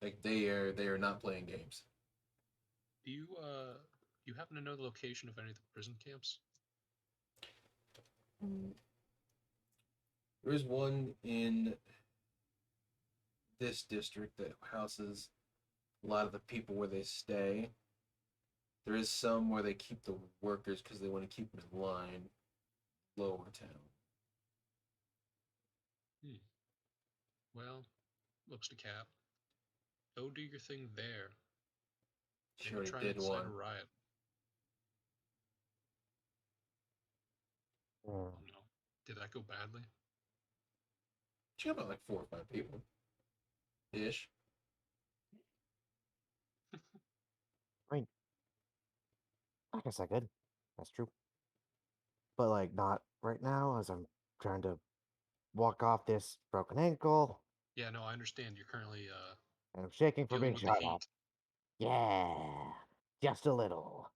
like they are not playing games. Do you happen to know the location of any of the prison camps? There is one in this district that houses a lot of the people where they stay. There is some where they keep the workers because they want to keep them in line. Lower town. Well, looks to Cap. Go do your thing there. She Maybe already try did and incite one. a riot. Mm. Oh no. Did that go badly? She got about like 4 or 5 people. Ish. I guess I could. That's true. But like not right now, as I'm trying to walk off this broken ankle, Yeah, no, I understand. You're currently and I'm shaking from dealing being with the shot at. heat. Yeah, just a little.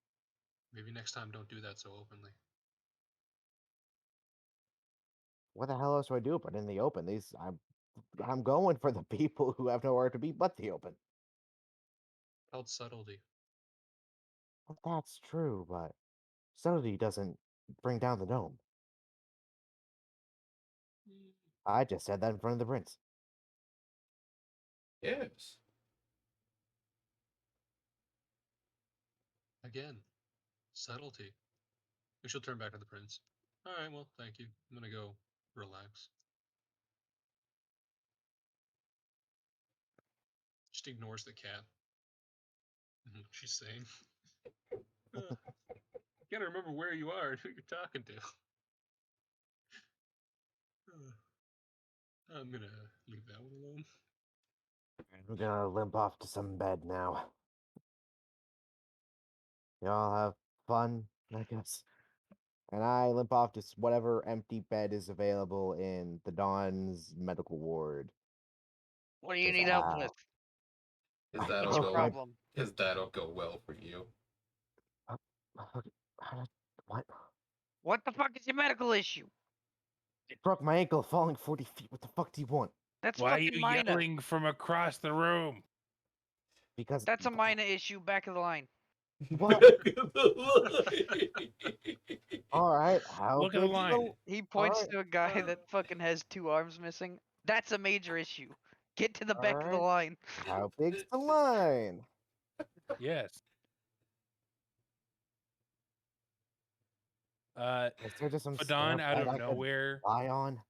Maybe next time don't do that so openly. What the hell else do I do but in the open? I'm going for the people who have nowhere to be but the open. Called subtlety. Well, that's true, but subtlety doesn't bring down the dome. I just said that in front of the prince. Yes. Again, subtlety. We shall turn back to the prince. Alright, well, thank you. I'm gonna go relax. Just ignores the cat. She's saying. You gotta remember where you are and who you're talking to. I'm gonna leave that one alone. I'm gonna limp off to some bed now. Y'all have fun, I guess. And I limp off to whatever empty bed is available in the Dawn's medical ward. What do you 'Cause, need help with? Because I that'll What's your broke go. my- problem? Because that'll go well for you. What? What the fuck is your medical issue? I broke my ankle falling 40 feet. What the fuck do you want? That's Why are fucking you minor. yelling from across the room? Because That's a minor issue. Back of the line. What? All right, how Look at the big's line. He points Alright, to a guy that fucking has 2 arms missing. That's a major issue. Get to the back of the Alright. line. How big's the line? Yes. Is there just some Fadon stamp out that of I could nowhere. lie on?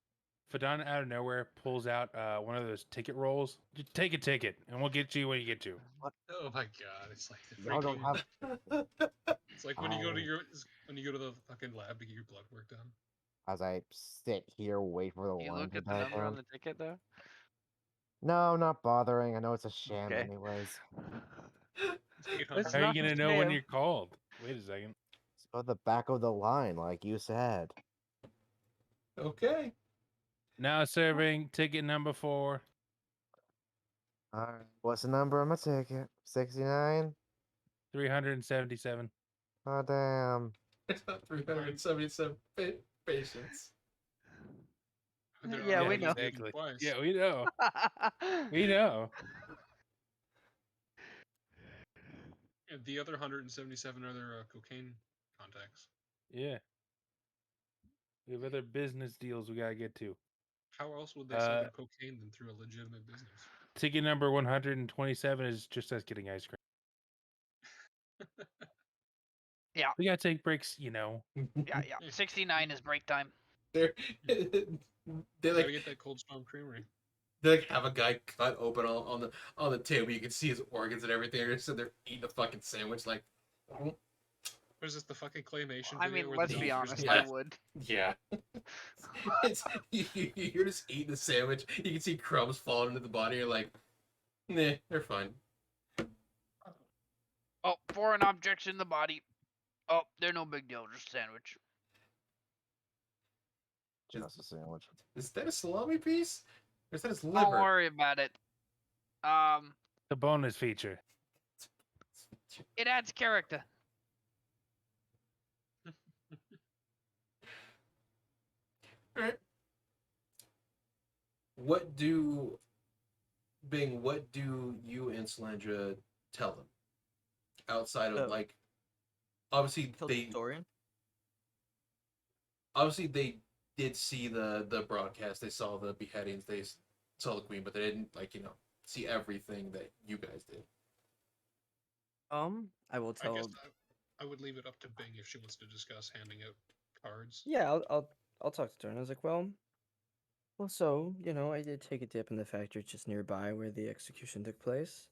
Fadon out of nowhere pulls out one of those ticket rolls. Just take a ticket, and we'll get you when you get to. Oh my god, it's like the Y'all don't freaking. have. It's like when you go to I- the fucking lab to get your blood work done. As I sit here, wait for the You line look to at the die number on down. the ticket though. No, not bothering. I know it's a sham, Okay. anyways. It's 800. Let's How are you not gonna know when fail. you're called? Wait a second. Let's go to the back of the line, like you said. Okay. Now serving ticket number 4. All right, what's the number on my ticket? 69. 377. Oh damn. It's not 377 patients. They're Yeah, already we know. using it Exactly. twice. Yeah, we know. We know. And the other 177 are their cocaine contacts. Yeah. We have other business deals we gotta get to. How else would they sell their cocaine than through a legitimate business? Ticket number 127 is just us getting ice cream. Yeah. We gotta take breaks, you know. Yeah. 69 is break time. They're they Gotta like get that Cold Storm Creamery. they like have a guy cut open on the table. You can see his organs and everything. They're so they're eating a fucking sandwich. Like, What is this, the fucking claymation I video mean, where let's the be doctors honest. and I Yeah. would. yeah, you're just eating the sandwich. You can see crumbs falling into the body. You're like, nah, they're fine. Oh, foreign objects in the body. Oh, they're no big deal. Just sandwich. Just a sandwich. Is that a salami piece? Or is that his Don't liver? worry about it. The bonus feature. It adds character. Alright. What do Bing, what do you and Solandra tell them? Outside of Oh. like obviously Tell the they historian. did see the broadcast, they saw the beheadings, saw the queen, but they didn't like, see everything that you guys did. I will I tell. guess I would leave it up to Bing if she wants to discuss handing out cards. Yeah, I'll talk to Torn. I was like, well, so I did take a dip in the factory just nearby where the execution took place.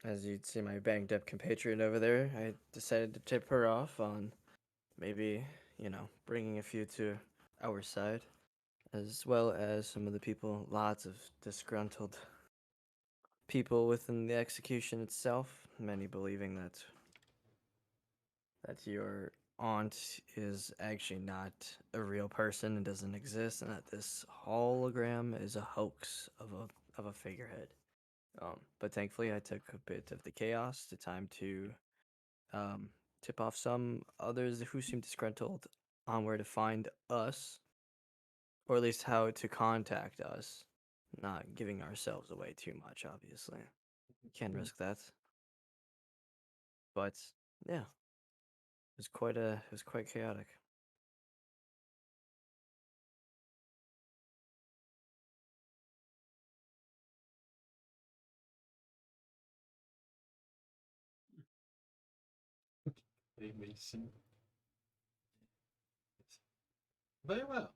As you'd see, my banged up compatriot over there, I decided to tip her off on maybe bringing a few to our side, as well as some of the people, lots of disgruntled people within the execution itself, many believing that your aunt is actually not a real person and doesn't exist, and that this hologram is a hoax of a figurehead. But thankfully, I took a bit of the chaos, the time to tip off some others who seem disgruntled on where to find us, or at least how to contact us. Not giving ourselves away too much, obviously. Can't risk that. But yeah, it was quite chaotic. They may seem very well.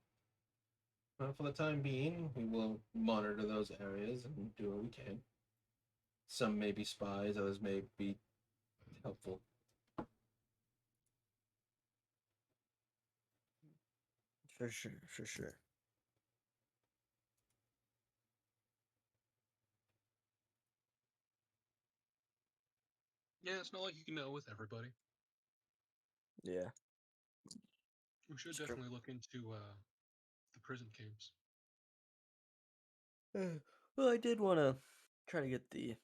Well, for the time being, we will monitor those areas and do what we can. Some may be spies, others may be helpful. For sure, for sure. Yeah, it's not like you can know with everybody. Yeah. We should It's true. definitely look into the prison camps. Well, I did want to try to get the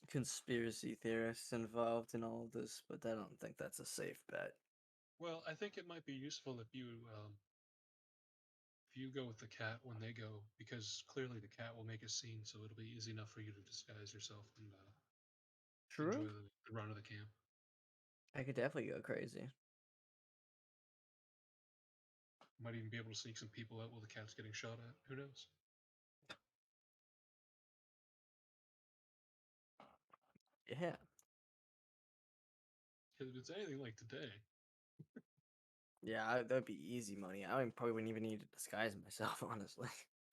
conspiracy theorists involved in all of this, but I don't think that's a safe bet. Well, I think it might be useful if you go with the cat when they go, because clearly the cat will make a scene, so it'll be easy enough for you to disguise yourself and enjoy the run of the camp. I could definitely go crazy. Might even be able to sneak some people out while the cat's getting shot at. Who knows? Yeah. Because if it's anything like today, Yeah, that'd be easy money. Probably wouldn't even need to disguise myself, honestly.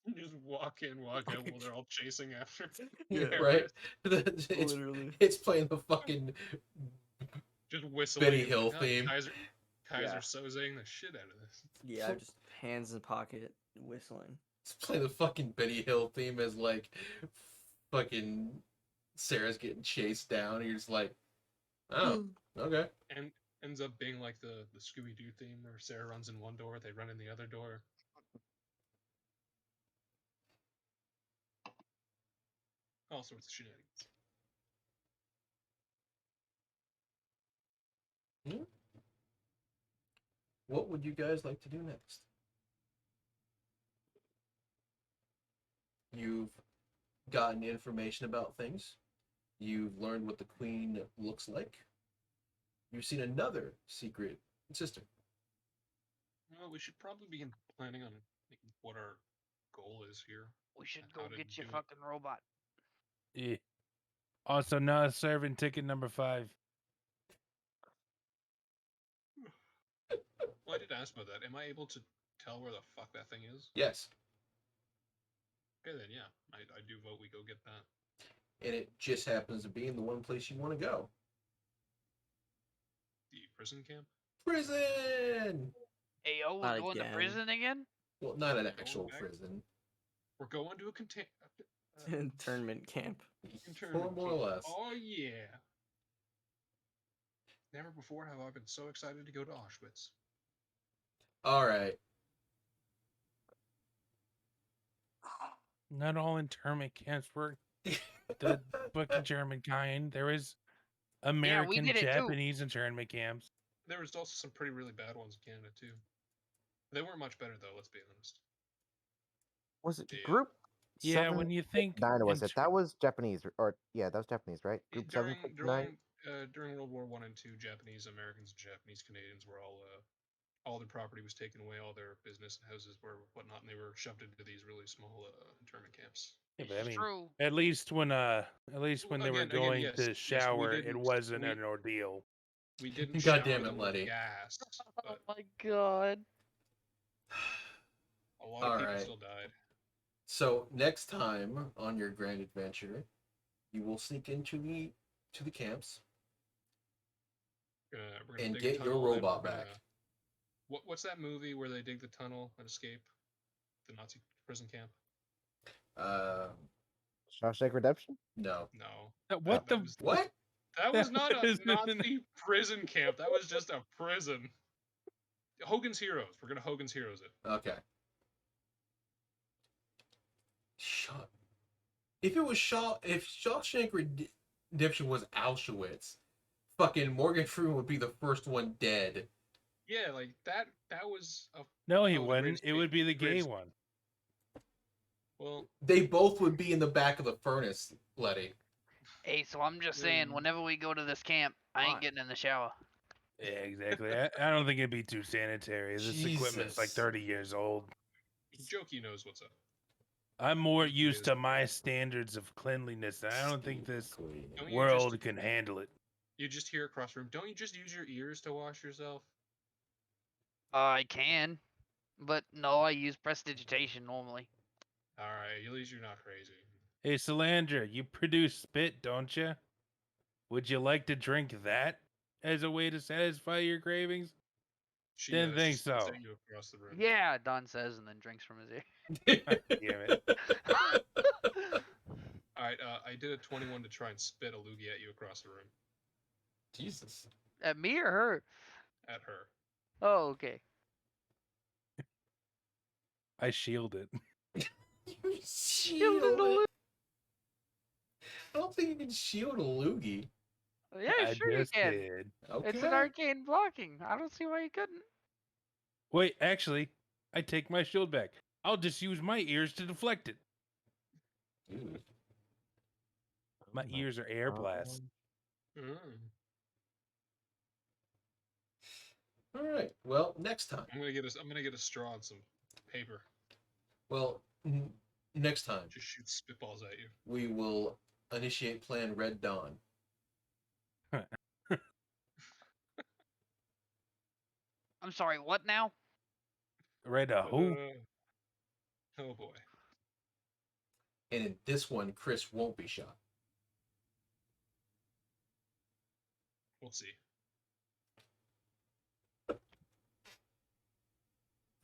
you just walk in, walk out while they're all chasing after. Yeah, Right? it's, Literally. it's playing the fucking Just whistling. Benny and Hill like, theme. Kaiser Yeah. Sozeing the shit out of this. Yeah, just hands in pocket, whistling. It's playing the fucking Benny Hill theme as like fucking Sarah's getting chased down. And you're just like, oh, okay. And ends up being like the Scooby Doo theme where Sarah runs in one door, they run in the other door. All sorts of shenanigans. What would you guys like to do next? You've gotten information about things. You've learned what the queen looks like. You've seen another secret sister. Well, we should probably begin planning on what our goal is here. We should and go how to get your do it. fucking robot. Yeah. Also, not serving ticket number 5. Well, I did ask about that. Am I able to tell where the fuck that thing is? Yes. Okay, then yeah, I do vote we go get that. And it just happens to be in the one place you want to go. The prison camp? Prison! Hey, yo, we're Not going to again. prison again? Well, not an Going actual back? prison. We're going to a Internment camp. internment More or camp. less. Oh yeah. Never before have I been so excited to go to Auschwitz. All right. Not all internment camps were the fucking German kind. There was American, did it too. Japanese internment camps. There was also some pretty really bad ones in Canada too. They weren't much better though. Let's be honest. Was it Yeah. Group Yeah, 7? when you think Nine was it? inter- That was Japanese, or yeah, that was Japanese, right? Group During 759. during World War I and II, Japanese Americans and Japanese Canadians were all their property was taken away, all their business and houses were whatnot, and they were shoved into these really small internment camps. Yeah, but I It's mean, true. at least when they were Again, going yes, to yes, we shower, it didn't- wasn't we- an ordeal. We didn't God shower damn it, them with Letty. gas, Oh but my god. a lot of people Alright. still died. So next time on your grand adventure, you will sneak into the camps We're gonna and dig a get your tunnel and robot we're gonna- back. What's that movie where they dig the tunnel and escape the Nazi prison camp? Shawshank Redemption. No. No. What that the? was, What? That was not a Isn't it- Nazi prison camp. That was just a prison. Hogan's Heroes. We're gonna Hogan's Heroes it. Okay. Shut. If it was if Shawshank Redemption was Auschwitz, fucking Morgan Freeman would be the first one dead. Yeah, like that. That was a. No, he Oh, the wouldn't. Ridge It would be the gay Ridge- one. Well, They both would be in the back of the furnace, Letty. Hey, so I'm just saying, whenever we go to this camp, I ain't Fine. getting in the shower. Yeah, exactly. I don't think it'd be too sanitary. This equipment's like Jesus. 30 years old. Jokey knows what's up. I'm more It used is. to my standards of cleanliness. And I don't think this Don't you world just- can handle it. You just hear across the room. Don't you just use your ears to wash yourself? I can, but no, I use prestidigitation normally. All right, at least you're not crazy. Hey, Salandra, you produce spit, don't you? Would you like to drink that as a way to satisfy your cravings? She Didn't think she looks so. at you across the room. Yeah, Don says, and then drinks from his ear. Damn it. All right, I did a 21 to try and spit a loogie at you across the room. Jesus. At me or her? At her. Oh, okay. I shield it. You shield it. I don't think you can shield a loogie. Yeah, I sure you just can. did. Okay. It's an arcane blocking. I don't see why you couldn't. Wait, actually, I take my shield back. I'll just use my ears to deflect it. Ooh. My ears are air blasts. Mm. All right. Well, next time. I'm gonna get a straw and some paper. Well, next time Just shoot spitballs at you. we will initiate Plan Red Dawn. I'm sorry, what now? Red who? Oh boy. And in this one, Chris won't be shot. We'll see.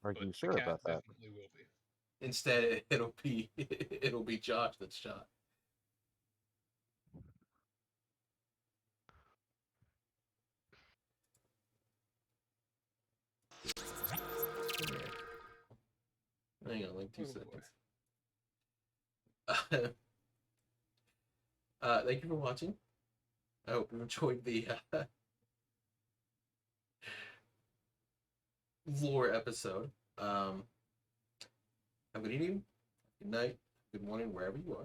Are But you the sure cat about that? definitely will be. Instead, it'll be Josh that's shot. Hang on, like 2 Oh, boy. seconds. Thank you for watching. I hope you enjoyed the lore episode. Have a good evening, good night, good morning, wherever you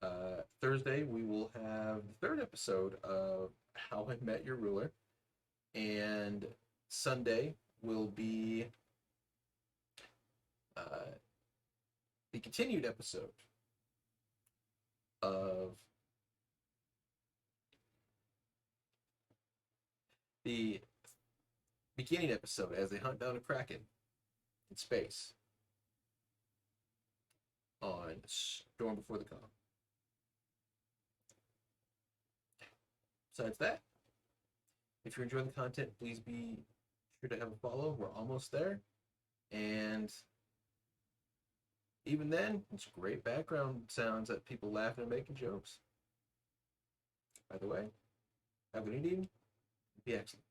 are. Thursday, we will have the third episode of How I Met Your Ruler. And Sunday will be the continued episode of the beginning episode as they hunt down a Kraken in space on Storm Before the Calm. Besides that, if you're enjoying the content, please be sure to have a follow. We're almost there. And even then, it's great background sounds that people laughing and making jokes. By the way, have a good evening. Be excellent.